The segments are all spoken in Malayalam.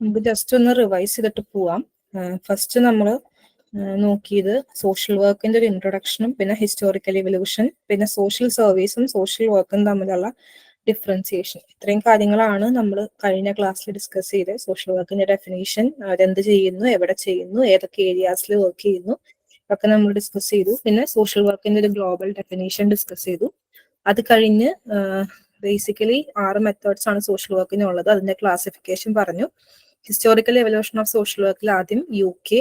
നമുക്ക് ജസ്റ്റ് ഒന്ന് റിവൈസ് ചെയ്തിട്ട് പോവാം. ഫസ്റ്റ് നമ്മൾ നോക്കിയത് സോഷ്യൽ വർക്കിന്റെ ഒരു ഇൻട്രൊഡക്ഷനും പിന്നെ ഹിസ്റ്റോറിക്കൽ ഇവല്യൂഷൻ പിന്നെ സോഷ്യൽ സർവീസും സോഷ്യൽ വർക്കും തമ്മിലുള്ള ഡിഫറൻസിയേഷൻ. ഇത്രയും കാര്യങ്ങളാണ് നമ്മൾ കഴിഞ്ഞ ക്ലാസ്സിൽ ഡിസ്കസ് ചെയ്ത്. സോഷ്യൽ വർക്കിന്റെ ഡെഫിനേഷൻ, അതെന്ത് ചെയ്യുന്നു, എവിടെ ചെയ്യുന്നു, ഏതൊക്കെ ഏരിയാസിൽ വർക്ക് ചെയ്യുന്നു ഒക്കെ നമ്മൾ ഡിസ്കസ് ചെയ്തു. പിന്നെ സോഷ്യൽ വർക്കിന്റെ ഒരു ഗ്ലോബൽ ഡെഫിനേഷൻ ഡിസ്കസ് ചെയ്തു. അത് കഴിഞ്ഞ് ബേസിക്കലി 6 മെത്തേഡ്സ് ആണ് സോഷ്യൽ വർക്കിനുള്ളത്. അതിന്റെ ക്ലാസിഫിക്കേഷൻ പറഞ്ഞു. ഹിസ്റ്റോറിക്കൽ എവല്യൂഷൻ ഓഫ് സോഷ്യൽ വർക്കിൽ ആദ്യം UK,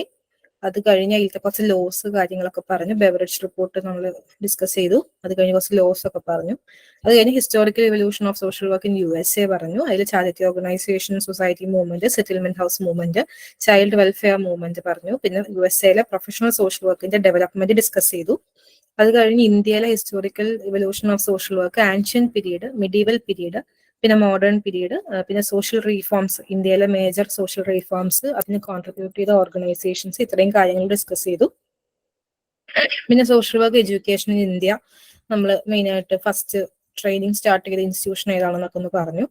അത് കഴിഞ്ഞ് അതിലത്തെ കുറച്ച് ലോസ് കാര്യങ്ങളൊക്കെ പറഞ്ഞു. ബെവറേജ് റിപ്പോർട്ട് നമ്മൾ ഡിസ്കസ് ചെയ്തു. അത് കഴിഞ്ഞ് കുറച്ച് ലോസ് ഒക്കെ പറഞ്ഞു. അത് കഴിഞ്ഞ് historical evolution of social work in USA പറഞ്ഞു. അതിൽ charity organisation, society movement, settlement house movement, child welfare movement പറഞ്ഞു. പിന്നെ USA പ്രൊഫഷണൽ സോഷ്യൽ വർക്കിന്റെ ഡെവലപ്മെന്റ് ഡിസ്കസ് ചെയ്തു. അത് കഴിഞ്ഞ് ഇന്ത്യയിലെ historical evolution of social work, ancient period, medieval period, പിന്നെ മോഡേൺ പീരീഡ്, പിന്നെ സോഷ്യൽ റീഫോംസ്, ഇന്ത്യയിലെ മേജർ സോഷ്യൽ റീഫോംസ്, അതിന് കോൺട്രിബ്യൂട്ട് ചെയ്ത ഓർഗനൈസേഷൻസ്, ഇത്രയും കാര്യങ്ങൾ ഡിസ്കസ് ചെയ്തു. പിന്നെ social work education in India, നമ്മൾ മെയിനായിട്ട് ഫസ്റ്റ് ട്രെയിനിങ് സ്റ്റാർട്ട് ചെയ്ത ഇൻസ്റ്റിറ്റ്യൂഷൻ ഏതാണെന്നൊക്കെ ഒന്ന് പറഞ്ഞു.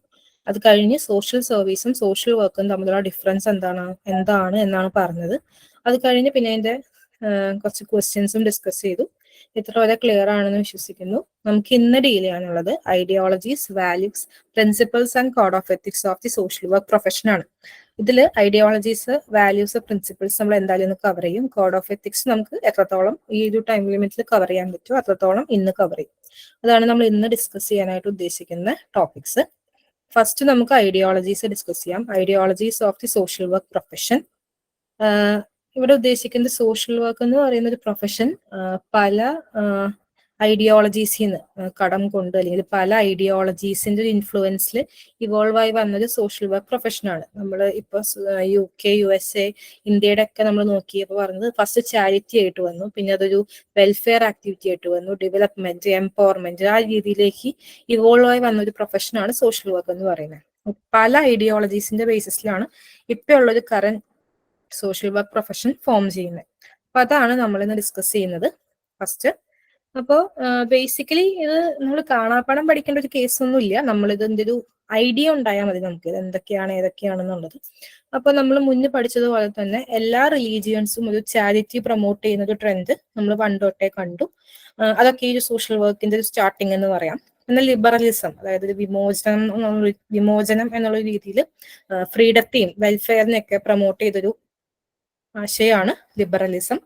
അത് കഴിഞ്ഞ് സോഷ്യൽ സർവീസും സോഷ്യൽ വർക്കും തമ്മിലുള്ള ഡിഫറൻസ് എന്താണ് എന്നാണ് പറഞ്ഞത്. അത് കഴിഞ്ഞ് പിന്നെ അതിന്റെ കുറച്ച് ക്വസ്റ്റ്യൻസും ഡിസ്കസ് ചെയ്തു. ഇത്ര വരെ ക്ലിയർ ആണെന്ന് വിശ്വസിക്കുന്നു. നമുക്ക് ഇന്ന് ഡീൽ ചെയ്യാനുള്ളത് ideologies, values, principles and code of ethics of the social work profession ആണ്. ഇതിൽ ഐഡിയോളജീസ്, വാല്യൂസ്, പ്രിൻസിപ്പിൾസ് നമ്മൾ എന്തായാലും കവർ ചെയ്യും. കോഡ് ഓഫ് എത്തിക്സ് നമുക്ക് എത്രത്തോളം ഈ ഒരു ടൈം ലിമിറ്റിൽ കവർ ചെയ്യാൻ പറ്റുമോ അത്രത്തോളം ഇന്ന് കവർ ചെയ്യും. അതാണ് നമ്മൾ ഇന്ന് ഡിസ്കസ് ചെയ്യാനായിട്ട് ഉദ്ദേശിക്കുന്ന ടോപ്പിക്സ്. ഫസ്റ്റ് നമുക്ക് ഐഡിയോളജീസ് ഡിസ്കസ് ചെയ്യാം. Ideologies of the social work profession. ഇവിടെ ഉദ്ദേശിക്കുന്നത് സോഷ്യൽ വർക്ക് എന്ന് പറയുന്ന ഒരു പ്രൊഫഷൻ പല ഐഡിയോളജീസിന്ന് കടം കൊണ്ട് അല്ലെങ്കിൽ പല ഐഡിയോളജീസിന്റെ ഒരു ഇൻഫ്ലുവൻസിൽ ഇവോൾവ് ആയി വന്നൊരു സോഷ്യൽ വർക്ക് പ്രൊഫഷനാണ്. നമ്മൾ ഇപ്പൊ UK, USA, ഇന്ത്യയുടെ ഒക്കെ നമ്മൾ നോക്കിയപ്പോൾ പറഞ്ഞത് ഫസ്റ്റ് ചാരിറ്റി ആയിട്ട് വന്നു, പിന്നെ അതൊരു വെൽഫെയർ ആക്ടിവിറ്റി ആയിട്ട് വന്നു, ഡെവലപ്മെന്റ്, എംപവർമെന്റ്, ആ രീതിയിലേക്ക് ഇവോൾവ് ആയി വന്നൊരു പ്രൊഫഷനാണ് സോഷ്യൽ വർക്ക് എന്ന് പറയുന്നത്. പല ഐഡിയോളജീസിന്റെ ബേസിസിലാണ് ഇപ്പൊ ഉള്ളൊരു current social work profession form ചെയ്യുന്നത്. അപ്പൊ അതാണ് നമ്മൾ ഇന്ന് ഡിസ്കസ് ചെയ്യുന്നത് ഫസ്റ്റ്. അപ്പോൾ ബേസിക്കലി ഇത് നമ്മൾ കാണാപ്പാഠം പഠിക്കേണ്ട ഒരു കേസൊന്നും ഇല്ല. നമ്മൾ ഇതിന്റെ ഒരു ഐഡിയ ഉണ്ടായാൽ മതി നമുക്ക് ഇത് എന്തൊക്കെയാണ് ഏതൊക്കെയാണെന്നുള്ളത്. അപ്പൊ നമ്മൾ മുന്നേ പഠിച്ചതുപോലെ തന്നെ എല്ലാ റിലീജിയൻസും ഒരു ചാരിറ്റി പ്രൊമോട്ട് ചെയ്യുന്ന ഒരു ട്രെൻഡ് നമ്മൾ പണ്ട് തൊട്ടേ കണ്ടു. അതൊക്കെ ഈ ഒരു സോഷ്യൽ വർക്കിന്റെ ഒരു സ്റ്റാർട്ടിങ് എന്ന് പറയാം. എന്നാൽ ലിബറലിസം, അതായത് വിമോചനം എന്നുള്ള രീതിയിൽ ഫ്രീഡത്തെയും വെൽഫെയറിനെയൊക്കെ പ്രൊമോട്ട് ചെയ്തൊരു ആശയമാണ് ലിബറലിസം.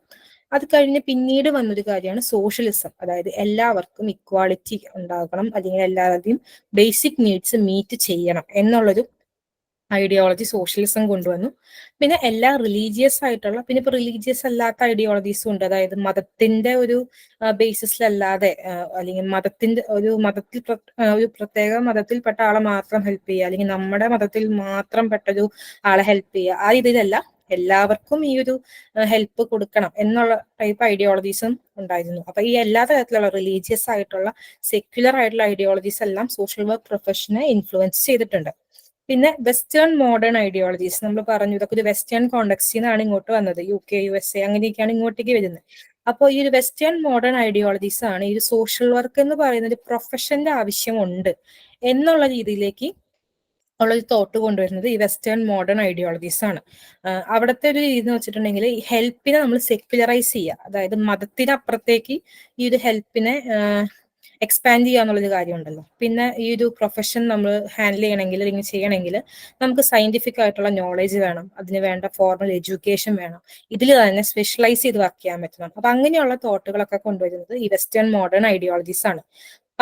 അത് കഴിഞ്ഞ് പിന്നീട് വന്നൊരു കാര്യമാണ് സോഷ്യലിസം, അതായത് എല്ലാവർക്കും ഇക്വാളിറ്റി ഉണ്ടാകണം അല്ലെങ്കിൽ എല്ലാവരുടെയും ബേസിക് നീഡ്സ് മീറ്റ് ചെയ്യണം എന്നുള്ളൊരു ഐഡിയോളജി സോഷ്യലിസം കൊണ്ടുവന്നു. പിന്നെ എല്ലാ റിലീജിയസ് ആയിട്ടുള്ള, പിന്നെ ഇപ്പൊ റിലീജിയസ് അല്ലാത്ത ഐഡിയോളജീസും ഉണ്ട്. അതായത് മതത്തിന്റെ ഒരു ബേസിസിലല്ലാതെ അല്ലെങ്കിൽ മതത്തിന്റെ ഒരു പ്രത്യേക മതത്തിൽപ്പെട്ട ആളെ മാത്രം ഹെൽപ്പ് ചെയ്യുക, അല്ലെങ്കിൽ നമ്മുടെ മതത്തിൽ മാത്രം പെട്ടൊരു ആളെ ഹെൽപ്പ് ചെയ്യുക, ആ ഇതിലല്ല എല്ലാവർക്കും ഈ ഒരു ഹെൽപ്പ് കൊടുക്കണം എന്നുള്ള ടൈപ്പ് ഐഡിയോളജീസും ഉണ്ടായിരുന്നു. അപ്പൊ ഈ എല്ലാ തരത്തിലുള്ള റിലീജിയസ് ആയിട്ടുള്ള, സെക്യുലർ ആയിട്ടുള്ള ഐഡിയോളജീസ് എല്ലാം സോഷ്യൽ വർക്ക് പ്രൊഫഷനെ ഇൻഫ്ലുവൻസ് ചെയ്തിട്ടുണ്ട്. പിന്നെ വെസ്റ്റേൺ മോഡേൺ ഐഡിയോളജീസ് നമ്മൾ പറഞ്ഞു, ഇതൊക്കെ ഒരു വെസ്റ്റേൺ കോണ്ടെക്സ്റ്റിൽ നിന്നാണ് ഇങ്ങോട്ട് വന്നത്. UK, USA അങ്ങനെയൊക്കെയാണ് ഇങ്ങോട്ടേക്ക് വരുന്നത്. അപ്പോൾ ഈ ഒരു വെസ്റ്റേൺ മോഡേൺ ഐഡിയോളജീസ് ആണ് ഈ ഒരു സോഷ്യൽ വർക്ക് എന്ന് പറയുന്ന ഒരു പ്രൊഫഷന്റെ ആവശ്യമുണ്ട് എന്നുള്ള രീതിയിലേക്ക് ഉള്ളൊരു തോട്ട് കൊണ്ടുവരുന്നത് ഈ വെസ്റ്റേൺ മോഡേൺ ഐഡിയോളജീസ് ആണ്. അവിടുത്തെ ഒരു രീതി എന്ന് വെച്ചിട്ടുണ്ടെങ്കിൽ ഈ ഹെൽപ്പിനെ നമ്മൾ സെക്യുലറൈസ് ചെയ്യുക, അതായത് മതത്തിനപ്പുറത്തേക്ക് ഈ ഒരു ഹെൽപ്പിനെ എക്സ്പാൻഡ് ചെയ്യുക എന്നുള്ളൊരു കാര്യമുണ്ടല്ലോ. പിന്നെ ഈ ഒരു പ്രൊഫഷൻ നമ്മൾ ഹാൻഡിൽ ചെയ്യണമെങ്കിൽ അല്ലെങ്കിൽ ചെയ്യണമെങ്കിൽ നമുക്ക് സയന്റിഫിക് ആയിട്ടുള്ള നോളേജ് വേണം, അതിന് വേണ്ട ഫോർമൽ എഡ്യൂക്കേഷൻ വേണം, ഇതിൽ തന്നെ സ്പെഷ്യലൈസ് ചെയ്ത് വർക്ക് ചെയ്യാൻ പറ്റണം. അപ്പൊ അങ്ങനെയുള്ള തോട്ടുകളൊക്കെ കൊണ്ടുവരുന്നത് ഈ വെസ്റ്റേൺ മോഡേൺ ഐഡിയോളജീസ് ആണ്.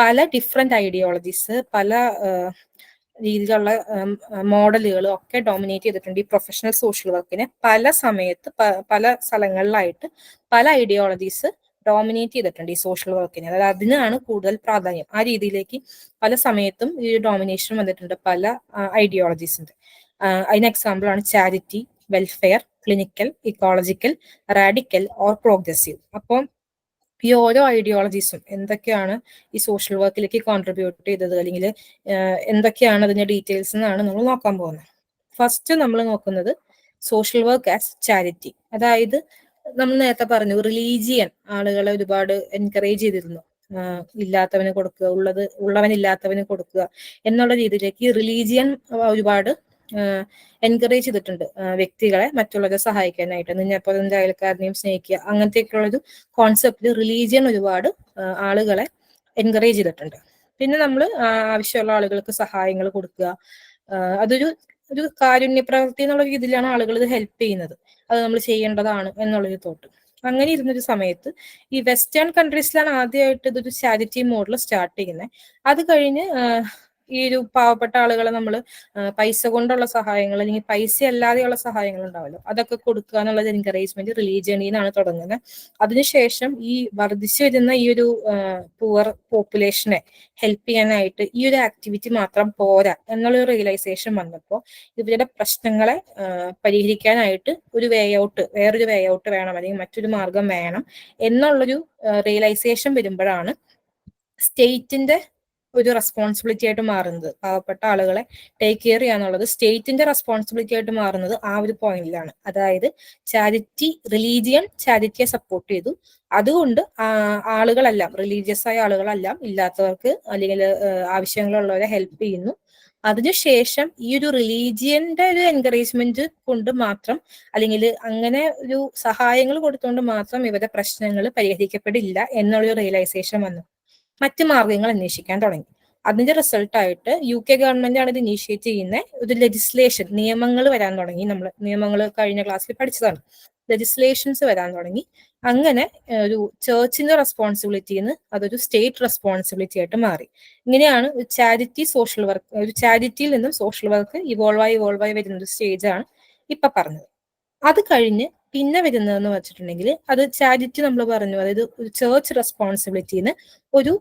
പല ഡിഫറെന്റ് ഐഡിയോളജീസ്, പല രീതിയിലുള്ള മോഡലുകളും ഒക്കെ ഡോമിനേറ്റ് ചെയ്തിട്ടുണ്ട് ഈ പ്രൊഫഷണൽ സോഷ്യൽ വർക്കിനെ. പല സമയത്ത് പല സ്ഥലങ്ങളിലായിട്ട് പല ഐഡിയോളജീസ് ഡോമിനേറ്റ് ചെയ്തിട്ടുണ്ട് ഈ സോഷ്യൽ വർക്കിനെ. അതായത് അതിനാണ് കൂടുതൽ പ്രാധാന്യം. ആ രീതിയിലേക്ക് പല സമയത്തും ഈ ഡോമിനേഷൻ വന്നിട്ടുണ്ട് പല ഐഡിയോളജീസിന്റെ. അതിന് എക്സാമ്പിൾ ആണ് charity, welfare, clinical, ecological, radical or progressive. അപ്പം ഈ ഓരോ ഐഡിയോളജീസും എന്തൊക്കെയാണ് ഈ സോഷ്യൽ വർക്കിലേക്ക് കോൺട്രിബ്യൂട്ട് ചെയ്തത്, അല്ലെങ്കിൽ എന്തൊക്കെയാണ് അതിന്റെ ഡീറ്റെയിൽസ് എന്നാണ് നമ്മൾ നോക്കാൻ പോകുന്നത്. ഫസ്റ്റ് നമ്മൾ നോക്കുന്നത് സോഷ്യൽ വർക്ക് ആസ് ചാരിറ്റി. അതായത് നമ്മൾ നേരത്തെ പറഞ്ഞു റിലീജിയൻ ആളുകളെ ഒരുപാട് എൻകറേജ് ചെയ്തിരുന്നു, ഇല്ലാത്തവന് കൊടുക്കുക, ഉള്ളവനില്ലാത്തവന് കൊടുക്കുക എന്നുള്ള രീതിയിലേക്ക് റിലീജിയൻ ഒരുപാട് എൻകറേജ് ചെയ്തിട്ടുണ്ട് വ്യക്തികളെ മറ്റുള്ളവരെ സഹായിക്കാനായിട്ട്. നിന്നെപ്പോലെ നിന്റെ അയൽക്കാരനെയും സ്നേഹിക്കുക, അങ്ങനത്തെയൊക്കെയുള്ള ഒരു കോൺസെപ്റ്റിൽ റിലീജിയൻ ഒരുപാട് ആളുകളെ എൻകറേജ് ചെയ്തിട്ടുണ്ട്. പിന്നെ നമ്മൾ ആവശ്യമുള്ള ആളുകൾക്ക് സഹായങ്ങൾ കൊടുക്കുക, അതൊരു ഒരു കാരുണ്യ പ്രവൃത്തി എന്നുള്ള രീതിയിലാണ് ആളുകൾ ഇത് ഹെൽപ്പ് ചെയ്യുന്നത്. അത് നമ്മൾ ചെയ്യേണ്ടതാണ് എന്നുള്ളൊരു തോട്ട്. അങ്ങനെ ഇരുന്നൊരു സമയത്ത് ഈ വെസ്റ്റേൺ കൺട്രീസിലാണ് ആദ്യമായിട്ട് ഇതൊരു ചാരിറ്റി മോഡൽ സ്റ്റാർട്ട് ചെയ്യുന്നത്. അത് കഴിഞ്ഞ് ഈ ഒരു പാവപ്പെട്ട ആളുകളെ നമ്മൾ പൈസ കൊണ്ടുള്ള സഹായങ്ങൾ അല്ലെങ്കിൽ പൈസ അല്ലാതെയുള്ള സഹായങ്ങൾ ഉണ്ടാവല്ലോ, അതൊക്കെ കൊടുക്കുക എന്നുള്ളത് എൻകറേജ്മെന്റ് റിലീജിയനിൽ നിന്നാണ് തുടങ്ങുന്നത്. അതിനുശേഷം ഈ വർദ്ധിച്ചു വരുന്ന ഈ ഒരു പുവർ പോപ്പുലേഷനെ ഹെൽപ്പ് ചെയ്യാനായിട്ട് ഈ ഒരു ആക്ടിവിറ്റി മാത്രം പോരാ എന്നുള്ളൊരു റിയലൈസേഷൻ വന്നപ്പോൾ ഇവരുടെ പ്രശ്നങ്ങളെ പരിഹരിക്കാനായിട്ട് ഒരു വേറൊരു വേ ഔട്ട് വേണം, അല്ലെങ്കിൽ മറ്റൊരു മാർഗം വേണം എന്നുള്ളൊരു റിയലൈസേഷൻ വരുമ്പോഴാണ് സ്റ്റേറ്റിന്റെ ഒരു റെസ്പോൺസിബിലിറ്റി ആയിട്ട് മാറുന്നത്. പാവപ്പെട്ട ആളുകളെ ടേക്ക് കെയർ ചെയ്യാന്നുള്ളത് സ്റ്റേറ്റിന്റെ റെസ്പോൺസിബിലിറ്റി ആയിട്ട് മാറുന്നത് ആ ഒരു പോയിന്റിലാണ്. അതായത് റിലീജിയൻ ചാരിറ്റിയെ സപ്പോർട്ട് ചെയ്തു. അതുകൊണ്ട് ആളുകളെല്ലാം, റിലീജിയസ് ആയ ആളുകളെല്ലാം ഇല്ലാത്തവർക്ക് അല്ലെങ്കിൽ ആവശ്യങ്ങളുള്ളവരെ ഹെൽപ്പ് ചെയ്യുന്നു. അതിനുശേഷം ഈ ഒരു റിലീജിയന്റെ ഒരു എൻകറേജ്മെന്റ് കൊണ്ട് മാത്രം, അല്ലെങ്കിൽ അങ്ങനെ ഒരു സഹായങ്ങൾ കൊടുത്തുകൊണ്ട് മാത്രം ഇവരുടെ പ്രശ്നങ്ങൾ പരിഹരിക്കപ്പെടില്ല എന്നുള്ളൊരു റിയലൈസേഷൻ വന്നു. മറ്റ് മാർഗങ്ങൾ അന്വേഷിക്കാൻ തുടങ്ങി. അതിന്റെ റിസൾട്ടായിട്ട് UK ഗവൺമെന്റ് ആണ് ഇത് ഇനീഷ്യേറ്റ് ചെയ്യുന്ന ഒരു ലെജിസ്ലേഷൻ, നിയമങ്ങൾ വരാൻ തുടങ്ങി. നമ്മൾ നിയമങ്ങൾ കഴിഞ്ഞ ക്ലാസ്സിൽ പഠിച്ചതാണ്. ലെജിസ്ലേഷൻസ് വരാൻ തുടങ്ങി. അങ്ങനെ ഒരു ചേർച്ചിന്റെ റെസ്പോൺസിബിലിറ്റിന്ന് അതൊരു സ്റ്റേറ്റ് റെസ്പോൺസിബിലിറ്റി ആയിട്ട് മാറി. ഇങ്ങനെയാണ് ഒരു ചാരിറ്റിയിൽ നിന്നും സോഷ്യൽ വർക്ക് ഇവോൾവ് ആയി വരുന്ന ഒരു സ്റ്റേജാണ് ഇപ്പൊ പറഞ്ഞത്. അത് കഴിഞ്ഞ് പിന്നെ വരുന്നതെന്ന് വെച്ചിട്ടുണ്ടെങ്കിൽ അത് ചാരിറ്റി നമ്മൾ പറഞ്ഞു, അതായത് ഒരു ചേർച്ച് റെസ്പോൺസിബിലിറ്റിന്ന് ഒരു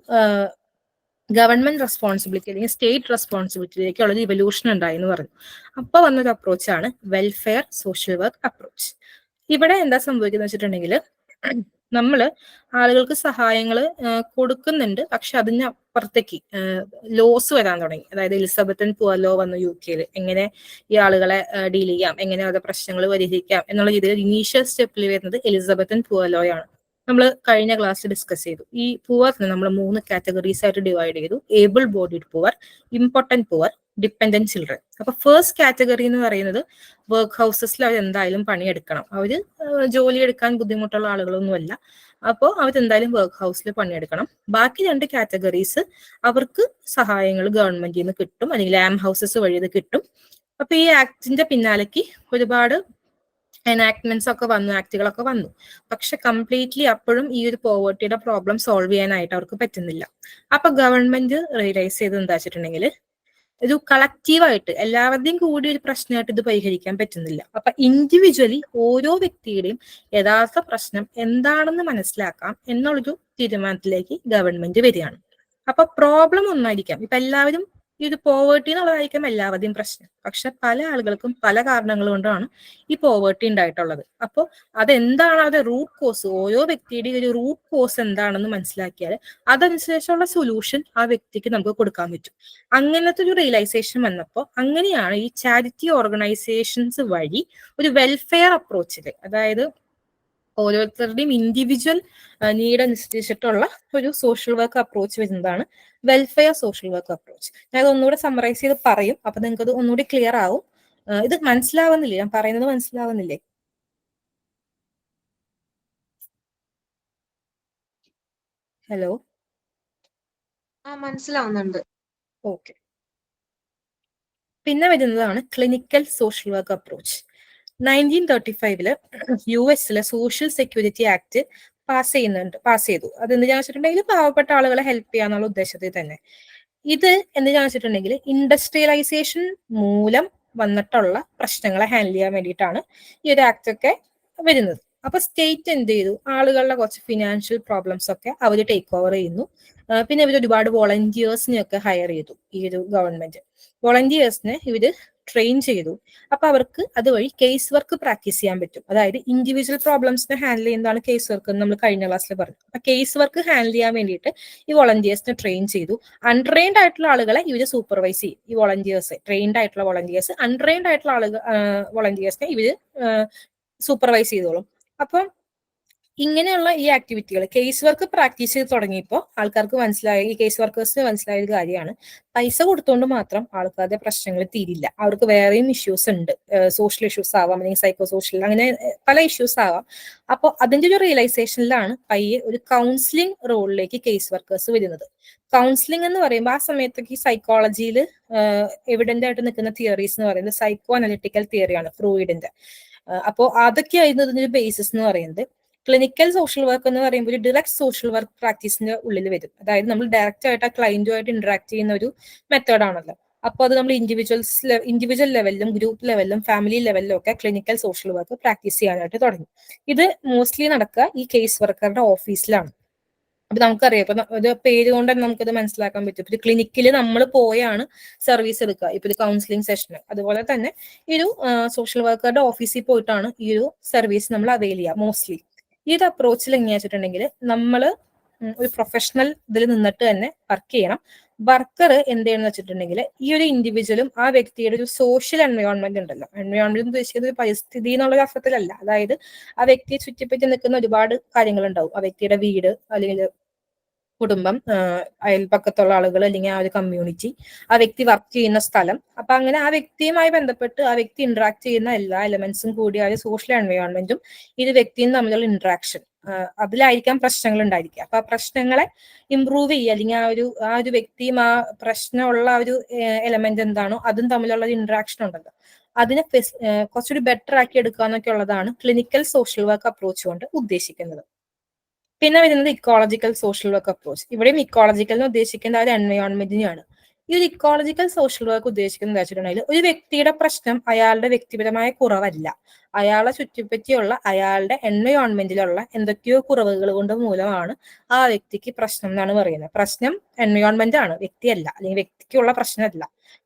ഗവൺമെന്റ് റെസ്പോൺസിബിലിറ്റി അല്ലെങ്കിൽ സ്റ്റേറ്റ് റെസ്പോൺസിബിലിറ്റിയിലേക്കുള്ള ഒരു ഇവല്യൂഷൻ ഉണ്ടായി എന്ന് പറഞ്ഞു. അപ്പൊ വന്നൊരു അപ്രോച്ചാണ് വെൽഫെയർ സോഷ്യൽ വർക്ക് അപ്രോച്ച്. ഇവിടെ എന്താ സംഭവിക്കുന്നത് വെച്ചിട്ടുണ്ടെങ്കിൽ നമ്മൾ ആളുകൾക്ക് സഹായങ്ങൾ കൊടുക്കുന്നുണ്ട്, പക്ഷെ അതിനപ്പുറത്തേക്ക് ലോസ് വരാൻ തുടങ്ങി. അതായത് എലിസബത്തൻ പുവർ ലോ വന്നു UK എങ്ങനെ ഈ ആളുകളെ ഡീൽ ചെയ്യാം, എങ്ങനെ അവരുടെ പ്രശ്നങ്ങൾ പരിഹരിക്കാം എന്നുള്ള രീതിയിൽ ഇനീഷ്യൽ സ്റ്റെപ്പിൽ വരുന്നത് എലിസബത്തൻ പുവർ ലോ ആണ്. നമ്മൾ കഴിഞ്ഞ ക്ലാസ്സിൽ ഡിസ്കസ് ചെയ്തു. ഈ പുവറിനെ നമ്മൾ 3 കാറ്റഗറീസ് ആയിട്ട് ഡിവൈഡ് ചെയ്തു: able bodied poor, important poor, dependent children. അപ്പൊ ഫസ്റ്റ് കാറ്റഗറി എന്ന് പറയുന്നത് വർക്ക് ഹൗസസിൽ അവർ എന്തായാലും പണിയെടുക്കണം. അവര് ജോലി എടുക്കാൻ ബുദ്ധിമുട്ടുള്ള ആളുകളൊന്നുമല്ല. അപ്പോൾ അവരെന്തായാലും വർക്ക് ഹൗസിൽ പണിയെടുക്കണം. ബാക്കി 2 കാറ്റഗറീസ് അവർക്ക് സഹായങ്ങൾ ഗവൺമെന്റിൽ നിന്ന് കിട്ടും, അല്ലെങ്കിൽ ലാം ഹൗസസ് വഴി ഇത് കിട്ടും. അപ്പൊ ഈ ആക്ടിന്റെ പിന്നാലേക്ക് ഒരുപാട് എനാക്ട്മെന്റ്സ് ഒക്കെ വന്നു, ആക്ടുകളൊക്കെ വന്നു. പക്ഷെ കംപ്ലീറ്റ്ലി അപ്പോഴും ഈ ഒരു പോവർട്ടിയുടെ പ്രോബ്ലം സോൾവ് ചെയ്യാനായിട്ട് അവർക്ക് പറ്റുന്നില്ല. അപ്പൊ ഗവൺമെന്റ് റിയലൈസ് ചെയ്ത് എന്താ വെച്ചിട്ടുണ്ടെങ്കിൽ ഒരു കളക്റ്റീവായിട്ട് എല്ലാവരുടെയും കൂടി ഒരു പ്രശ്നമായിട്ട് ഇത് പരിഹരിക്കാൻ പറ്റുന്നില്ല. അപ്പൊ ഇൻഡിവിജ്വലി ഓരോ വ്യക്തിയുടെയും യഥാർത്ഥ പ്രശ്നം എന്താണെന്ന് മനസ്സിലാക്കാം എന്നുള്ളൊരു തീരുമാനത്തിലേക്ക് ഗവൺമെന്റ് വരികയാണ്. അപ്പൊ പ്രോബ്ലം ഒന്നായിരിക്കാം, ഇപ്പൊ എല്ലാവരും ഈ ഒരു പോവേർട്ടി എന്നുള്ളതായിരിക്കും എല്ലാവരുടെയും പ്രശ്നം. പക്ഷെ പല ആളുകൾക്കും പല കാരണങ്ങൾ കൊണ്ടാണ് ഈ പോവേർട്ടി ഉണ്ടായിട്ടുള്ളത്. അപ്പോൾ അതെന്താണ് അതിന്റെ റൂട്ട് കോസ്, ഓരോ വ്യക്തിയുടെയും ഒരു റൂട്ട് കോസ് എന്താണെന്ന് മനസ്സിലാക്കിയാൽ അതനുസരിച്ചുള്ള സൊല്യൂഷൻ ആ വ്യക്തിക്ക് നമുക്ക് കൊടുക്കാൻ പറ്റും. അങ്ങനത്തെ ഒരു റിയലൈസേഷൻ വന്നപ്പോൾ അങ്ങനെയാണ് ഈ ചാരിറ്റി ഓർഗനൈസേഷൻസ് വഴി ഒരു വെൽഫെയർ അപ്രോച്ചിൽ, അതായത് ഓരോരുത്തരുടെയും ഇൻഡിവിജ്വൽ നീഡ് അനുസരിച്ചിട്ടുള്ള ഒരു സോഷ്യൽ വർക്ക് അപ്രോച്ച് വരുന്നതാണ് വെൽഫെയർ സോഷ്യൽ വർക്ക് അപ്രോച്ച്. ഞാൻ അത് ഒന്നുകൂടെ സമ്മറൈസ് ചെയ്ത് പറയും, അപ്പൊ നിങ്ങൾക്ക് അത് ഒന്നുകൂടി ക്ലിയർ ആവും. ഇത് മനസ്സിലാവുന്നില്ലേ? ഞാൻ പറയുന്നത് മനസ്സിലാവുന്നില്ലേ? ഹലോ, മനസ്സിലാവുന്നുണ്ട്. ഓക്കെ. പിന്നെ വരുന്നതാണ് clinical social work approach. 1935 US social security act pass ചെയ്തു. അത് എന്തിനാ വെച്ചിട്ടുണ്ടെങ്കിൽ പാവപ്പെട്ട ആളുകളെ ഹെൽപ്പ് ചെയ്യാന്നുള്ള ഉദ്ദേശത്തിൽ തന്നെ. ഇത് എന്തിനാ വെച്ചിട്ടുണ്ടെങ്കിൽ ഇൻഡസ്ട്രിയലൈസേഷൻ മൂലം വന്നിട്ടുള്ള പ്രശ്നങ്ങളെ ഹാൻഡിൽ ചെയ്യാൻ വേണ്ടിയിട്ടാണ് ഈ ഒരു ആക്ട് ഒക്കെ വരുന്നത്. അപ്പൊ സ്റ്റേറ്റ് എന്ത് ചെയ്തു? ആളുകളുടെ കുറച്ച് ഫിനാൻഷ്യൽ പ്രോബ്ലംസ് ഒക്കെ അവർ ടേക്ക് ഓവർ ചെയ്യുന്നു. പിന്നെ ഇവർ ഒരുപാട് വോളണ്ടിയേഴ്സിനെയൊക്കെ ഹയർ ചെയ്തു. ഈ ഒരു ഗവൺമെന്റ് വോളണ്ടിയേഴ്സിനെ ഇവര് ട്രെയിൻ ചെയ്തു. അപ്പൊ അവർക്ക് അതുവഴി കേസ് വർക്ക് പ്രാക്ടീസ് ചെയ്യാൻ പറ്റും. അതായത് ഇൻഡിവിജ്വൽ പ്രോബ്ലംസിനെ ഹാൻഡിൽ ചെയ്യുന്നതാണ് കേസ് വർക്ക് എന്ന് നമ്മൾ കഴിഞ്ഞ ക്ലാസ്സിൽ പറഞ്ഞു. അപ്പൊ കേസ് വർക്ക് ഹാൻഡിൽ ചെയ്യാൻ വേണ്ടിയിട്ട് ഈ വോളണ്ടിയേഴ്സിനെ ട്രെയിൻ ചെയ്തു. അൺട്രെയിൻഡ് ആയിട്ടുള്ള ആളുകളെ ഇവര് സൂപ്പർവൈസ് ചെയ്യും. ഈ വോളണ്ടിയേഴ്സ്, ട്രെയിൻഡ് ആയിട്ടുള്ള വോളണ്ടിയേഴ്സ് അൺട്രെയിൻഡ് ആയിട്ടുള്ള വോളണ്ടിയേഴ്സിനെ ഇവര് സൂപ്പർവൈസ് ചെയ്തോളും. അപ്പം ഇങ്ങനെയുള്ള ഈ ആക്ടിവിറ്റികൾ കേസ് വർക്ക് പ്രാക്ടീസ് ചെയ്ത് തുടങ്ങിയപ്പോൾ ആൾക്കാർക്ക് മനസ്സിലായ, ഈ കേസ് വർക്കേഴ്സിന് മനസ്സിലായ ഒരു കാര്യമാണ്, പൈസ കൊടുത്തുകൊണ്ട് മാത്രം ആൾക്കാരുടെ പ്രശ്നങ്ങൾ തീരില്ല. അവർക്ക് വേറെയും ഇഷ്യൂസ് ഉണ്ട്. സോഷ്യൽ ഇഷ്യൂസ് ആവാം, അല്ലെങ്കിൽ സൈക്കോ സോഷ്യൽ, അങ്ങനെ പല ഇഷ്യൂസ് ആവാം. അപ്പോൾ അതിന്റെ ഒരു റിയലൈസേഷനിലാണ് പയ്യെ ഒരു കൗൺസിലിംഗ് റോളിലേക്ക് കേസ് വർക്കേഴ്സ് വരുന്നത്. കൗൺസിലിംഗ് എന്ന് പറയുമ്പോൾ ആ സമയത്തൊക്കെ ഈ സൈക്കോളജിയിൽ എവിഡന്റ് ആയിട്ട് നിൽക്കുന്ന തിയറീസ് എന്ന് പറയുന്നത് സൈക്കോ അനലിറ്റിക്കൽ തിയറിയാണ്, ഫ്രൂയിഡിന്റെ. അപ്പോൾ അതൊക്കെയായിരുന്നു ഇതിന്റെ ഒരു ബേസിസ് എന്ന് പറയുന്നത്. ക്ലിനിക്കൽ സോഷ്യൽ വർക്ക് എന്ന് പറയുമ്പോൾ ഒരു ഡയറക്റ്റ് സോഷ്യൽ വർക്ക് പ്രാക്ടീസിന്റെ ഉള്ളിൽ വരും. അതായത് നമ്മൾ ഡയറക്റ്റ് ആയിട്ട് ആ ക്ലയന്റുമായിട്ട് ഇന്ററാക്ട് ചെയ്യുന്ന ഒരു മെത്തേഡാണല്ലോ. അപ്പോൾ അത് നമ്മൾ ഇൻഡിവിജ്വൽ ലെവലിലും ഗ്രൂപ്പ് ലെവലിലും ഫാമിലി ലെവലിലും ഒക്കെ ക്ലിനിക്കൽ സോഷ്യൽ വർക്ക് പ്രാക്ടീസ് ചെയ്യാനായിട്ട് തുടങ്ങി. ഇത് മോസ്റ്റ്ലി നടക്കുക ഈ കേസ് വർക്കറുടെ ഓഫീസിലാണ്. അപ്പൊ നമുക്കറിയാം, ഇപ്പൊ ഒരു പേര് കൊണ്ട് തന്നെ നമുക്കത് മനസ്സിലാക്കാൻ പറ്റും. ഇപ്പൊ ക്ലിനിക്കിൽ നമ്മൾ പോയാണ് സർവീസ് എടുക്കുക, ഇപ്പൊ ഒരു കൗൺസിലിംഗ് സെഷന്. അതുപോലെ തന്നെ ഈ ഒരു സോഷ്യൽ വർക്കറുടെ ഓഫീസിൽ പോയിട്ടാണ് ഈ ഒരു സർവീസ് നമ്മൾ അവൈൽ ചെയ്യുക മോസ്റ്റ്ലി. ഈ ഒരു അപ്രോച്ചിൽ എങ്ങനെയാ വെച്ചിട്ടുണ്ടെങ്കിൽ നമ്മൾ ഒരു പ്രൊഫഷണൽ ഇതിൽ നിന്നിട്ട് തന്നെ വർക്ക് ചെയ്യണം. വർക്കർ എന്ത് ചെയ്യണമെന്ന് വെച്ചിട്ടുണ്ടെങ്കിൽ ഈ ഒരു ഇൻഡിവിജ്വലും ആ വ്യക്തിയുടെ ഒരു സോഷ്യൽ എൻവയോൺമെന്റ് ഉണ്ടല്ലോ, എൻവയോൺമെന്റ് ഉദ്ദേശിക്കുന്നത് പരിസ്ഥിതി എന്നുള്ള അർത്ഥത്തിലല്ല. അതായത് ആ വ്യക്തിയെ ചുറ്റിപ്പറ്റി നിൽക്കുന്ന ഒരുപാട് കാര്യങ്ങൾ ഉണ്ടാവും. ആ വ്യക്തിയുടെ വീട്, അല്ലെങ്കിൽ കുടുംബം, അയൽപക്കത്തുള്ള ആളുകൾ, അല്ലെങ്കിൽ ആ ഒരു കമ്മ്യൂണിറ്റി, ആ വ്യക്തി വർക്ക് ചെയ്യുന്ന സ്ഥലം. അപ്പൊ അങ്ങനെ ആ വ്യക്തിയുമായി ബന്ധപ്പെട്ട് ആ വ്യക്തി ഇന്ററാക്ട് ചെയ്യുന്ന എല്ലാ എലമെന്റ്സും കൂടി ആ ഒരു സോഷ്യൽ എൻവയോൺമെന്റും ഇത് വ്യക്തിയും തമ്മിലുള്ള ഇന്ററാക്ഷൻ, അതിലായിരിക്കാം പ്രശ്നങ്ങൾ ഉണ്ടായിരിക്കുക. അപ്പൊ ആ പ്രശ്നങ്ങളെ ഇംപ്രൂവ് ചെയ്യുക, അല്ലെങ്കിൽ ആ ഒരു വ്യക്തിയും ആ പ്രശ്നമുള്ള ആ ഒരു എലമെന്റ് എന്താണോ അതും തമ്മിലുള്ള ഒരു ഇന്ററാക്ഷൻ ഉണ്ടല്ലോ, അതിനെ കുറച്ചുകൂടി ബെറ്റർ ആക്കി എടുക്കുക എന്നൊക്കെ ഉള്ളതാണ് ക്ലിനിക്കൽ സോഷ്യൽ വർക്ക് അപ്രോച്ച് കൊണ്ട് ഉദ്ദേശിക്കുന്നത്. പിന്നെ വരുന്നത് ഇക്കോളജിക്കൽ സോഷ്യൽ വർക്ക് അപ്രോച്ച്. ഇവിടെയും ഇക്കോളജിക്കൽ എന്ന് ഉദ്ദേശിക്കുന്ന ആ ഒരു എൻവയോൺമെന്റിനെയാണ്. ഈ ഒരു ഇക്കോളജിക്കൽ സോഷ്യൽ വർക്ക് ഉദ്ദേശിക്കുന്നത് വെച്ചിട്ടുണ്ടെങ്കിൽ ഒരു വ്യക്തിയുടെ പ്രശ്നം അയാളുടെ വ്യക്തിപരമായ കുറവല്ല, അയാളെ ചുറ്റിപ്പറ്റിയുള്ള അയാളുടെ എൻവയോൺമെന്റിലുള്ള എന്തൊക്കെയോ കുറവുകൾ കൊണ്ട് മൂലമാണ് ആ വ്യക്തിക്ക് പ്രശ്നം എന്നാണ് പറയുന്നത്. പ്രശ്നം എൻവയോൺമെന്റ് ആണ്, വ്യക്തിയല്ല, അല്ലെങ്കിൽ വ്യക്തിക്കുള്ള പ്രശ്നമല്ല,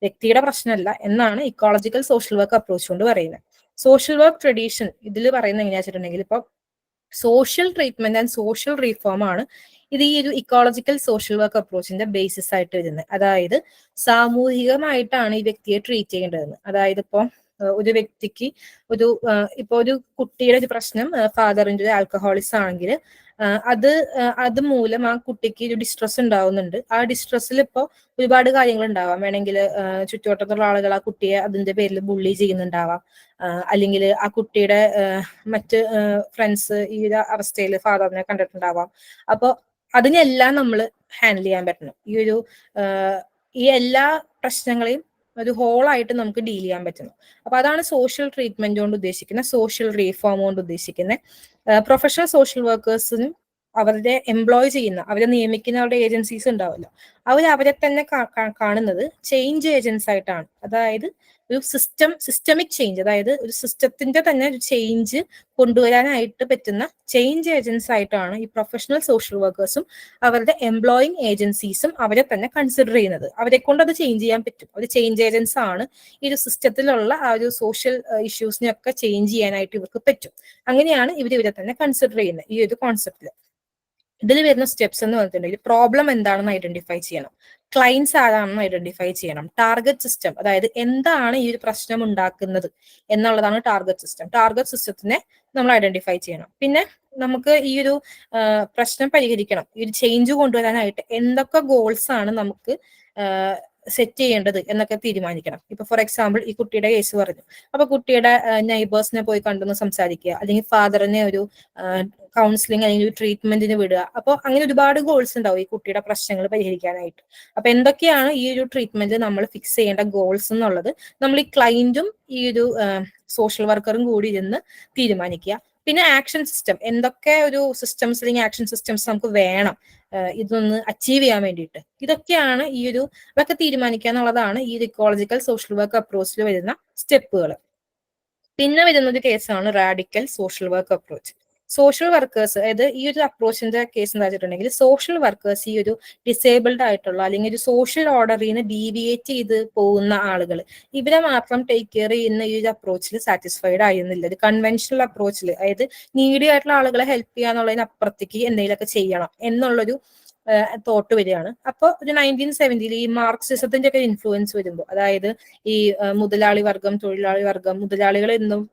വ്യക്തിയുടെ പ്രശ്നമല്ല എന്നാണ് ഇക്കോളജിക്കൽ സോഷ്യൽ വർക്ക് അപ്രോച്ച് കൊണ്ട് പറയുന്നത്. സോഷ്യൽ വർക്ക് ട്രഡീഷൻ ഇതിൽ പറയുന്നത് എങ്ങനെയാ വെച്ചിട്ടുണ്ടെങ്കിൽ, ഇപ്പൊ social treatment and social reform ആണ് ഇത് ഈ ഒരു ഇക്കോളജിക്കൽ സോഷ്യൽ വർക്ക് അപ്രോച്ചിന്റെ ബേസിസ് ആയിട്ട് വരുന്നത്. അതായത് സാമൂഹികമായിട്ടാണ് ഈ വ്യക്തിയെ ട്രീറ്റ് ചെയ്യേണ്ടതെന്ന്. അതായത് ഇപ്പൊ ഒരു വ്യക്തിക്ക് ഇപ്പൊ ഒരു കുട്ടിയുടെ ഒരു പ്രശ്നം, ഫാദറിന്റെ ഒരു ആൽക്കഹോളിക്സ് ആണെങ്കിൽ അത് മൂലം ആ കുട്ടിക്ക് ഒരു ഡിസ്ട്രെസ് ഉണ്ടാവുന്നുണ്ട്. ആ ഡിസ്ട്രെസ്സിൽ ഇപ്പൊ ഒരുപാട് കാര്യങ്ങൾ ഉണ്ടാവാം. വേണമെങ്കിൽ ചുറ്റുവട്ടത്തുള്ള ആളുകൾ ആ കുട്ടിയെ അതിന്റെ പേരിൽ ബുള്ളി ചെയ്യുന്നുണ്ടാവാം, അല്ലെങ്കിൽ ആ കുട്ടിയുടെ മറ്റ് ഫ്രണ്ട്സ് ഈ ഒരു അവസ്ഥയിൽ ഫാദറിനെ കണ്ടിട്ടുണ്ടാവാം. അപ്പൊ അതിനെല്ലാം നമ്മൾ ഹാൻഡിൽ ചെയ്യാൻ പറ്റണം. ഈ എല്ലാ പ്രശ്നങ്ങളെയും ഒരു ഹോളായിട്ട് നമുക്ക് ഡീൽ ചെയ്യാൻ പറ്റണം. അപ്പൊ അതാണ് സോഷ്യൽ ട്രീറ്റ്മെന്റ് കൊണ്ട് ഉദ്ദേശിക്കുന്നത്, സോഷ്യൽ റീഫോം കൊണ്ട് ഉദ്ദേശിക്കുന്നത്. പ്രൊഫഷണൽ സോഷ്യൽ വർക്കേഴ്സിനും അവരുടെ എംപ്ലോയ് ചെയ്യുന്ന, അവരെ നിയമിക്കുന്ന അവരുടെ ഏജൻസീസ് ഉണ്ടാവുമല്ലോ, അവരെ തന്നെ കാണുന്നത് ചേഞ്ച് ഏജൻസ് ആയിട്ടാണ്. അതായത് ഒരു സിസ്റ്റമിക് ചേഞ്ച്, അതായത് ഒരു സിസ്റ്റത്തിന്റെ തന്നെ ഒരു ചേഞ്ച് കൊണ്ടുവരാനായിട്ട് പറ്റുന്ന ചേഞ്ച് ഏജൻസ് ആയിട്ടാണ് ഈ പ്രൊഫഷണൽ സോഷ്യൽ വർക്കേഴ്സും അവരുടെ എംപ്ലോയിങ് ഏജൻസീസും അവരെ തന്നെ കൺസിഡർ ചെയ്യുന്നത്. അവരെ കൊണ്ട് അത് ചേഞ്ച് ചെയ്യാൻ പറ്റും. ഒരു ചേഞ്ച് ഏജൻസ് ആണ്. ഈ ഒരു സിസ്റ്റത്തിലുള്ള ആ ഒരു സോഷ്യൽ ഇഷ്യൂസിനെയൊക്കെ ചേഞ്ച് ചെയ്യാനായിട്ട് ഇവർക്ക് പറ്റും. അങ്ങനെയാണ് ഇവരെ തന്നെ കൺസിഡർ ചെയ്യുന്നത് ഈ ഒരു കോൺസെപ്റ്റില്. ഇതിൽ വരുന്ന സ്റ്റെപ്സ് എന്ന് പറഞ്ഞിട്ടുണ്ടെങ്കിൽ പ്രോബ്ലം എന്താണെന്ന് ഐഡന്റിഫൈ ചെയ്യണം, ക്ലയൻസ് ആരാണെന്ന് ഐഡന്റിഫൈ ചെയ്യണം, ടാർഗറ്റ് സിസ്റ്റം, അതായത് എന്താണ് ഈ ഒരു പ്രശ്നം ഉണ്ടാക്കുന്നത് എന്നുള്ളതാണ് ടാർഗറ്റ് സിസ്റ്റം. ടാർഗറ്റ് സിസ്റ്റത്തിനെ നമ്മൾ ഐഡന്റിഫൈ ചെയ്യണം. പിന്നെ നമുക്ക് ഈ ഒരു പ്രശ്നം പരിഹരിക്കണം, ഈ ഒരു ചേഞ്ച് കൊണ്ടുവരാനായിട്ട് എന്തൊക്കെ ഗോൾസ് ആണ് നമുക്ക് സെറ്റ് ചെയ്യേണ്ടത് എന്നൊക്കെ തീരുമാനിക്കണം. ഇപ്പൊ ഫോർ എക്സാമ്പിൾ ഈ കുട്ടിയുടെ കേസ് പറഞ്ഞു, അപ്പൊ കുട്ടിയുടെ നെയ്ബേഴ്സിനെ പോയി കണ്ടൊന്ന് സംസാരിക്കുക, അല്ലെങ്കിൽ ഫാദറിനെ ഒരു കൗൺസിലിംഗ് അല്ലെങ്കിൽ ഒരു ട്രീറ്റ്മെന്റിന് വിടുക. അപ്പൊ അങ്ങനെ ഒരുപാട് ഗോൾസ് ഉണ്ടാവും ഈ കുട്ടിയുടെ പ്രശ്നങ്ങൾ പരിഹരിക്കാനായിട്ട്. അപ്പൊ എന്തൊക്കെയാണ് ഈ ഒരു ട്രീറ്റ്മെന്റ് നമ്മൾ ഫിക്സ് ചെയ്യേണ്ട ഗോൾസ് എന്നുള്ളത് നമ്മൾ ഈ ക്ലയന്റും ഈ ഒരു സോഷ്യൽ വർക്കറും കൂടി ഇരുന്ന് തീരുമാനിക്കുക. പിന്നെ ആക്ഷൻ സിസ്റ്റം, എന്തൊക്കെ ഒരു സിസ്റ്റംസ് അല്ലെങ്കിൽ ആക്ഷൻ സിസ്റ്റംസ് നമുക്ക് വേണം ഇതൊന്ന് അച്ചീവ് ചെയ്യാൻ വേണ്ടിയിട്ട്, ഇതൊക്കെയാണ് ഇതൊക്കെ തീരുമാനിക്കുക എന്നുള്ളതാണ് ഈ ഇക്കോളജിക്കൽ സോഷ്യൽ വർക്ക് അപ്രോച്ചിൽ വരുന്ന സ്റ്റെപ്പുകൾ. പിന്നെ വരുന്ന ഒരു കേസാണ് radical social work approach. Social workers, അതായത് ഈ ഒരു അപ്രോച്ചിന്റെ കേസ് എന്താ വെച്ചിട്ടുണ്ടെങ്കിൽ, സോഷ്യൽ വർക്കേഴ്സ് ഈ ഒരു ഡിസേബിൾഡ് ആയിട്ടുള്ള അല്ലെങ്കിൽ ഒരു സോഷ്യൽ ഓർഡറിൽ നിന്ന് ഡീവിയേറ്റ് ചെയ്ത് പോകുന്ന ആളുകൾ, ഇവരെ മാത്രം ടേക്ക് കെയർ ചെയ്യുന്ന ഈ ഒരു അപ്രോച്ചിൽ സാറ്റിസ്ഫൈഡ് ആയിരുന്നില്ല. ഒരു കൺവെൻഷണൽ അപ്രോച്ചിൽ, അതായത് നീഡി ആയിട്ടുള്ള ആളുകളെ ഹെൽപ്പ് ചെയ്യാന്നുള്ളതിനപ്പുറത്തേക്ക് എന്തെങ്കിലുമൊക്കെ ചെയ്യണം എന്നുള്ളൊരു തോട്ട് വരികയാണ്. അപ്പോൾ ഒരു 1970 ഈ മാർക്സിസത്തിന്റെ ഒക്കെ ഇൻഫ്ലുവൻസ് വരുമ്പോൾ, അതായത് ഈ മുതലാളി വർഗം, തൊഴിലാളി വർഗം, മുതലാളികൾ എന്നും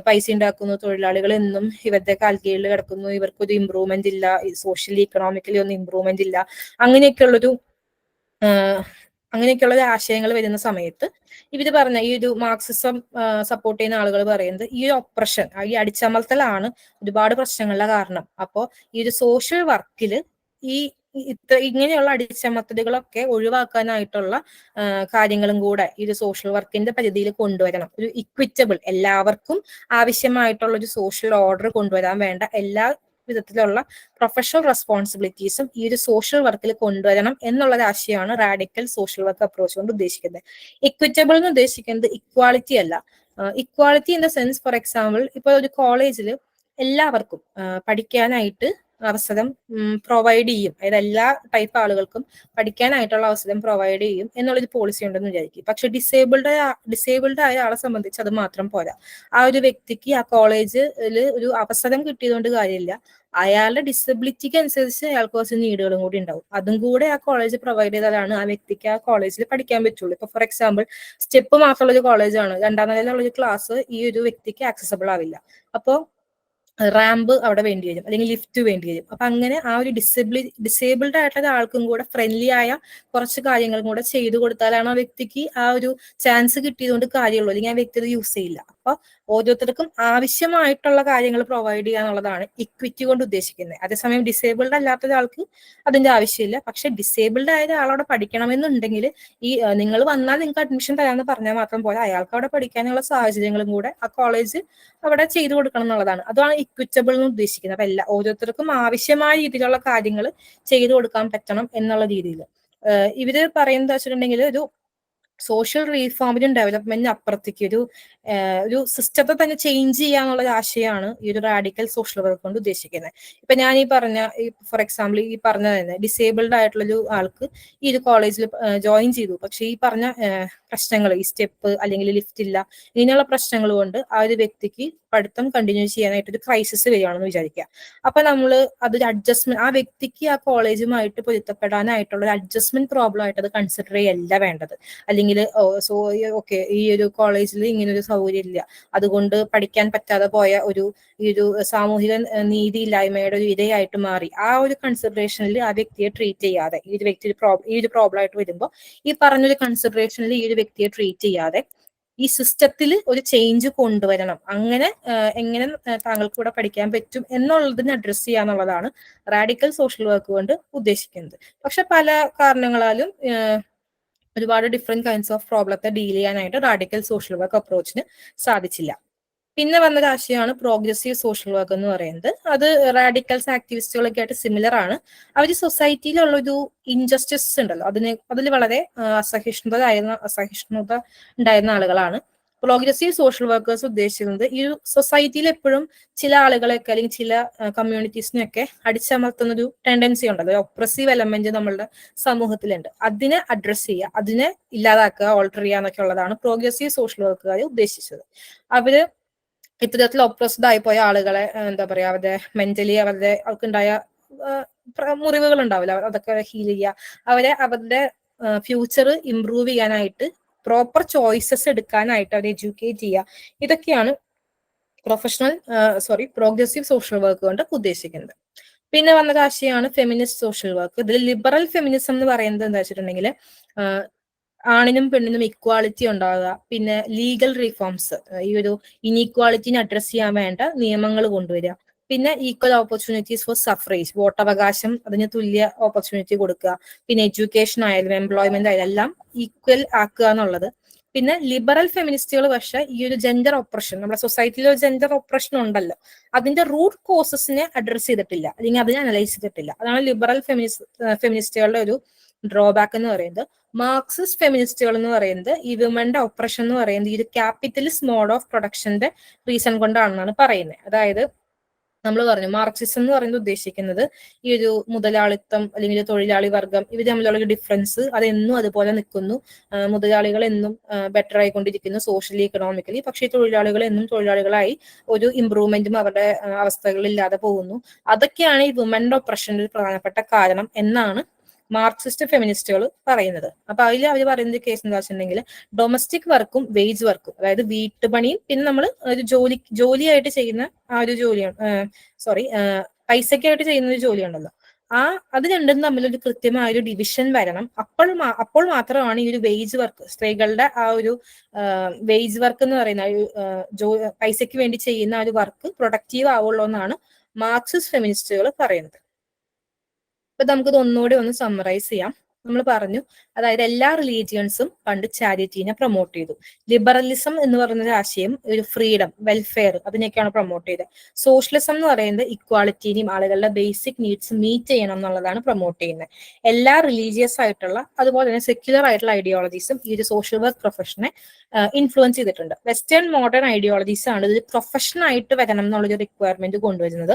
പൈസ ഉണ്ടാക്കുന്നു, തൊഴിലാളികൾ എന്നും ഇവരുടെ കാൽക്കീഴിൽ കിടക്കുന്നു, ഇവർക്കൊരു ഇമ്പ്രൂവ്മെന്റ് ഇല്ല, സോഷ്യലി ഇക്കണോമിക്കലി ഒന്നും ഇമ്പ്രൂവ്മെന്റ് ഇല്ല, അങ്ങനെയൊക്കെയുള്ളൊരു അങ്ങനെയൊക്കെയുള്ള ആശയങ്ങൾ വരുന്ന സമയത്ത് ഇവര് പറഞ്ഞ ഈ ഒരു മാർക്സിസം സപ്പോർട്ട് ചെയ്യുന്ന ആളുകൾ പറയുന്നത് ഈ ഒരു ഒപ്രഷൻ, ഈ അടിച്ചമർത്തലാണ് ഒരുപാട് പ്രശ്നങ്ങളുടെ കാരണം. അപ്പോ ഈ ഒരു സോഷ്യൽ വർക്കിൽ ഈ ഇങ്ങനെയുള്ള അടിച്ചമർത്തലുകളൊക്കെ ഒഴിവാക്കാനായിട്ടുള്ള കാര്യങ്ങളും കൂടെ ഈ ഒരു സോഷ്യൽ വർക്കിന്റെ പരിധിയിൽ കൊണ്ടുവരണം. ഒരു ഇക്വിറ്റബിൾ, എല്ലാവർക്കും ആവശ്യമായിട്ടുള്ള ഒരു സോഷ്യൽ ഓർഡർ കൊണ്ടുവരാൻ വേണ്ട എല്ലാ വിധത്തിലുള്ള പ്രൊഫഷണൽ റെസ്പോൺസിബിലിറ്റീസും ഈ ഒരു സോഷ്യൽ വർക്കിൽ കൊണ്ടുവരണം എന്നുള്ളൊരു ആശയമാണ് റാഡിക്കൽ സോഷ്യൽ വർക്ക് അപ്രോച്ച് കൊണ്ട് ഉദ്ദേശിക്കുന്നത്. ഇക്വിറ്റബിൾ എന്ന് ഉദ്ദേശിക്കുന്നത് ഇക്വാളിറ്റി അല്ല. Equality in the sense, for example, ഇപ്പൊ ഒരു കോളേജിൽ എല്ലാവർക്കും പഠിക്കാനായിട്ട് അവസരം പ്രൊവൈഡ് ചെയ്യും, അതായത് എല്ലാ ടൈപ്പ് ആളുകൾക്കും പഠിക്കാനായിട്ടുള്ള അവസരം പ്രൊവൈഡ് ചെയ്യും എന്നുള്ളൊരു പോളിസി ഉണ്ടെന്ന് വിചാരിക്കും. പക്ഷെ ഡിസേബിൾഡ് ആയ ആളെ സംബന്ധിച്ച് അത് മാത്രം പോരാ. ആ ഒരു വ്യക്തിക്ക് ആ കോളേജിൽ ഒരു അവസരം കിട്ടിയതുകൊണ്ട് കാര്യമില്ല, അയാളുടെ ഡിസബിലിറ്റിക്ക് അനുസരിച്ച് അയാൾക്ക് കുറച്ച് നീഡുകളും കൂടി ഉണ്ടാവും. അതും കൂടെ ആ കോളേജ് പ്രൊവൈഡ് ചെയ്താലാണ് ആ വ്യക്തിക്ക് ആ കോളേജിൽ പഠിക്കാൻ പറ്റുള്ളൂ. ഇപ്പൊ ഫോർ എക്സാമ്പിൾ, സ്റ്റെപ്പ് മാത്രമുള്ള ഒരു കോളേജാണ്, 2ാം നിലയിലുള്ള ഒരു ക്ലാസ് ഈ ഒരു വ്യക്തിക്ക് ആക്സസബിൾ ആവില്ല. അപ്പോൾ റാമ്പ് അവിടെ വേണ്ടി വരും, അല്ലെങ്കിൽ ലിഫ്റ്റ് വേണ്ടി വരും. അപ്പൊ അങ്ങനെ ആ ഒരു ഡിസേബിൾഡ് ആയിട്ടുള്ള ആൾക്കും കൂടെ ഫ്രണ്ട്ലി ആയ കുറച്ച് കാര്യങ്ങളും കൂടെ ചെയ്തു കൊടുത്താലാണ് ആ വ്യക്തിക്ക് ആ ഒരു ചാൻസ് കിട്ടിയതുകൊണ്ട് കാര്യമുള്ളൂ, അല്ലെങ്കിൽ ആ വ്യക്തി അത് യൂസ് ചെയ്യില്ല. അപ്പൊ ഓരോരുത്തർക്കും ആവശ്യമായിട്ടുള്ള കാര്യങ്ങൾ പ്രൊവൈഡ് ചെയ്യുക എന്നുള്ളതാണ് ഇക്വിറ്റി കൊണ്ട് ഉദ്ദേശിക്കുന്നത്. അതേസമയം ഡിസേബിൾഡ് അല്ലാത്ത ഒരാൾക്ക് അതിന്റെ ആവശ്യമില്ല. പക്ഷെ ഡിസേബിൾഡ് ആയ ഒരാളവിടെ പഠിക്കണമെന്നുണ്ടെങ്കിൽ ഈ നിങ്ങൾ വന്നാൽ നിങ്ങൾക്ക് അഡ്മിഷൻ തരാമെന്ന് പറഞ്ഞാൽ മാത്രം പോലെ അയാൾക്ക് അവിടെ പഠിക്കാനുള്ള സാഹചര്യങ്ങളും കൂടെ ആ കോളേജ് അവിടെ ചെയ്തു കൊടുക്കണം എന്നുള്ളതാണ്. അതാണ് ഇക്വിറ്റബിൾ എന്ന് ഉദ്ദേശിക്കുന്നത്. അപ്പൊ ഓരോരുത്തർക്കും ആവശ്യമായ രീതിയിലുള്ള കാര്യങ്ങൾ ചെയ്തു കൊടുക്കാൻ പറ്റണം എന്നുള്ള രീതിയിൽ ഇവര് പറയുന്നത് വെച്ചിട്ടുണ്ടെങ്കിൽ ഒരു സോഷ്യൽ റീഫോമിനും ഡെവലപ്മെന്റിനും അപ്പുറത്തേക്ക് ഒരു സിസ്റ്റത്തെ തന്നെ ചേഞ്ച് ചെയ്യാന്നുള്ള ഒരു ആശയമാണ് ഈ ഒരു റാഡിക്കൽ സോഷ്യൽ വർക്ക് കൊണ്ട് ഉദ്ദേശിക്കുന്നത്. ഇപ്പൊ ഞാൻ ഈ പറഞ്ഞ, ഫോർ എക്സാമ്പിൾ ഈ പറഞ്ഞ തന്നെ ഡിസേബിൾഡ് ആയിട്ടുള്ള ഒരു ആൾക്ക് ഈ ഒരു കോളേജിൽ ജോയിൻ ചെയ്തു, പക്ഷെ ഈ പറഞ്ഞ പ്രശ്നങ്ങൾ, ഈ സ്റ്റെപ്പ് അല്ലെങ്കിൽ ലിഫ്റ്റ് ഇല്ല, ഇങ്ങനെയുള്ള പ്രശ്നങ്ങൾ കൊണ്ട് ആ ഒരു വ്യക്തിക്ക് പഠിത്തം കണ്ടിന്യൂ ചെയ്യാനായിട്ട് ഒരു ക്രൈസിസ് വരികയാണെന്ന് വിചാരിക്കുക. അപ്പൊ നമ്മൾ അതൊരു അഡ്ജസ്റ്റ്മെന്റ്, ആ വ്യക്തിക്ക് ആ കോളേജുമായിട്ട് പൊരുത്തപ്പെടാനായിട്ടുള്ള ഒരു അഡ്ജസ്റ്റ്മെന്റ് പ്രോബ്ലം ആയിട്ട് അത് കൺസിഡർ ചെയ്യല്ല വേണ്ടത്. അല്ലെങ്കിൽ ഓക്കെ, ഈ ഒരു കോളേജിൽ ഇങ്ങനെ ഒരു സൗകര്യം ഇല്ല, അതുകൊണ്ട് പഠിക്കാൻ പറ്റാതെ പോയ ഈ ഒരു സാമൂഹിക നീതിയില്ലായ്മയുടെ ഒരു ഇരയായിട്ട് മാറി, ആ ഒരു കൺസിഡറേഷനിൽ ആ വ്യക്തിയെ ട്രീറ്റ് ചെയ്യാതെ, ഈ ഒരു പ്രോബ്ലം ആയിട്ട് വരുമ്പോൾ ഈ പറഞ്ഞൊരു കൺസിഡറേഷനിൽ ഈ ഒരു വ്യക്തിയെ ട്രീറ്റ് ചെയ്യാതെ ഈ സിസ്റ്റത്തിൽ ഒരു ചേഞ്ച് കൊണ്ടുവരണം. അങ്ങനെ എങ്ങനെ താങ്കൾക്ക് ഇവിടെ പഠിക്കാൻ പറ്റും എന്നുള്ളതിന് അഡ്രസ് ചെയ്യാന്നുള്ളതാണ് റാഡിക്കൽ സോഷ്യൽ വർക്ക് കൊണ്ട് ഉദ്ദേശിക്കുന്നത്. പക്ഷെ പല കാരണങ്ങളാലും ഒരുപാട് ഡിഫറെന്റ് കൈൻഡ്സ് ഓഫ് പ്രോബ്ലത്തെ ഡീൽ ചെയ്യാനായിട്ട് റാഡിക്കൽ സോഷ്യൽ വർക്ക് അപ്രോച്ചിന് സാധിച്ചില്ല. പിന്നെ വന്നൊരു ആശയമാണ് പ്രോഗ്രസീവ് സോഷ്യൽ വർക്ക് എന്ന് പറയുന്നത്. അത് റാഡിക്കൽസ് ആക്ടിവിസ്റ്റുകളൊക്കെ ആയിട്ട് സിമിലർ ആണ്. അവർ സൊസൈറ്റിയിലുള്ളൊരു ഇൻജസ്റ്റിസ് ഉണ്ടല്ലോ, അതിൽ വളരെ അസഹിഷ്ണുത ഉണ്ടായിരുന്ന ആളുകളാണ്. പ്രോഗ്രസീവ് സോഷ്യൽ വർക്കേഴ്സ് ഉദ്ദേശിക്കുന്നത് ഈ ഒരു സൊസൈറ്റിയിൽ എപ്പോഴും ചില ആളുകളെയൊക്കെ അല്ലെങ്കിൽ ചില കമ്മ്യൂണിറ്റീസിനെയൊക്കെ അടിച്ചമർത്തുന്ന ഒരു ടെൻഡൻസി ഉണ്ടല്ലോ, ഒരു ഒപ്രസീവ് എലമെന്റ് നമ്മളുടെ സമൂഹത്തിലുണ്ട്. അതിനെ അഡ്രസ് ചെയ്യുക, അതിനെ ഇല്ലാതാക്കുക, ഓൾട്ടർ ചെയ്യുക എന്നൊക്കെ ഉള്ളതാണ് പ്രോഗ്രസീവ് സോഷ്യൽ വർക്കുകാർ ഉദ്ദേശിച്ചത്. അവര് ഇത്തരത്തിൽ ഒപ്രസ്ഡ് ആയി പോയ ആളുകളെ, എന്താ പറയാ, അവരുടെ മെന്റലി അവർക്കുണ്ടായ മുറിവുകൾ ഉണ്ടാവില്ല, അതൊക്കെ ഹീൽ ചെയ്യുക, അവരുടെ ഫ്യൂച്ചർ ഇംപ്രൂവ് ചെയ്യാനായിട്ട് പ്രോപ്പർ ചോയ്സസ് എടുക്കാനായിട്ട് അവരെ എഡ്യൂക്കേറ്റ് ചെയ്യുക. ഇതൊക്കെയാണ് പ്രോഗ്രസീവ് സോഷ്യൽ വർക്ക് കൊണ്ട് ഉദ്ദേശിക്കുന്നത്. പിന്നെ വന്നൊരു ആശയമാണ് ഫെമിനിസ്റ്റ് സോഷ്യൽ വർക്ക്. ഇതിൽ ലിബറൽ ഫെമിനിസം എന്ന് പറയുന്നത് എന്താ വെച്ചിട്ടുണ്ടെങ്കിൽ ആണിനും പെണ്ണിനും ഇക്വാളിറ്റി ഉണ്ടാകുക, പിന്നെ ലീഗൽ റിഫോംസ്, ഈ ഒരു ഇനീക്വാളിറ്റിനെ അഡ്രസ് ചെയ്യാൻ വേണ്ട നിയമങ്ങൾ കൊണ്ടുവരിക, പിന്നെ ഈക്വൽ ഓപ്പർച്യൂണിറ്റീസ് ഫോർ സഫറേജ്, വോട്ടവകാശം, അതിന് തുല്യ ഓപ്പർച്യൂണിറ്റി കൊടുക്കുക, പിന്നെ എഡ്യൂക്കേഷൻ ആയാലും എംപ്ലോയ്മെന്റ് ആയാലും എല്ലാം ഈക്വൽ ആക്കുക എന്നുള്ളത്. പിന്നെ ലിബറൽ ഫെമിനിസ്റ്റുകൾ പക്ഷെ ഈ ഒരു ജെൻഡർ ഓപ്പറേഷൻ, നമ്മുടെ സൊസൈറ്റിയിൽ ഒരു ജെൻഡർ ഓപ്പറേഷൻ ഉണ്ടല്ലോ, അതിന്റെ റൂട്ട് കോസസിനെ അഡ്രസ് ചെയ്തിട്ടില്ല, അല്ലെങ്കിൽ അതിനെ അനലൈസ് ചെയ്തിട്ടില്ല. അതാണ് ലിബറൽ ഫെമിനിസ്റ്റുകളുടെ ഒരു ഡ്രോബാക്ക് എന്ന് പറയുന്നത്. മാർക്സിസ്റ്റ് ഫെമിനിസ്റ്റുകൾ എന്ന് പറയുന്നത് ഈ വിമന്റെ ഓപ്പറേഷൻ എന്ന് പറയുന്നത് ഈ ഒരു ക്യാപിറ്റലിസ്റ്റ് മോഡ് ഓഫ് പ്രൊഡക്ഷന്റെ റീസൺ കൊണ്ടാണെന്നാണ് പറയുന്നത്. അതായത് നമ്മൾ പറഞ്ഞു മാർക്സിസം എന്ന് പറയുന്നത് ഉദ്ദേശിക്കുന്നത് ഈ ഒരു മുതലാളിത്തം അല്ലെങ്കിൽ തൊഴിലാളി വർഗം ഇവർ തമ്മിലുള്ള ഒരു ഡിഫറൻസ് അതെന്നും അതുപോലെ നിൽക്കുന്നു, മുതലാളികൾ എന്നും ബെറ്റർ ആയിക്കൊണ്ടിരിക്കുന്നു സോഷ്യലി ഇക്കണോമിക്കലി, പക്ഷേ തൊഴിലാളികൾ എന്നും തൊഴിലാളികളായി ഒരു ഇമ്പ്രൂവ്മെന്റും അവരുടെ അവസ്ഥകളില്ലാതെ പോകുന്നു. അതൊക്കെയാണ് ഈ വുമന്റെ ഓപ്പറേഷന്റെ ഒരു പ്രധാനപ്പെട്ട കാരണം എന്നാണ് മാർക്സിസ്റ്റ് ഫെമിനിസ്റ്റുകൾ പറയുന്നത്. അപ്പൊ അതിൽ അവർ പറയുന്ന കേസ് എന്താ വെച്ചിട്ടുണ്ടെങ്കിൽ ഡൊമസ്റ്റിക് വർക്കും വേജ് വർക്കും, അതായത് വീട്ടുപണിയും പിന്നെ നമ്മൾ ഒരു ജോലിയായിട്ട് ചെയ്യുന്ന ആ ഒരു ജോലിയാണ്, പൈസക്കായിട്ട് ചെയ്യുന്ന ഒരു ജോലിയുണ്ടല്ലോ, അത് രണ്ടും തമ്മിലൊരു കൃത്യമായ ഒരു ഡിവിഷൻ വരണം. അപ്പോൾ മാത്രമാണ് ഈ ഒരു വേജ് വർക്ക്, സ്ത്രീകളുടെ ആ ഒരു വേജ് വർക്ക് എന്ന് പറയുന്ന പൈസയ്ക്ക് വേണ്ടി ചെയ്യുന്ന ആ ഒരു വർക്ക് പ്രൊഡക്റ്റീവ് ആവുള്ളൂ എന്നാണ് മാർക്സിസ്റ്റ് ഫെമിനിസ്റ്റുകൾ പറയുന്നത്. അപ്പൊ നമുക്കിത് ഒന്നുകൂടി ഒന്ന് സമ്മറൈസ് ചെയ്യാം. നമ്മൾ പറഞ്ഞു, അതായത് എല്ലാ റിലീജിയൻസും പണ്ട് ചാരിറ്റീനെ പ്രൊമോട്ട് ചെയ്തു. ലിബറലിസം എന്ന് പറയുന്ന ഒരു ആശയം ഒരു ഫ്രീഡം, വെൽഫെയർ അതിനെയൊക്കെയാണ് പ്രൊമോട്ട് ചെയ്തത്. സോഷ്യലിസം എന്ന് പറയുന്നത് ഇക്വാളിറ്റിനെയും ആളുകളുടെ ബേസിക് നീഡ്സ് മീറ്റ് ചെയ്യണം എന്നുള്ളതാണ് പ്രൊമോട്ട് ചെയ്യുന്നത്. എല്ലാ റിലീജിയസ് ആയിട്ടുള്ള അതുപോലെ തന്നെ സെക്യുലർ ആയിട്ടുള്ള ഐഡിയോളജീസും ഈ ഒരു സോഷ്യൽ വർക്ക് പ്രൊഫഷനെ ഇൻഫ്ലുവൻസ് ചെയ്തിട്ടുണ്ട്. വെസ്റ്റേൺ മോഡേൺ ഐഡിയോളജീസ് ആണ് ഇത് പ്രൊഫഷൻ ആയിട്ട് വരണം എന്നുള്ളൊരു റിക്വയർമെന്റ് കൊണ്ടുവരുന്നത്.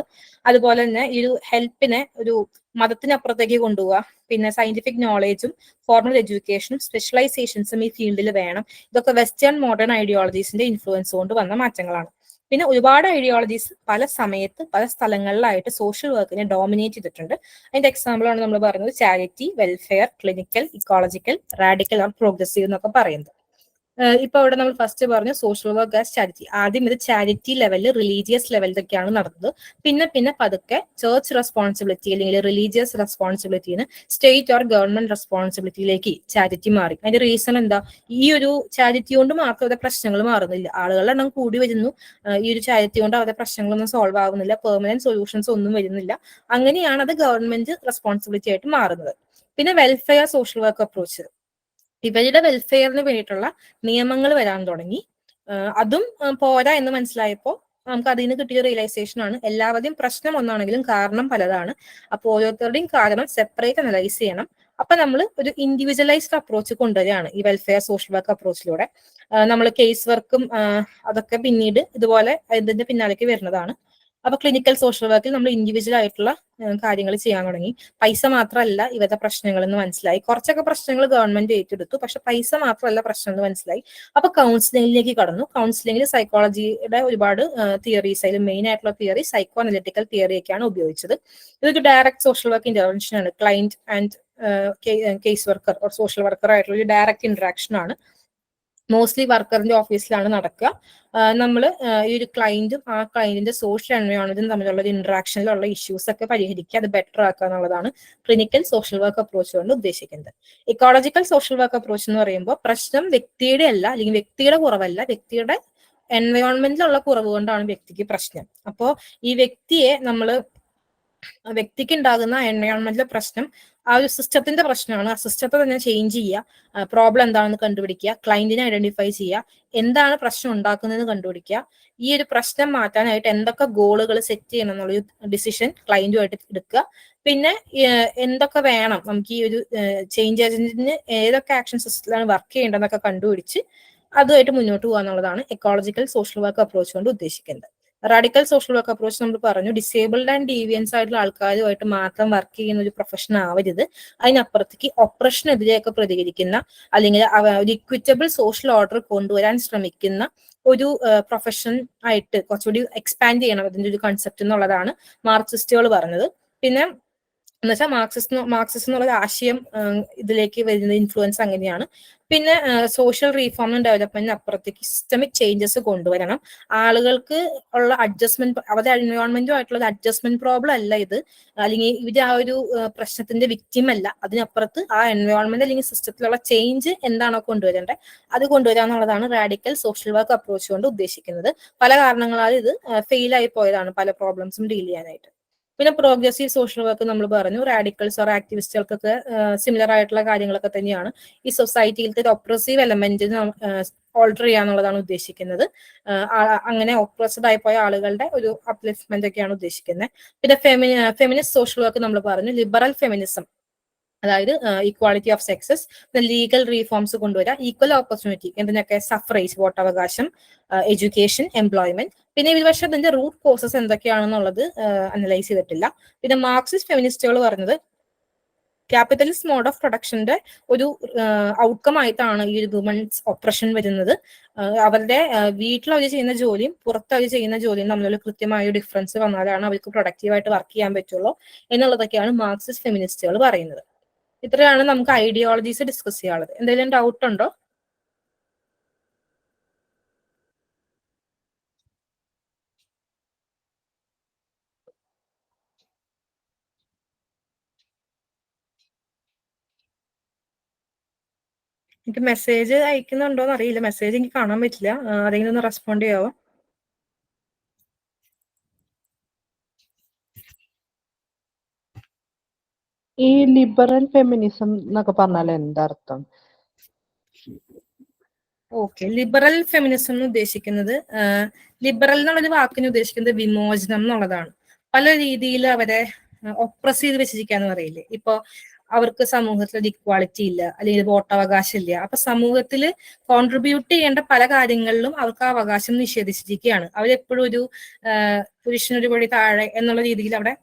അതുപോലെ തന്നെ ഈ ഒരു ഹെൽപ്പിനെ ഒരു മതത്തിനപ്പുറത്തേക്ക് കൊണ്ടുപോവുക, പിന്നെ സയന്റിഫിക് നോളേജും ഫോർമൽ എഡ്യൂക്കേഷനും സ്പെഷ്യലൈസേഷൻസും ഈ ഫീൽഡിൽ വേണം. ഇതൊക്കെ വെസ്റ്റേൺ മോഡേൺ ഐഡിയോളജീസിന്റെ ഇൻഫ്ലുവൻസ് കൊണ്ട് വന്ന മാറ്റങ്ങളാണ്. പിന്നെ ഒരുപാട് ഐഡിയോളജീസ് പല സമയത്ത് പല സ്ഥലങ്ങളിലായിട്ട് സോഷ്യൽ വർക്കിനെ ഡോമിനേറ്റ് ചെയ്തിട്ടുണ്ട്. അതിന്റെ എക്സാമ്പിൾ ആണ് നമ്മൾ പറയുന്നത് charity, welfare, clinical, ecological, radical or progressive എന്നൊക്കെ പറയുന്നത്. ഇപ്പൊ അവിടെ നമ്മൾ ഫസ്റ്റ് പറഞ്ഞു സോഷ്യൽ വർക്ക് ആസ് ചാരിറ്റി. ആദ്യം ഇത് ചാരിറ്റി ലെവലിൽ റിലീജിയസ് ലെവലിലൊക്കെയാണ് നടന്നത്. പിന്നെ പതുക്കെ ചേർച്ച് റെസ്പോൺസിബിലിറ്റി അല്ലെങ്കിൽ റിലീജിയസ് റെസ്പോൺസിബിലിറ്റിന്ന് സ്റ്റേറ്റ് ഓർ ഗവൺമെന്റ് റെസ്പോൺസിബിലിറ്റിയിലേക്ക് ചാരിറ്റി മാറി. അതിന്റെ റീസൺ എന്താ? ഈ ഒരു ചാരിറ്റി കൊണ്ട് മാത്രം അവരുടെ പ്രശ്നങ്ങൾ മാറുന്നില്ല, ആളുകളുടെ എണ്ണം കൂടി വരുന്നു. ഈ ഒരു ചാരിറ്റി കൊണ്ട് അവരുടെ പ്രശ്നങ്ങളൊന്നും സോൾവ് ആകുന്നില്ല, പെർമനന്റ് സൊല്യൂഷൻസ് ഒന്നും വരുന്നില്ല. അങ്ങനെയാണ് അത് ഗവൺമെന്റ് റെസ്പോൺസിബിലിറ്റി ആയിട്ട് മാറുന്നത്. പിന്നെ വെൽഫെയർ സോഷ്യൽ വർക്ക് അപ്രോച്ച്, ഇവരുടെ വെൽഫെയറിന് വേണ്ടിയിട്ടുള്ള നിയമങ്ങൾ വരാൻ തുടങ്ങി. അതും പോരാ എന്ന് മനസ്സിലായപ്പോൾ നമുക്ക് അതിൽ നിന്ന് കിട്ടിയ റിയലൈസേഷൻ ആണ് എല്ലാവരുടെയും പ്രശ്നം ഒന്നാണെങ്കിലും കാരണം പലതാണ്. അപ്പോൾ ഓരോരുത്തരുടെയും കാരണം സെപ്പറേറ്റ് അനലൈസ് ചെയ്യണം. അപ്പൊ നമ്മൾ ഒരു ഇൻഡിവിജ്വലൈസ്ഡ് അപ്രോച്ച് കൊണ്ടുവരികയാണ് ഈ വെൽഫെയർ സോഷ്യൽ വർക്ക് അപ്രോച്ചിലൂടെ. നമ്മൾ കേസ് വർക്കും അതൊക്കെ പിന്നീട് ഇതുപോലെ ഇതിന്റെ പിന്നാലേക്ക് വരുന്നതാണ്. അപ്പൊ ക്ലിനിക്കൽ സോഷ്യൽ വർക്കിൽ നമ്മൾ ഇൻഡിവിജ്വൽ ആയിട്ടുള്ള കാര്യങ്ങൾ ചെയ്യാൻ തുടങ്ങി. പൈസ മാത്രമല്ല ഇവരുടെ പ്രശ്നങ്ങൾ എന്ന് മനസ്സിലായി. കുറച്ചൊക്കെ പ്രശ്നങ്ങൾ ഗവൺമെന്റ് ഏറ്റെടുത്തു, പക്ഷെ പൈസ മാത്രമല്ല പ്രശ്നം എന്ന് മനസ്സിലായി. അപ്പൊ കൗൺസിലിംഗിലേക്ക് കടന്നു. കൗൺസിലിംഗിൽ സൈക്കോളജിയുടെ ഒരുപാട് തിയറീസ്, അതിൽ മെയിൻ ആയിട്ടുള്ള തിയറി സൈക്കോ അനലിറ്റിക്കൽ തിയറിയൊക്കെയാണ് ഉപയോഗിച്ചത്. ഇതൊരു ഡയറക്ട് സോഷ്യൽ വർക്ക് ഇന്റർവെൻഷൻ ആണ്. Client and case worker or social worker ആയിട്ടുള്ള ഒരു ഡയറക്ട് ഇന്ററാക്ഷൻ ആണ്. മോസ്റ്റ്ലി വർക്കറിന്റെ ഓഫീസിലാണ് നടക്കുക. നമ്മൾ ഈ ഒരു ക്ലയന്റും ആ ക്ലയന്റിന്റെ സോഷ്യൽ എൻവയോൺമെന്റും തമ്മിലുള്ള ഒരു ഇന്ററാക്ഷനിലുള്ള ഇഷ്യൂസ് ഒക്കെ പരിഹരിക്കുക, അത് ബെറ്റർ ആക്കുക എന്നുള്ളതാണ് ക്ലിനിക്കൽ സോഷ്യൽ വർക്ക് അപ്രോച്ച് കൊണ്ട് ഉദ്ദേശിക്കുന്നത്. ഇക്കോളജിക്കൽ സോഷ്യൽ വർക്ക് അപ്രോച്ച് എന്ന് പറയുമ്പോൾ പ്രശ്നം വ്യക്തിയുടെ അല്ല, അല്ലെങ്കിൽ വ്യക്തിയുടെ കുറവല്ല, വ്യക്തിയുടെ എൻവയോൺമെന്റിലുള്ള കുറവ് കൊണ്ടാണ് വ്യക്തിക്ക് പ്രശ്നം. അപ്പോൾ ഈ വ്യക്തിക്ക് ഉണ്ടാകുന്ന എൻവയോൺമെന്റിലെ പ്രശ്നം ആ ഒരു സിസ്റ്റത്തിന്റെ പ്രശ്നമാണ്. ആ സിസ്റ്റത്തെ തന്നെ ചേഞ്ച് ചെയ്യുക, പ്രോബ്ലം എന്താണെന്ന് കണ്ടുപിടിക്കുക, ക്ലയന്റിനെ ഐഡന്റിഫൈ ചെയ്യുക, എന്താണ് പ്രശ്നം ഉണ്ടാക്കുന്നതെന്ന് കണ്ടുപിടിക്കുക, ഈ ഒരു പ്രശ്നം മാറ്റാനായിട്ട് എന്തൊക്കെ ഗോളുകൾ സെറ്റ് ചെയ്യണം എന്നുള്ളൊരു ഡിസിഷൻ ക്ലയന്റുമായിട്ട് എടുക്കുക. പിന്നെ എന്തൊക്കെ വേണം നമുക്ക് ഈ ഒരു ചേഞ്ച് ഏജന്റിന് ഏതൊക്കെ ആക്ഷൻ സിസ്റ്റത്തിലാണ് വർക്ക് ചെയ്യേണ്ടതെന്നൊക്കെ കണ്ടുപിടിച്ച് അതുമായിട്ട് മുന്നോട്ട് പോകുക എന്നുള്ളതാണ് എക്കോളജിക്കൽ സോഷ്യൽ വർക്ക് അപ്രോച്ച് കൊണ്ട് ഉദ്ദേശിക്കുന്നത്. റാഡിക്കൽ സോഷ്യൽ വർക്ക് അപ്രോച്ച് നമ്മൾ പറഞ്ഞു, ഡിസേബിൾഡ് ആൻഡ് ഡീവിയൻസ് ആയിട്ടുള്ള ആൾക്കാരുമായിട്ട് മാത്രം വർക്ക് ചെയ്യുന്ന ഒരു പ്രൊഫഷൻ ആവരുത്. അതിനപ്പുറത്തേക്ക് ഒപ്രഷനെതിരെയൊക്കെ പ്രതികരിക്കുന്ന അല്ലെങ്കിൽ ഒരു ഇക്വിറ്റബിൾ സോഷ്യൽ ഓർഡർ കൊണ്ടുവരാൻ ശ്രമിക്കുന്ന ഒരു പ്രൊഫഷൻ ആയിട്ട് കുറച്ചുകൂടി എക്സ്പാൻഡ് ചെയ്യണം അതിന്റെ ഒരു കൺസെപ്റ്റ് എന്നുള്ളതാണ് മാർക്സിസ്റ്റുകൾ പറഞ്ഞത്. പിന്നെ എന്നുവെച്ചാൽ മാർക്സിസം എന്നുള്ള ആശയം ഇതിലേക്ക് വരുന്ന ഇൻഫ്ലുവൻസ് അങ്ങനെയാണ്. പിന്നെ സോഷ്യൽ റീഫോമും ഡെവലപ്മെന്റിന് അപ്പുറത്തേക്ക് സിസ്റ്റമിക് ചേഞ്ചസ് കൊണ്ടുവരണം. ആളുകൾക്ക് ഉള്ള അഡ്ജസ്റ്റ്മെന്റ്, അവരുടെ എൻവയോൺമെന്റുമായിട്ടുള്ള അഡ്ജസ്റ്റ്മെന്റ് പ്രോബ്ലം അല്ല ഇത്, അല്ലെങ്കിൽ ഇവര് ആ ഒരു പ്രശ്നത്തിന്റെ വിക്റ്റിം അല്ല. അതിനപ്പുറത്ത് ആ എൻവയോൺമെന്റ് അല്ലെങ്കിൽ സിസ്റ്റത്തിലുള്ള ചേഞ്ച് എന്താണോ കൊണ്ടുവരേണ്ടത് അത് കൊണ്ടുവരാന്നുള്ളതാണ് റാഡിക്കൽ സോഷ്യൽ വർക്ക് അപ്രോച്ച് കൊണ്ട് ഉദ്ദേശിക്കുന്നത്. പല കാരണങ്ങളാൽ ഇത് ഫെയിൽ ആയി പോയതാണ് പല പ്രോബ്ലംസും ഡീൽ ചെയ്യാനായിട്ട്. പിന്നെ പ്രോഗ്രസീവ് സോഷ്യൽ വർക്ക് നമ്മൾ പറഞ്ഞു, റാഡിക്കൽസ് ഓർ ആക്ടിവിസ്റ്റുകൾക്കൊക്കെ സിമിലർ ആയിട്ടുള്ള കാര്യങ്ങളൊക്കെ തന്നെയാണ്. ഈ സൊസൈറ്റിയിലത്തെ ഒരു ഒപ്രസീവ് എലമെന്റിന് ഓൾട്ടർ ചെയ്യാന്നുള്ളതാണ് ഉദ്ദേശിക്കുന്നത്. അങ്ങനെ ഒപ്രസ്ഡ് ആയി പോയ ആളുകളുടെ ഒരു അപ്ലിഫ്റ്റ്മെന്റ് ഒക്കെയാണ് ഉദ്ദേശിക്കുന്നത്. പിന്നെ ഫെമിനിസ്റ്റ് സോഷ്യൽ വർക്ക് നമ്മൾ പറഞ്ഞു, ലിബറൽ ഫെമിനിസം, അതായത് equality of sexes, legal reforms കൊണ്ടുവരിക, ഈക്വൽ ഓപ്പർച്യൂണിറ്റി, എന്തിനൊക്കെ സഫറേജ്, വോട്ടവകാശം, എഡ്യൂക്കേഷൻ, എംപ്ലോയ്മെന്റ്. പിന്നെ പക്ഷേ അതിന്റെ റൂട്ട് കോസസ് എന്തൊക്കെയാണെന്നുള്ളത് അനലൈസ് ചെയ്തിട്ടില്ല. പിന്നെ മാർക്സിസ്റ്റ് ഫെമിനിസ്റ്റുകൾ പറഞ്ഞത് ക്യാപിറ്റലിസ്റ്റ് മോഡ് ഓഫ് പ്രൊഡക്ഷന്റെ ഒരു ഔട്ട്കം ആയിട്ടാണ് ഈ ഒരു വുമൻസ് ഓപ്പറേഷൻ വരുന്നത്. അവരുടെ വീട്ടിൽ അവർ ചെയ്യുന്ന ജോലിയും പുറത്ത് അവർ ചെയ്യുന്ന ജോലിയും തമ്മിലുള്ള കൃത്യമായ ഡിഫറൻസ് വന്നാലാണ് അവർക്ക് പ്രൊഡക്റ്റീവായിട്ട് വർക്ക് ചെയ്യാൻ പറ്റുള്ളൂ എന്നുള്ളതൊക്കെയാണ് മാർക്സിസ്റ്റ് ഫെമിനിസ്റ്റുകൾ പറയുന്നത്. ഇത്രയാണ് നമുക്ക് ഐഡിയോളജീസ് ഡിസ്കസ് ചെയ്യാനുള്ളത്. എന്തെങ്കിലും ഡൗട്ട് ഉണ്ടോ? എനിക്ക് മെസ്സേജ് അയക്കുന്നുണ്ടോന്ന് അറിയില്ല, മെസ്സേജ് എനിക്ക് കാണാൻ പറ്റില്ല. ആരെങ്കിലും ഒന്ന് റെസ്പോണ്ട് ചെയ്യാവോ? ഈ ലിബറൽ ഫെമിനിസം എന്നൊക്കെ പറഞ്ഞാൽ എന്താർത്ഥം? ഓക്കെ, ലിബറൽ ഫെമിനിസം എന്ന് ഉദ്ദേശിക്കുന്നത്, ലിബറൽ എന്നുള്ളൊരു വാക്കിന് ഉദ്ദേശിക്കുന്നത് വിമോചനം എന്നുള്ളതാണ്. പല രീതിയിൽ അവരെ ഒപ്രസ് ചെയ്ത് വെച്ചിരിക്കാന്ന് പറയില്ലേ. ഇപ്പൊ അവർക്ക് സമൂഹത്തിൽ ഒരു ഇക്വാളിറ്റി ഇല്ല, അല്ലെങ്കിൽ വോട്ടവകാശം ഇല്ല. അപ്പൊ സമൂഹത്തിൽ കോൺട്രിബ്യൂട്ട് ചെയ്യേണ്ട പല കാര്യങ്ങളിലും അവർക്ക് ആ അവകാശം നിഷേധിച്ചിരിക്കുകയാണ്. അവരെപ്പോഴും ഒരു പുരുഷനൊരു പടി താഴെ എന്നുള്ള രീതിയിൽ അവിടെ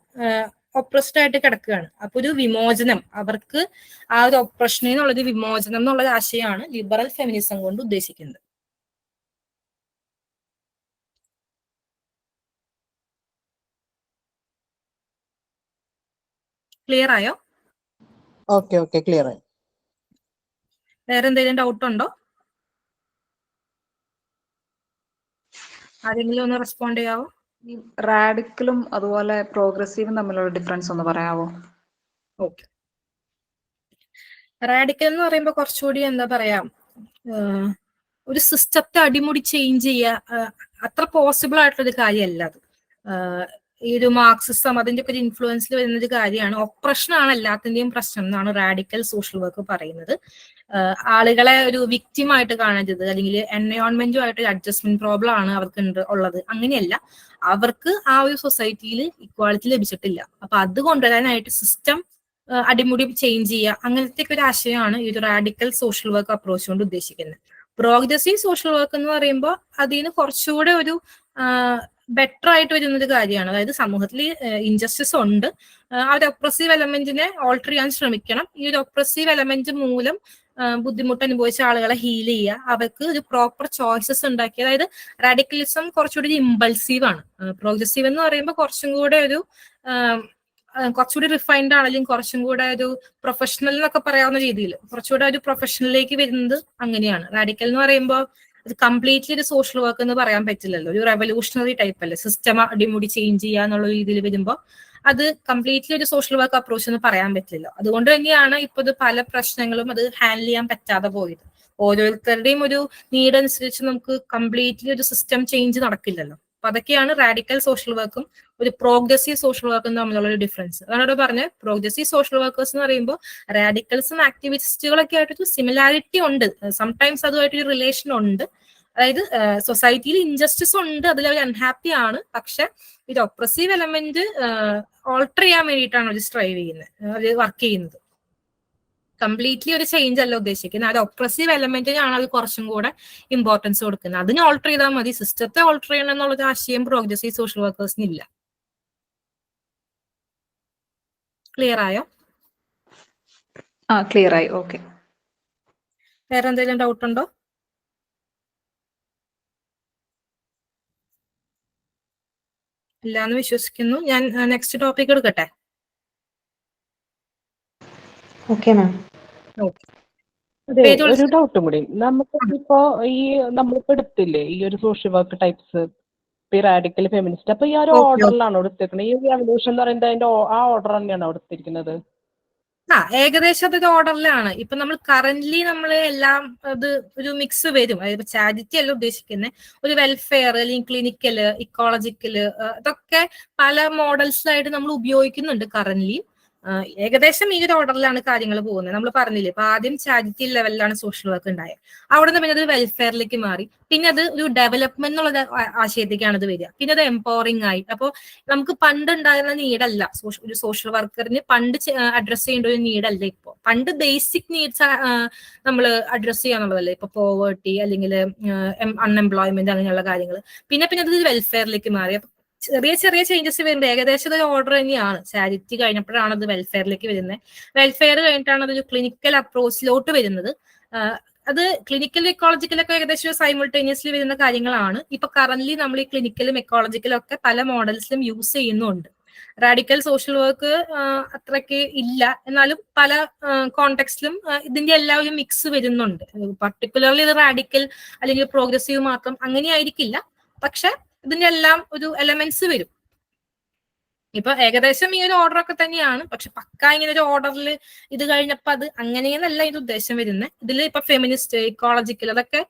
ഒപ്രസ്ഡ് ആയിട്ട് കിടക്കുകയാണ്. അപ്പൊ ഒരു വിമോചനം, അവർക്ക് ആ ഒരു ഒപ്രഷനിൽ നിന്നുള്ളൊരു വിമോചനം എന്നുള്ള ആശയമാണ് ലിബറൽ ഫെമിനിസം കൊണ്ട് ഉദ്ദേശിക്കുന്നത്. ക്ലിയർ ആയോ? ഓക്കെ ഓക്കെ, ക്ലിയർ ആയി. വേറെ എന്തെങ്കിലും ഡൗട്ട് ഉണ്ടോ? ആരെങ്കിലും ഒന്ന് റെസ്പോണ്ട് ചെയ്യാവോ? ഈ റാഡിക്കലും അതുപോലെ പ്രോഗ്രസീവും തമ്മിലുള്ള ഡിഫറൻസ് ഒന്ന് പറയാവോ? ഓക്കെ, റാഡിക്കൽ എന്ന് പറയുമ്പോൾ കുറച്ചുകൂടി എന്താ പറയാ, ഒരു സിസ്റ്റത്തെ അടിമുടി ചേഞ്ച് ചെയ്യുക, അത്ര പോസിബിൾ ആയിട്ടുള്ളൊരു കാര്യമല്ല അത്. ഈ ഒരു മാർക്സിസം അതിന്റെ ഒക്കെ ഒരു ഇൻഫ്ലുവൻസിൽ വരുന്ന ഒരു കാര്യമാണ്. ഒപ്രഷൻ ആണ് എല്ലാത്തിന്റെയും പ്രശ്നം എന്നാണ് റാഡിക്കൽ സോഷ്യൽ വർക്ക് പറയുന്നത്. ആളുകളെ ഒരു വിക്റ്റിമായിട്ട് കാണരുത്, അല്ലെങ്കിൽ എൻവയോൺമെന്റുമായിട്ട് ഒരു അഡ്ജസ്റ്റ്മെന്റ് പ്രോബ്ലം ആണ് അവർക്ക് ഉള്ളത്. അങ്ങനെയല്ല, അവർക്ക് ആ ഒരു സൊസൈറ്റിയിൽ ഇക്വാളിറ്റി ലഭിച്ചിട്ടില്ല. അപ്പൊ അത് കൊണ്ടുവരാനായിട്ട് സിസ്റ്റം അടിമുടി ചേഞ്ച് ചെയ്യുക, അങ്ങനത്തെ ഒരു ആശയമാണ് ഈ ഒരു റാഡിക്കൽ സോഷ്യൽ വർക്ക് അപ്രോച്ച് കൊണ്ട് ഉദ്ദേശിക്കുന്നത്. പ്രോഗ്രസീവ് സോഷ്യൽ വർക്ക് എന്ന് പറയുമ്പോൾ അതിന് കുറച്ചുകൂടെ ഒരു ബെറ്റർ ആയിട്ട് വരുന്ന ഒരു കാര്യമാണ്. അതായത് സമൂഹത്തിൽ ഇൻജസ്റ്റിസ് ഉണ്ട്, ആ ഒരു ഒപ്രസീവ് എലമെന്റിനെ ഓൾട്ടർ ചെയ്യാൻ ശ്രമിക്കണം. ഈ ഒരു ഒപ്രസീവ് എലമെന്റ് മൂലം ബുദ്ധിമുട്ട് അനുഭവിച്ച ആളുകളെ ഹീൽ ചെയ്യുക, അവർക്ക് ഒരു പ്രോപ്പർ ചോയ്സസ് ഉണ്ടാക്കി. അതായത് റാഡിക്കലിസം കുറച്ചുകൂടി ഇമ്പൾസീവ് ആണ്. പ്രോഗ്രസീവ് എന്ന് പറയുമ്പോൾ കുറച്ചും കൂടെ ഒരു കുറച്ചുകൂടി റിഫൈൻഡ് ആണ്, അല്ലെങ്കിൽ കുറച്ചും കൂടെ ഒരു പ്രൊഫഷണൽ എന്നൊക്കെ പറയാവുന്ന രീതിയിൽ കുറച്ചുകൂടെ ഒരു പ്രൊഫഷണലിലേക്ക് വരുന്നത് അങ്ങനെയാണ്. റാഡിക്കൽ എന്ന് പറയുമ്പോൾ ഇത് കംപ്ലീറ്റ്ലി ഒരു സോഷ്യൽ വർക്ക് എന്ന് പറയാൻ പറ്റില്ലല്ലോ. ഒരു റെവല്യൂഷണറി ടൈപ്പ് അല്ലേ, സിസ്റ്റം അടിമുടി ചേഞ്ച് ചെയ്യുക എന്നുള്ള രീതിയിൽ വരുമ്പോൾ അത് കംപ്ലീറ്റ്ലി ഒരു സോഷ്യൽ വർക്ക് അപ്രോച്ച് എന്ന് പറയാൻ പറ്റില്ല. അതുകൊണ്ട് തന്നെയാണ് ഇപ്പൊ ഇത് പല പ്രശ്നങ്ങളും അത് ഹാൻഡിൽ ചെയ്യാൻ പറ്റാതെ പോയത്. ഓരോരുത്തരുടെയും ഒരു നീഡ് അനുസരിച്ച് നമുക്ക് കംപ്ലീറ്റ്ലി ഒരു സിസ്റ്റം ചേഞ്ച് നടക്കില്ലല്ലോ. അപ്പൊ അതൊക്കെയാണ് റാഡിക്കൽ സോഷ്യൽ വർക്കും ഒരു പ്രോഗ്രസീവ് സോഷ്യൽ വർക്കും തമ്മിലുള്ള ഒരു ഡിഫറൻസ്. അതാണ് ഇവിടെ പറഞ്ഞത്. പ്രോഗ്രസീവ് സോഷ്യൽ വർക്കേഴ്സ് എന്ന് പറയുമ്പോൾ റാഡിക്കൽസും ആക്ടിവിസ്റ്റുകളൊക്കെ ആയിട്ടൊരു സിമിലാരിറ്റി ഉണ്ട്, സംടൈംസ് അതുമായിട്ടൊരു റിലേഷൻ ഉണ്ട്. അതായത് സൊസൈറ്റിയിൽ ഇൻജസ്റ്റിസ് ഉണ്ട്, അതിൽ അവർ അൺഹാപ്പി ആണ്. പക്ഷെ ഇത് ഒപ്രസീവ് എലമെന്റ് ഓൾട്ടർ ചെയ്യാൻ വേണ്ടിയിട്ടാണ് അവർ സ്ട്രൈവ് ചെയ്യുന്നത്, അവർ വർക്ക് ചെയ്യുന്നത്. കംപ്ലീറ്റ്ലി ഒരു ചേഞ്ച് അല്ല ഉദ്ദേശിക്കുന്നത്. ആ ഒരു ഒപ്രസീവ് എലമെന്റിനാണ് അത് കുറച്ചും കൂടെ ഇമ്പോർട്ടൻസ് കൊടുക്കുന്നത്. അതിനെ ഓൾട്ടർ ചെയ്താൽ മതി, സിസ്റ്റത്തെ ഓൾട്ടർ ചെയ്യണം എന്നുള്ളൊരു ആശയം പ്രോഗ്രസീവ് സോഷ്യൽ വർക്കേഴ്സിന് ഇല്ല. ക്ലിയർ ആയോ? ക്ലിയർ ആയി. ഓക്കെ, വേറെ എന്തെങ്കിലും ഡൗട്ട് ഉണ്ടോ? ഇല്ലാന്ന് വിശ്വസിക്കുന്നു. ഞാൻ നെക്സ്റ്റ് ടോപ്പിക് എടുക്കട്ടെ. Okay ma'am. അതെ, ഒരു ഡൗട്ടും കൂടി. നമുക്കിപ്പോ ഈ നമ്മളിപ്പോ എടുത്തില്ലേ ഈ ഒരു social work types, radical feminist, അപ്പൊ ഈ ഒരു ഓർഡറിലാണോ എടുത്തിരിക്കുന്നത്? ഈ റെവല്യൂഷൻ എന്ന് പറയുന്നത് അതിന്റെ ആ ഓർഡർ തന്നെയാണോ എടുത്തിരിക്കുന്നത്? ഏകദേശം അതൊരു ഓർഡറിലാണ്. ഇപ്പൊ നമ്മൾ കറന്റ്ലി നമ്മൾ എല്ലാം അത് ഒരു മിക്സ് വരും. അതായത് ചാരിറ്റി അല്ല ഉദ്ദേശിക്കുന്നത്, ഒരു വെൽഫെയർ അല്ലെങ്കിൽ ക്ലിനിക്കല്, ഇക്കോളജിക്കല്, ഇതൊക്കെ പല മോഡൽസിലായിട്ട് നമ്മൾ ഉപയോഗിക്കുന്നുണ്ട് കറന്റ്ലി. ഏകദേശം ഈ ഒരു ഓർഡറിലാണ് കാര്യങ്ങൾ പോകുന്നത്. നമ്മൾ പറഞ്ഞില്ലേ, ഇപ്പൊ ആദ്യം ചാരിറ്റി ലെവലിലാണ് സോഷ്യൽ വർക്ക് ഉണ്ടായത്, അവിടെ നിന്ന് പിന്നെ അത് വെൽഫെയറിലേക്ക് മാറി, പിന്നെ അത് ഒരു ഡെവലപ്മെന്റ് എന്നുള്ള ആശയത്തേക്കാണ് അത് വരിക, പിന്നെ അത് എംപവറിംഗ് ആയി. അപ്പോൾ നമുക്ക് പണ്ട് ഉണ്ടായിരുന്ന നീഡല്ല ഒരു സോഷ്യൽ വർക്കറിന് പണ്ട് അഡ്രസ് ചെയ്യേണ്ട ഒരു നീഡല്ല ഇപ്പോൾ. പണ്ട് ബേസിക് നീഡ്സ് നമ്മൾ അഡ്രസ് ചെയ്യാന്നുള്ളതല്ലേ, ഇപ്പൊ പോവേർട്ടി അല്ലെങ്കിൽ അൺഎംപ്ലോയ്മെന്റ് അങ്ങനെയുള്ള കാര്യങ്ങൾ. പിന്നെ പിന്നെ അത് വെൽഫെയറിലേക്ക് മാറി. അപ്പൊ ചെറിയ ചെറിയ ചേഞ്ചസ് വരുന്നത് ഏകദേശം ഒരു ഓർഡർ തന്നെയാണ്. ചാരിറ്റി കഴിഞ്ഞപ്പോഴാണ് അത് വെൽഫെയറിലേക്ക് വരുന്നത്. വെൽഫെയർ കഴിഞ്ഞിട്ടാണ് അതൊരു ക്ലിനിക്കൽ അപ്രോച്ചിലോട്ട് വരുന്നത്. അത് ക്ലിനിക്കൽ എക്കോളജിക്കലൊക്കെ ഏകദേശം സൈമിൾട്ടേനിയസ്ലി വരുന്ന കാര്യങ്ങളാണ്. ഇപ്പൊ കറന്റ്ലി നമ്മൾ ഈ ക്ലിനിക്കലും എക്കോളജിക്കലും ഒക്കെ പല മോഡൽസിലും യൂസ് ചെയ്യുന്നുണ്ട്. റാഡിക്കൽ സോഷ്യൽ വർക്ക് അത്രയ്ക്ക് ഇല്ല, എന്നാലും പല കോണ്ടെക്സ്റ്റിലും ഇതിന്റെ എല്ലാം ഒരു മിക്സ് വരുന്നുണ്ട്. പർട്ടിക്കുലർലി ഇത് റാഡിക്കൽ അല്ലെങ്കിൽ പ്രോഗ്രസീവ് മാത്രം അങ്ങനെയായിരിക്കില്ല, പക്ഷെ ഇതിന്റെ എല്ലാം ഒരു എലമെന്റ്സ് വരും. ഇപ്പൊ ഏകദേശം ഈ ഒരു ഓർഡർ ഒക്കെ തന്നെയാണ്, പക്ഷെ പക്ക ഇങ്ങനെ ഒരു ഓർഡറിൽ ഇത് കഴിഞ്ഞപ്പോ അത് അങ്ങനെയെന്നല്ല ഇത് ഉദ്ദേശം വരുന്നത്. ഇതിൽ ഇപ്പൊ ഫെമിനിസ്റ്റ്, ഇക്കോളജിക്കൽ അതൊക്കെ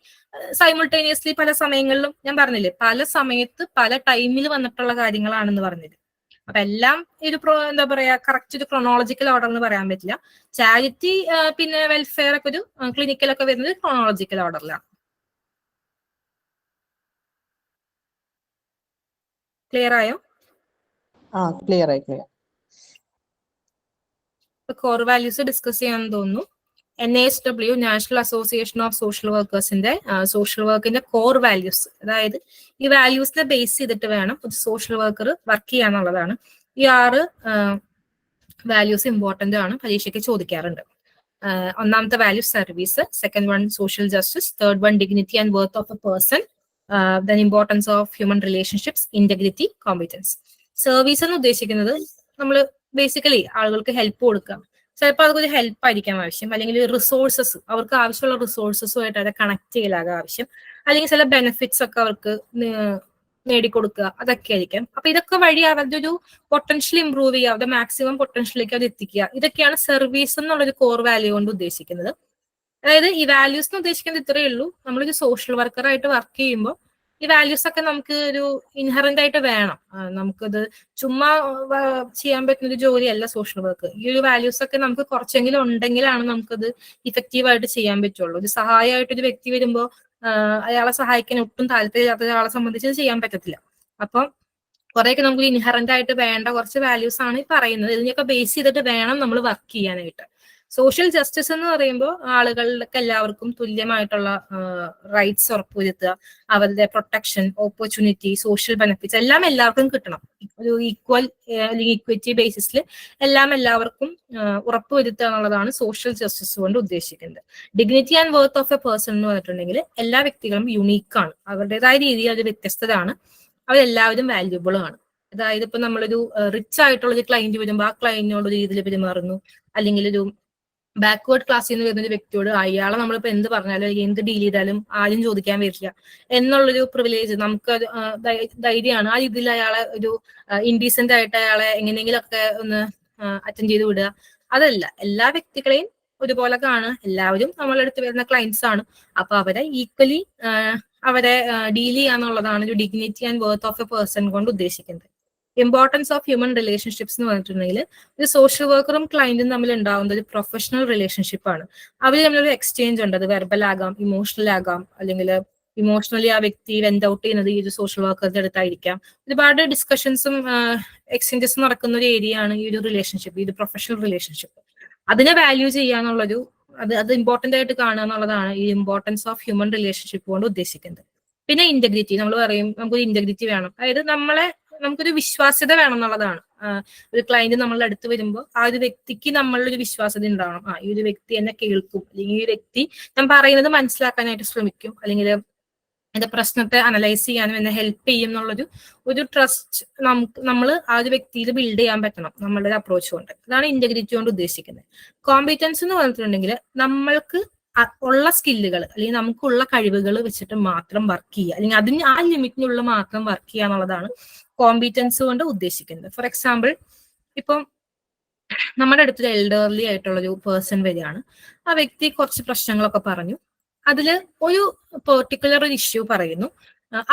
സൈമിൾട്ടേനിയസ്ലി പല സമയങ്ങളിലും ഞാൻ പറഞ്ഞില്ലേ, പല സമയത്ത് പല ടൈമിൽ വന്നിട്ടുള്ള കാര്യങ്ങളാണെന്ന് പറഞ്ഞത്. അപ്പൊ എല്ലാം ഒരു എന്താ പറയാ കറക്റ്റ് ഒരു ക്രോണോളജിക്കൽ ഓർഡർ എന്ന് പറയാൻ പറ്റില്ല. ചാരിറ്റി പിന്നെ വെൽഫെയർ ഒക്കെ ഒരു ക്ലിനിക്കലൊക്കെ വരുന്നത് ക്രോണോളജിക്കൽ ഓർഡറിലാണ്. ക്ലിയർ ആയോ? ക്ലിയർ ആയി, ക്ലിയർ. കോർ വാല്യൂസ് ഡിസ്കസ് ചെയ്യാൻ തോന്നുന്നു. NASW national association of social വർക്കേഴ്സിന്റെ സോഷ്യൽ വർക്കിന്റെ കോർ വാല്യൂസ്, അതായത് ഈ വാല്യൂസിനെ ബേസ് ചെയ്തിട്ട് വേണം ഒരു സോഷ്യൽ വർക്കർ വർക്ക് ചെയ്യാന്നുള്ളതാണ്. ഈ 6 വാല്യൂസ് ഇമ്പോർട്ടന്റ് ആണ്, പരീക്ഷയ്ക്ക് ചോദിക്കാറുണ്ട്. ഒന്നാമത്തെ value service, second one social justice, third one dignity and worth of A person, then importance of human relationships, integrity, competence. Service എന്ന് ഉദ്ദേശിക്കുന്നത് നമ്മൾ ബേസിക്കലി ആളുകൾക്ക് ഹെൽപ്പ് കൊടുക്കുക. ചിലപ്പോൾ അതൊരു ഹെൽപ്പ് ആയിരിക്കാം ആവശ്യം, അല്ലെങ്കിൽ റിസോഴ്സസ്, അവർക്ക് ആവശ്യമുള്ള റിസോഴ്സസുമായിട്ട് അവരെ കണക്ട് ചെയ്യലാകാം ആവശ്യം, അല്ലെങ്കിൽ ചില ബെനിഫിറ്റ്സ് ഒക്കെ അവർക്ക് നേടിക്കൊടുക്കുക, അതൊക്കെ ആയിരിക്കാം. അപ്പൊ ഇതൊക്കെ വഴി അവരുടെ ഒരു പൊട്ടൻഷ്യൽ ഇംപ്രൂവ് ചെയ്യുക, അവരുടെ മാക്സിമം പൊട്ടൻഷ്യലിലേക്ക് അത് എത്തിക്കുക. ഇതൊക്കെയാണ് സർവീസ് എന്നുള്ളൊരു കോർ വാല്യൂ കൊണ്ട് ഉദ്ദേശിക്കുന്നത്. അതായത് ഈ വാല്യൂസ് എന്ന് ഉദ്ദേശിക്കുന്നത് ഇത്രയേ ഉള്ളൂ. നമ്മളൊരു സോഷ്യൽ വർക്കർ ആയിട്ട് വർക്ക് ചെയ്യുമ്പോൾ ഈ വാല്യൂസ് ഒക്കെ നമുക്ക് ഒരു ഇൻഹറന്റ് ആയിട്ട് വേണം. നമുക്കത് ചുമ്മാ ചെയ്യാൻ പറ്റുന്ന ഒരു ജോലിയല്ല സോഷ്യൽ വർക്ക്. ഈ ഒരു വാല്യൂസ് ഒക്കെ നമുക്ക് കുറച്ചെങ്കിലും ഉണ്ടെങ്കിലാണ് നമുക്കത് ഇഫക്റ്റീവ് ആയിട്ട് ചെയ്യാൻ പറ്റുള്ളൂ. ഒരു സഹായമായിട്ട് ഒരു വ്യക്തി വരുമ്പോൾ അയാളെ സഹായിക്കാൻ ഒട്ടും താല്പര്യമില്ലാത്ത ഒരാളെ സംബന്ധിച്ച് ചെയ്യാൻ പറ്റത്തില്ല. അപ്പം കുറെയൊക്കെ നമുക്ക് ഇൻഹറന്റ് ആയിട്ട് വേണ്ട കുറച്ച് വാല്യൂസ് ആണ് ഈ പറയുന്നത്. ഇതിനെയൊക്കെ ബേസ് ചെയ്തിട്ട് വേണം നമ്മൾ വർക്ക് ചെയ്യാനായിട്ട്. സോഷ്യൽ ജസ്റ്റിസ് എന്ന് പറയുമ്പോൾ ആളുകൾക്ക് എല്ലാവർക്കും തുല്യമായിട്ടുള്ള റൈറ്റ്സ് ഉറപ്പുവരുത്തുക, അവരുടെ പ്രൊട്ടക്ഷൻ, ഓപ്പർച്യൂണിറ്റി, സോഷ്യൽ ബെനിഫിറ്റ്സ് എല്ലാം എല്ലാവർക്കും കിട്ടണം. ഒരു ഈക്വൽ അല്ലെങ്കിൽ ഈക്വിറ്റി ബേസിസിൽ എല്ലാം എല്ലാവർക്കും ഉറപ്പുവരുത്തുക എന്നുള്ളതാണ് സോഷ്യൽ ജസ്റ്റിസ് കൊണ്ട് ഉദ്ദേശിക്കുന്നത്. Dignity and worth of A person എന്ന് പറഞ്ഞിട്ടുണ്ടെങ്കിൽ എല്ലാ വ്യക്തികളും യുണീക്കാണ്, അവരുടേതായ രീതിയിൽ അത് വ്യത്യസ്തതാണ്, അവരെല്ലാവരും വാല്യൂബിൾ ആണ്. അതായത് ഇപ്പൊ നമ്മളൊരു റിച്ച് ആയിട്ടുള്ള ഒരു ക്ലയന്റ് വരുമ്പോൾ ആ ക്ലയന്റിനോട് ഒരു രീതിയിൽ പെരുമാറുന്നു, അല്ലെങ്കിൽ ഒരു ബാക്ക്വേർഡ് ക്ലാസ്സിൽ നിന്ന് വരുന്ന ഒരു വ്യക്തിയോട് അയാളെ നമ്മളിപ്പോ എന്ത് പറഞ്ഞാലും അല്ലെങ്കിൽ എന്ത് ഡീൽ ചെയ്താലും ആരും ചോദിക്കാൻ വരില്ല എന്നുള്ളൊരു പ്രിവിലേജ് നമുക്ക് ധൈര്യമാണ്. ആ രീതിയിൽ അയാളെ ഒരു ഇൻഡീസെന്റ് ആയിട്ട് അയാളെ എങ്ങനെയെങ്കിലും ഒക്കെ ഒന്ന് അറ്റൻഡ് ചെയ്ത് വിടുക, അതല്ല. എല്ലാ വ്യക്തികളെയും ഒരുപോലെ കാണുക, എല്ലാവരും നമ്മളെടുത്ത് വരുന്ന ക്ലയൻസ് ആണ്. അപ്പൊ അവരെ ഈക്വലി അവരെ ഡീൽ ചെയ്യാന്നുള്ളതാണ് ഒരു dignity and worth of A person കൊണ്ട് ഉദ്ദേശിക്കുന്നത്. ഇമ്പോർട്ടൻസ് ഓഫ് ഹ്യൂമൻ റിലേഷൻഷിപ്സ് എന്ന് പറഞ്ഞിട്ടുണ്ടെങ്കിൽ ഒരു സോഷ്യൽ വർക്കറും ക്ലയന്റും തമ്മിൽ ഉണ്ടാവുന്ന ഒരു പ്രൊഫഷണൽ റിലേഷൻഷിപ്പ് ആണ്. അവർ തമ്മിലൊരു എക്സ്ചേഞ്ച് ഉണ്ട്. അത് വെർബൽ ആകാം, ഇമോഷണൽ ആകാം, അല്ലെങ്കിൽ ഇമോഷണലി ആ വ്യക്തി വെന്റ് ഔട്ട് ചെയ്യുന്നത് ഈ ഒരു സോഷ്യൽ വർക്കറുടെ അടുത്തായിരിക്കാം. ഒരുപാട് ഡിസ്കഷൻസും എക്സ്ചേഞ്ചസും നടക്കുന്ന ഒരു ഏരിയ ആണ് ഈ ഒരു റിലേഷൻഷിപ്പ്, ഈ ഒരു പ്രൊഫഷണൽ റിലേഷൻഷിപ്പ്. അതിനെ വാല്യൂ ചെയ്യാന്നുള്ളൊരു അത് ഇമ്പോർട്ടന്റ് ആയിട്ട് കാണുക എന്നുള്ളതാണ് ഈ ഇമ്പോർട്ടൻസ് ഓഫ് ഹ്യൂമൻ റിലേഷൻഷിപ്പ് കൊണ്ട് ഉദ്ദേശിക്കുന്നത്. പിന്നെ ഇന്റഗ്രിറ്റി, നമ്മൾ പറയും നമുക്കൊരു ഇന്റഗ്രിറ്റി വേണം, അതായത് നമുക്കൊരു വിശ്വാസ്യത വേണം എന്നുള്ളതാണ്. ഒരു ക്ലയന്റ് നമ്മളുടെ അടുത്ത് വരുമ്പോൾ ആ ഒരു വ്യക്തിക്ക് നമ്മളുടെ വിശ്വാസ്യത ഉണ്ടാവണം. ഈ ഒരു വ്യക്തി എന്നെ കേൾക്കും, അല്ലെങ്കിൽ ഈ വ്യക്തി ഞാൻ പറയുന്നത് മനസ്സിലാക്കാനായിട്ട് ശ്രമിക്കും, അല്ലെങ്കിൽ എന്റെ പ്രശ്നത്തെ അനലൈസ് ചെയ്യാനും എന്നെ ഹെൽപ്പ് ചെയ്യും എന്നുള്ളൊരു ട്രസ്റ്റ് നമ്മൾ ആ ഒരു വ്യക്തിയിൽ ബിൽഡ് ചെയ്യാൻ പറ്റണം നമ്മളുടെ ഒരു അപ്രോച്ച് കൊണ്ട്. അതാണ് ഇന്റഗ്രിറ്റി കൊണ്ട് ഉദ്ദേശിക്കുന്നത്. കോമ്പറ്റൻസ് എന്ന് പറഞ്ഞിട്ടുണ്ടെങ്കിൽ നമ്മൾക്ക് ഉള്ള സ്കില്ലുകൾ അല്ലെങ്കിൽ നമുക്കുള്ള കഴിവുകൾ വെച്ചിട്ട് മാത്രം വർക്ക് ചെയ്യുക, അല്ലെങ്കിൽ അതിന് ആ ലിമിറ്റിനുള്ള മാത്രം വർക്ക് ചെയ്യുക എന്നുള്ളതാണ് കോമ്പറ്റൻസ് കൊണ്ട് ഉദ്ദേശിക്കുന്നത്. ഫോർ എക്സാമ്പിൾ, ഇപ്പം നമ്മുടെ അടുത്തൊരു എൽഡർലി ആയിട്ടുള്ളൊരു പേഴ്സൺ വരികയാണ്. ആ വ്യക്തി കുറച്ച് പ്രശ്നങ്ങളൊക്കെ പറഞ്ഞു, അതില് ഒരു പെർട്ടിക്കുലർ ഒരു ഇഷ്യൂ പറയുന്നു,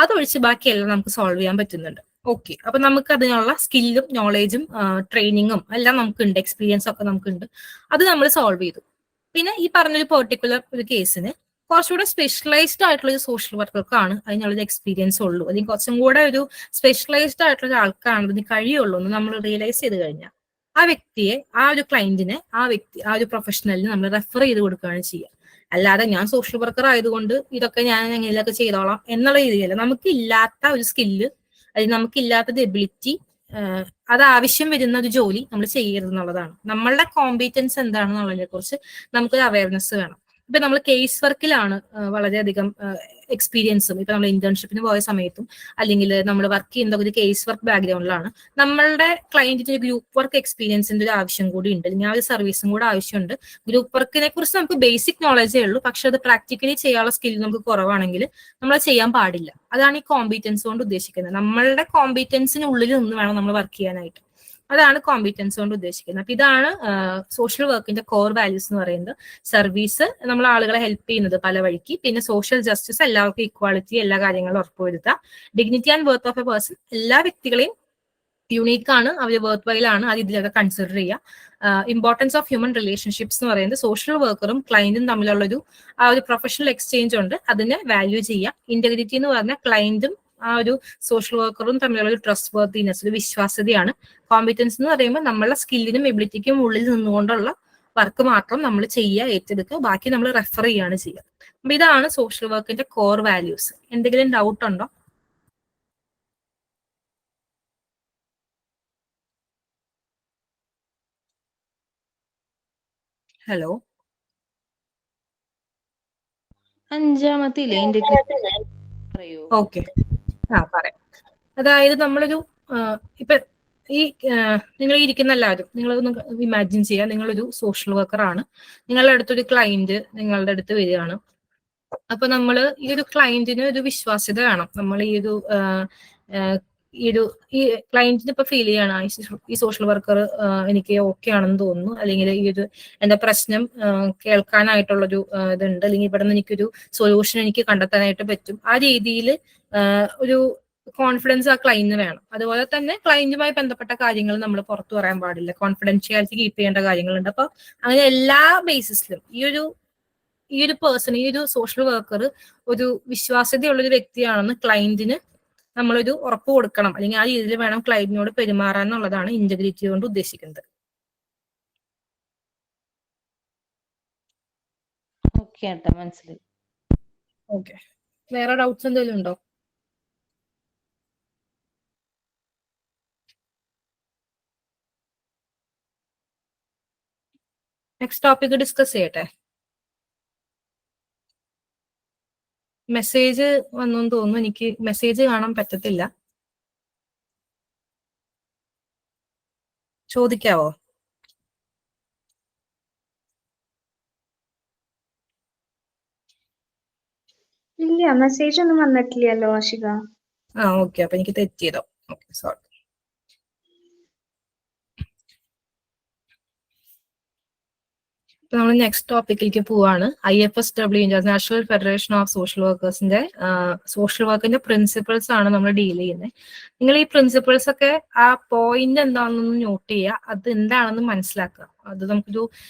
അതൊഴിച്ച് ബാക്കിയെല്ലാം നമുക്ക് സോൾവ് ചെയ്യാൻ പറ്റുന്നുണ്ട്. ഓക്കെ, അപ്പൊ നമുക്ക് അതിനുള്ള സ്കില്ലും നോളേജും ട്രെയിനിങ്ങും എല്ലാം നമുക്കുണ്ട്, എക്സ്പീരിയൻസ് ഒക്കെ നമുക്കുണ്ട്, അത് നമ്മൾ സോൾവ് ചെയ്തു. പിന്നെ ഈ പറഞ്ഞൊരു പെർട്ടിക്കുലർ ഒരു കേസിന് കുറച്ചുകൂടെ സ്പെഷ്യലൈസ്ഡ് ആയിട്ടുള്ള ഒരു സോഷ്യൽ വർക്കർക്കാണ് അതിനുള്ളൊരു എക്സ്പീരിയൻസ് ഉള്ളൂ, അല്ലെങ്കിൽ കുറച്ചും കൂടെ ഒരു സ്പെഷ്യലൈസ്ഡ് ആയിട്ടുള്ള ഒരു ആൾക്കാണ് അതിന് കഴിയുള്ളൂ എന്ന് നമ്മൾ റിയലൈസ് ചെയ്ത് കഴിഞ്ഞാൽ ആ വ്യക്തിയെ, ആ ഒരു ക്ലയന്റിനെ ആ ഒരു പ്രൊഫഷണലിന് നമ്മൾ റെഫർ ചെയ്ത് കൊടുക്കുകയാണ് ചെയ്യുക. അല്ലാതെ ഞാൻ സോഷ്യൽ വർക്കർ ആയതുകൊണ്ട് ഇതൊക്കെ ഞാൻ എങ്ങനെയൊക്കെ ചെയ്തോളാം എന്നുള്ള രീതിയല്ല. നമുക്കില്ലാത്ത ഒരു സ്കില്ല് അല്ലെങ്കിൽ നമുക്കില്ലാത്തൊരു എബിലിറ്റി, അത് ആവശ്യം വരുന്ന ഒരു ജോലി നമ്മൾ ചെയ്യരുത് എന്നുള്ളതാണ്. നമ്മളുടെ കോമ്പറ്റൻസ് എന്താണെന്നുള്ളതിനെ കുറിച്ച് നമുക്കൊരു അവയർനെസ് വേണം. ഇപ്പൊ നമ്മൾ കേസ് വർക്കിലാണ് വളരെയധികം എക്സ്പീരിയൻസും ഇപ്പൊ നമ്മൾ ഇന്റേൺഷിപ്പിന് പോയ സമയത്തും അല്ലെങ്കിൽ നമ്മൾ വർക്ക് ചെയ്യുന്ന ഒരു കേസ് വർക്ക് ബാക്ക്ഗ്രൗണ്ടിലാണ് നമ്മളുടെ ക്ലയന്റിന് ഗ്രൂപ്പ് വർക്ക് എക്സ്പീരിയൻസിന്റെ ഒരു ആവശ്യം കൂടി ഉണ്ട്, അല്ലെങ്കിൽ ആ ഒരു സർവീസും കൂടെ ആവശ്യമുണ്ട്. ഗ്രൂപ്പ് വർക്കിനെ കുറിച്ച് നമുക്ക് ബേസിക് നോളജേ ഉള്ളൂ, പക്ഷെ അത് പ്രാക്ടിക്കലി ചെയ്യാനുള്ള സ്കിൽ നമുക്ക് കുറവാണെങ്കിൽ നമ്മൾ ചെയ്യാൻ പാടില്ല. അതാണ് ഈ കോമ്പീറ്റൻസ് കൊണ്ട് ഉദ്ദേശിക്കുന്നത്. നമ്മളുടെ കോമ്പീറ്റൻസിനുള്ളിൽ നിന്ന് വേണം നമ്മൾ വർക്ക് ചെയ്യാനായിട്ട്. അതാണ് കോമ്പീറ്റൻസ് കൊണ്ട് ഉദ്ദേശിക്കുന്നത്. അപ്പൊ ഇതാണ് സോഷ്യൽ വർക്കിന്റെ കോർ വാല്യൂസ് എന്ന് പറയുന്നത്. സർവീസ്, നമ്മൾ ആളുകളെ ഹെൽപ്പ് ചെയ്യുന്നത് പല വഴിക്ക്, പിന്നെ സോഷ്യൽ ജസ്റ്റിസ്, എല്ലാവർക്കും ഇക്വാളിറ്റി, എല്ലാ കാര്യങ്ങളും ഉറപ്പുവരുത്തുക. Dignity and worth of A person, എല്ലാ വ്യക്തികളെയും യുണീക്ക് ആണ്, അവർ വർത്ത് വൈൽ ആണ്, അത് ഇതിലൊക്കെ കൺസിഡർ ചെയ്യുക. ഇമ്പോർട്ടൻസ് ഓഫ് ഹ്യൂമൻ റിലേഷൻഷിപ്സ് എന്ന് പറയുന്നത് സോഷ്യൽ വർക്കറും ക്ലയന്റും തമ്മിലുള്ളൊരു ആ ഒരു പ്രൊഫഷണൽ എക്സ്ചേഞ്ച് ഉണ്ട്, അതിനെ വാല്യൂ ചെയ്യുക. ഇന്റഗ്രിറ്റി എന്ന് പറഞ്ഞാൽ ക്ലയന്റും ആ ഒരു സോഷ്യൽ വർക്കറും തമ്മിലുള്ള ഒരു ട്രസ്റ്റ് വർത്തിനെസ്, ഒരു വിശ്വാസ്യതയാണ്. കോമ്പറ്റൻസ് എന്ന് പറയുമ്പോൾ നമ്മളുടെ സ്കില്ലിനും എബിലിറ്റിക്കും ഉള്ളിൽ നിന്നുകൊണ്ടുള്ള വർക്ക് മാത്രം നമ്മൾ ചെയ്യുക, ഏറ്റെടുക്കുക, ബാക്കി നമ്മൾ റെഫർ ചെയ്യുകയാണ് ചെയ്യുക. അപ്പൊ ഇതാണ് സോഷ്യൽ വർക്കിന്റെ കോർ വാല്യൂസ്. എന്തെങ്കിലും ഡൗട്ട് ഉണ്ടോ? ഹലോ, അഞ്ചാമത്തില്ലേ ഓക്കെ, പറയാം. അതായത് നമ്മളൊരു ഇപ്പൊ ഈ നിങ്ങൾ ഇരിക്കുന്ന എല്ലാവരും നിങ്ങളൊന്ന് ഇമാജിൻ ചെയ്യുക, നിങ്ങളൊരു സോഷ്യൽ വർക്കർ ആണ്, നിങ്ങളുടെ അടുത്തൊരു ക്ലയന്റ് നിങ്ങളുടെ അടുത്ത് വരികയാണ്. അപ്പൊ നമ്മൾ ഈ ഒരു ക്ലയന്റിന് ഒരു വിശ്വാസ്യത വേണം. നമ്മൾ ഈ ക്ലയന്റിന് ഇപ്പൊ ഫീൽ ചെയ്യാണ് ഈ സോഷ്യൽ വർക്കർ എനിക്ക് ഓക്കെ ആണെന്ന് തോന്നുന്നു, അല്ലെങ്കിൽ ഈ ഒരു എന്റെ പ്രശ്നം കേൾക്കാനായിട്ടുള്ളൊരു ഇതുണ്ട്, അല്ലെങ്കിൽ ഇവിടെ നിന്ന് എനിക്കൊരു സൊല്യൂഷൻ എനിക്ക് കണ്ടെത്താനായിട്ട് പറ്റും. ആ രീതിയിൽ ഒരു കോൺഫിഡൻസ് ആ ക്ലയന്റിന് വേണം. അതുപോലെ തന്നെ ക്ലയന്റുമായി ബന്ധപ്പെട്ട കാര്യങ്ങൾ നമ്മൾ പുറത്തു പറയാൻ പാടില്ല, കോൺഫിഡൻഷ്യാലിറ്റി കീപ്പ് ചെയ്യേണ്ട കാര്യങ്ങളുണ്ട്. അപ്പൊ അങ്ങനെ എല്ലാ ബേസിസിലും ഈ ഒരു പേഴ്സൺ, ഈ ഒരു സോഷ്യൽ വർക്കർ ഒരു വിശ്വാസ്യതയുള്ള ഒരു വ്യക്തിയാണെന്ന് ക്ലയന്റിന് നമ്മളൊരു ഉറപ്പ് കൊടുക്കണം, അല്ലെങ്കിൽ ആ രീതിയിൽ വേണം ക്ലയന്റിനോട് പെരുമാറാൻ എന്നുള്ളതാണ് ഇന്റഗ്രിറ്റി കൊണ്ട് ഉദ്ദേശിക്കുന്നത്. മനസ്സിലായി. ഓക്കെ, വേറെ ഡൗട്ട്സ് എന്തെങ്കിലും ഉണ്ടോ? നെക്സ്റ്റ് ടോപ്പിക് ഡിസ്കസ് ചെയ്യട്ടെ. മെസ്സേജ് വന്നു തോന്നുന്നു, എനിക്ക് മെസ്സേജ് കാണാൻ പറ്റത്തില്ല, ചോദിക്കാവോ? ഇല്ല, മെസ്സേജ് ഒന്നും വന്നിട്ടില്ലല്ലോ ആഷിക. ഓക്കെ, അപ്പൊ എനിക്ക് തെറ്റിയതോ? Okay, sorry. നമ്മൾ നെക്സ്റ്റ് ടോപ്പിക്കിലേക്ക് പോവാണ്. IFSW, international federation of social വർക്കേഴ്സിന്റെ സോഷ്യൽ വർക്കിന്റെ പ്രിൻസിപ്പിൾസ് ആണ് നമ്മൾ ഡീൽ ചെയ്യുന്നത്. നിങ്ങൾ ഈ പ്രിൻസിപ്പിൾസ് ഒക്കെ ആ പോയിന്റ് എന്താണെന്ന് നോട്ട് ചെയ്യുക, അത് എന്താണെന്ന് മനസ്സിലാക്കുക. അത് നമുക്കൊരു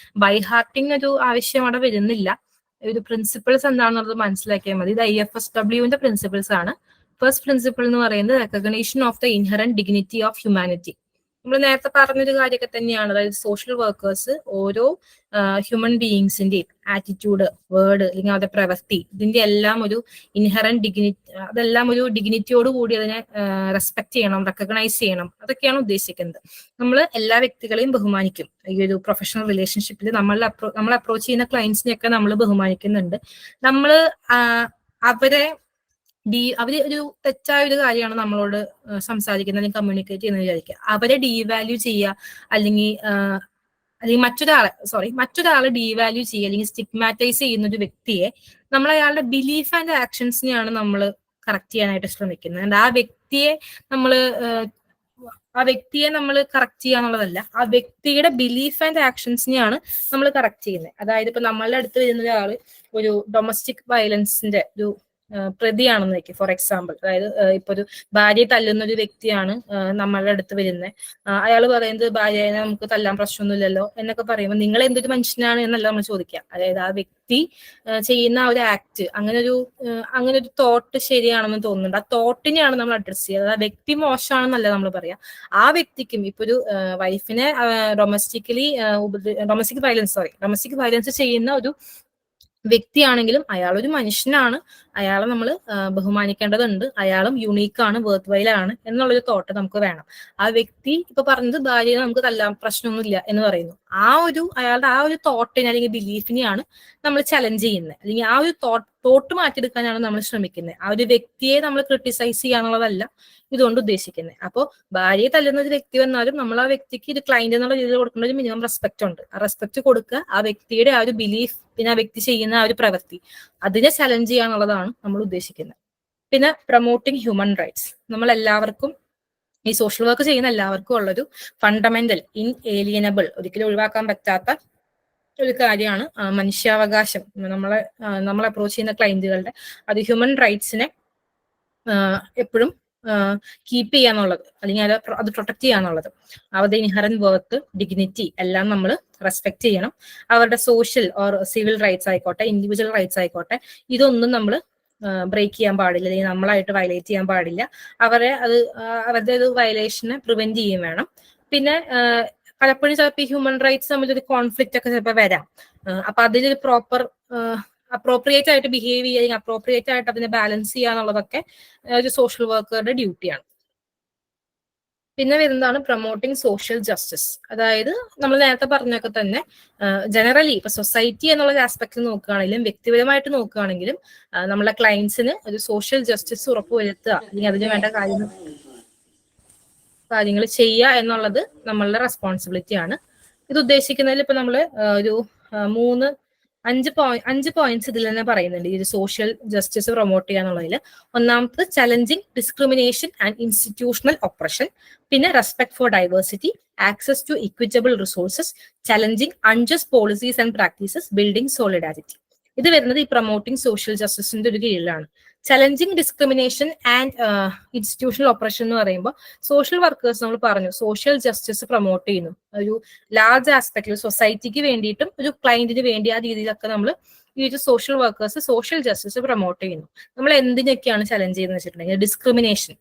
ബൈ ഹാർട്ടിങ് ഒരു ആവശ്യം അവിടെ വരുന്നില്ല. ഒരു പ്രിൻസിപ്പിൾസ് എന്താണെന്നുള്ളത് മനസ്സിലാക്കിയാൽ മതി. ഇത് IFSWന്റെ പ്രിൻസിപ്പിൾസ് ആണ്. ഫസ്റ്റ് പ്രിൻസിപ്പിൾ എന്ന് പറയുന്നത് recognition of the inherent dignity of humanity. നമ്മൾ നേരത്തെ പറഞ്ഞൊരു കാര്യമൊക്കെ തന്നെയാണ്. അതായത് സോഷ്യൽ വർക്കേഴ്സ് ഓരോ ഹ്യൂമൻ ബീയിങ്സിന്റെയും ആറ്റിറ്റ്യൂഡ്, വേർഡ്, അല്ലെങ്കിൽ അവരുടെ പ്രവൃത്തി, ഇതിന്റെ എല്ലാം ഒരു ഇൻഹറന്റ് ഡിഗ്നിറ്റി, അതെല്ലാം ഒരു ഡിഗ്നിറ്റിയോട് കൂടി അതിനെ റെസ്പെക്ട് ചെയ്യണം, റെക്കഗ്നൈസ് ചെയ്യണം, അതൊക്കെയാണ് ഉദ്ദേശിക്കുന്നത്. നമ്മൾ എല്ലാ വ്യക്തികളെയും ബഹുമാനിക്കും. ഈ ഒരു പ്രൊഫഷണൽ റിലേഷൻഷിപ്പിൽ നമ്മൾ അപ്രോച്ച് ചെയ്യുന്ന ക്ലയൻസിനെയൊക്കെ നമ്മൾ ബഹുമാനിക്കുന്നുണ്ട്. നമ്മൾ അവര് ഒരു തെറ്റായ ഒരു കാര്യമാണ് നമ്മളോട് സംസാരിക്കുന്നത് അല്ലെങ്കിൽ കമ്മ്യൂണിക്കേറ്റ് ചെയ്യുന്നത് വിചാരിക്കുക. അവരെ ഡീവാല്യൂ ചെയ്യുക, അല്ലെങ്കിൽ മറ്റൊരാളെ ഡീവാല്യൂ ചെയ്യുക, അല്ലെങ്കിൽ സ്റ്റിഗ്മാറ്റൈസ് ചെയ്യുന്ന ഒരു വ്യക്തിയെ നമ്മൾ അയാളുടെ ബിലീഫ് ആൻഡ് ആക്ഷൻസിനെയാണ് നമ്മൾ കറക്റ്റ് ചെയ്യാനായിട്ട് ശ്രമിക്കുന്നത്. ആ വ്യക്തിയെ നമ്മൾ കറക്റ്റ് ചെയ്യുക എന്നുള്ളതല്ല, ആ വ്യക്തിയുടെ ബിലീഫ് ആൻഡ് ആക്ഷൻസിനെയാണ് നമ്മൾ കറക്റ്റ് ചെയ്യുന്നത്. അതായത് ഇപ്പൊ നമ്മളുടെ അടുത്ത് വരുന്ന ഒരാൾ ഒരു ഡൊമസ്റ്റിക് വയലൻസിന്റെ ഒരു പ്രതിയാണെന്ന് വെക്കും, ഫോർ എക്സാമ്പിൾ. അതായത് ഇപ്പൊ ഒരു ഭാര്യയെ തല്ലുന്ന ഒരു വ്യക്തിയാണ് നമ്മളുടെ അടുത്ത് വരുന്നത്. അയാൾ പറയുന്നത് ഭാര്യയെ നമുക്ക് തല്ലാൻ പ്രശ്നമൊന്നുമില്ലല്ലോ എന്നൊക്കെ പറയുമ്പോൾ നിങ്ങൾ എന്തൊരു മനുഷ്യനാണ് എന്നല്ല നമ്മൾ ചോദിക്കുക. അതായത് ആ വ്യക്തി ചെയ്യുന്ന ഒരു ആക്ട്, അങ്ങനെ ഒരു തോട്ട് ശരിയാണെന്ന് തോന്നുന്നുണ്ട്, ആ തോട്ടിനെയാണ് നമ്മൾ അഡ്രസ് ചെയ്യുക. ആ വ്യക്തി മോശമാണെന്നല്ല നമ്മൾ പറയാം. ആ വ്യക്തിക്കും ഇപ്പൊ ഒരു വൈഫിനെ ഡൊമസ്റ്റിക് വയലൻസ് ചെയ്യുന്ന ഒരു വ്യക്തിയാണെങ്കിലും അയാൾ ഒരു മനുഷ്യനാണ്. അയാളെ നമ്മൾ ബഹുമാനിക്കേണ്ടതുണ്ട്, അയാളും യുണീക്കാണ്, വർത്ത് വൈലാണ് എന്നുള്ളൊരു തോട്ട് നമുക്ക് വേണം. ആ വ്യക്തി ഇപ്പൊ പറഞ്ഞത് ഭാര്യയെ നമുക്ക് തല്ലാൻ പ്രശ്നമൊന്നുമില്ല എന്ന് പറയുന്നു, അയാളുടെ ആ ഒരു തോട്ടിനെ അല്ലെങ്കിൽ ബിലീഫിനെയാണ് നമ്മൾ ചലഞ്ച് ചെയ്യുന്നത്, അല്ലെങ്കിൽ ആ ഒരു തോട്ട് മാറ്റിയെടുക്കാനാണ് നമ്മൾ ശ്രമിക്കുന്നത്. ആ ഒരു വ്യക്തിയെ നമ്മൾ ക്രിട്ടിസൈസ് ചെയ്യാന്നുള്ളതല്ല ഇതുകൊണ്ട് ഉദ്ദേശിക്കുന്നത്. അപ്പോൾ ഭാര്യയെ തല്ലുന്ന ഒരു വ്യക്തി വന്നാലും നമ്മൾ ആ വ്യക്തിക്ക് ഇത് ക്ലൈന്റ് എന്നുള്ള രീതിയിൽ കൊടുക്കേണ്ട ഒരു മിനിമം റെസ്പെക്ട് ഉണ്ട്. ആ റെസ്പെക്ട് കൊടുക്കുക, ആ വ്യക്തിയുടെ ആ ഒരു ബിലീഫ്, പിന്നെ ആ വ്യക്തി ചെയ്യുന്ന ആ ഒരു പ്രവൃത്തി അതിനെ ചലഞ്ച് ചെയ്യാന്നുള്ളതാണ് നമ്മൾ ഉദ്ദേശിക്കുന്നത്. പിന്നെ പ്രൊമോട്ടിങ് ഹ്യൂമൻ റൈറ്റ്സ്, നമ്മൾ എല്ലാവർക്കും, ഈ സോഷ്യൽ വർക്ക് ചെയ്യുന്ന എല്ലാവർക്കും ഉള്ളൊരു ഫണ്ടമെന്റൽ ഇൻഏലിയനബിൾ, ഒരിക്കലും ഒഴിവാക്കാൻ പറ്റാത്ത ഒരു കാര്യമാണ് മനുഷ്യാവകാശം. നമ്മൾ അപ്രോച്ച് ചെയ്യുന്ന ക്ലയന്റുകളുടെ അത് ഹ്യൂമൻ റൈറ്റ്സിനെ എപ്പോഴും കീപ്പ് ചെയ്യാന്നുള്ളത്, അല്ലെങ്കിൽ അത് പ്രൊട്ടക്ട് ചെയ്യാന്നുള്ളത്, അവരുടെ ഇൻഹറന്റ് വർത്ത്, ഡിഗ്നിറ്റി എല്ലാം നമ്മൾ റെസ്പെക്ട് ചെയ്യണം. അവരുടെ സോഷ്യൽ ഓർ സിവിൽ റൈറ്റ്സ് ആയിക്കോട്ടെ, ഇൻഡിവിജ്വൽ റൈറ്റ്സ് ആയിക്കോട്ടെ, ഇതൊന്നും നമ്മൾ ബ്രേക്ക് ചെയ്യാൻ പാടില്ല, അല്ലെങ്കിൽ നമ്മളായിട്ട് വയലേറ്റ് ചെയ്യാൻ പാടില്ല. അവരുടെ ഒരു വയലേഷനെ പ്രിവെന്റ് ചെയ്യും വേണം. പിന്നെ പലപ്പോഴും ചിലപ്പോൾ ഈ ഹ്യൂമൻ റൈറ്റ്സ് തമ്മിലൊരു കോൺഫ്ലിക്റ്റ് ഒക്കെ ചിലപ്പോൾ വരാം. അപ്പൊ അതിലൊരു പ്രോപ്പർ അപ്രോപ്രിയേറ്റ് ആയിട്ട് ബിഹേവ് ചെയ്യുക, അല്ലെങ്കിൽ അപ്രോപ്രിയേറ്റ് ആയിട്ട് അതിനെ ബാലൻസ് ചെയ്യുക എന്നുള്ളതൊക്കെ ഒരു സോഷ്യൽ വർക്കറുടെ ഡ്യൂട്ടിയാണ്. പിന്നെ വരുന്നതാണ് പ്രൊമോട്ടിങ് സോഷ്യൽ ജസ്റ്റിസ്. അതായത് നമ്മൾ നേരത്തെ പറഞ്ഞൊക്കെ തന്നെ ജനറലി ഇപ്പൊ സൊസൈറ്റി എന്നുള്ള ആസ്പെക്ട് നോക്കുകയാണെങ്കിലും വ്യക്തിപരമായിട്ട് നോക്കുകയാണെങ്കിലും നമ്മളെ ക്ലയൻസിന് ഒരു സോഷ്യൽ ജസ്റ്റിസ് ഉറപ്പുവരുത്തുക, അല്ലെങ്കിൽ അതിന് വേണ്ട കാര്യങ്ങൾ ചെയ്യുക എന്നുള്ളത് നമ്മളുടെ റെസ്പോൺസിബിലിറ്റി ആണ്. ഇത് ഉദ്ദേശിക്കുന്നതിൽ ഇപ്പൊ നമ്മള് ഒരു 5 പോയിന്റ്സ് ഇതിൽ തന്നെ പറയുന്നുണ്ട് ഈ ഒരു സോഷ്യൽ ജസ്റ്റിസ് പ്രൊമോട്ട് ചെയ്യാന്നുള്ളതിൽ. ഒന്നാമത് challenging discrimination and institutional oppression, പിന്നെ respect for diversity, access to equitable resources, challenging unjust policies and practices, building solidarity. ഇത് വരുന്നത് ഈ പ്രൊമോട്ടിംഗ് സോഷ്യൽ ജസ്റ്റിസിന്റെ ഒരു കീഴിലാണ്. Challenging discrimination and institutional operation എന്ന് പറയുമ്പോൾ സോഷ്യൽ വർക്കേഴ്സ് നമ്മൾ പറഞ്ഞു സോഷ്യൽ ജസ്റ്റിസ് പ്രൊമോട്ട് ചെയ്യുന്നു, ഒരു ലാർജ് ആസ്പെക്റ്റിൽ സൊസൈറ്റിക്ക് വേണ്ടിയിട്ടും ഒരു ക്ലയന്റിന് വേണ്ടി ആ രീതിയിലൊക്കെ നമ്മൾ ഈ ഒരു social workers social justice promote ചെയ്യുന്നു. നമ്മൾ എന്തിനൊക്കെയാണ് ചലഞ്ച് ചെയ്യുന്നത് വെച്ചിട്ടുണ്ടെങ്കിൽ ഡിസ്ക്രിമിനേഷൻ,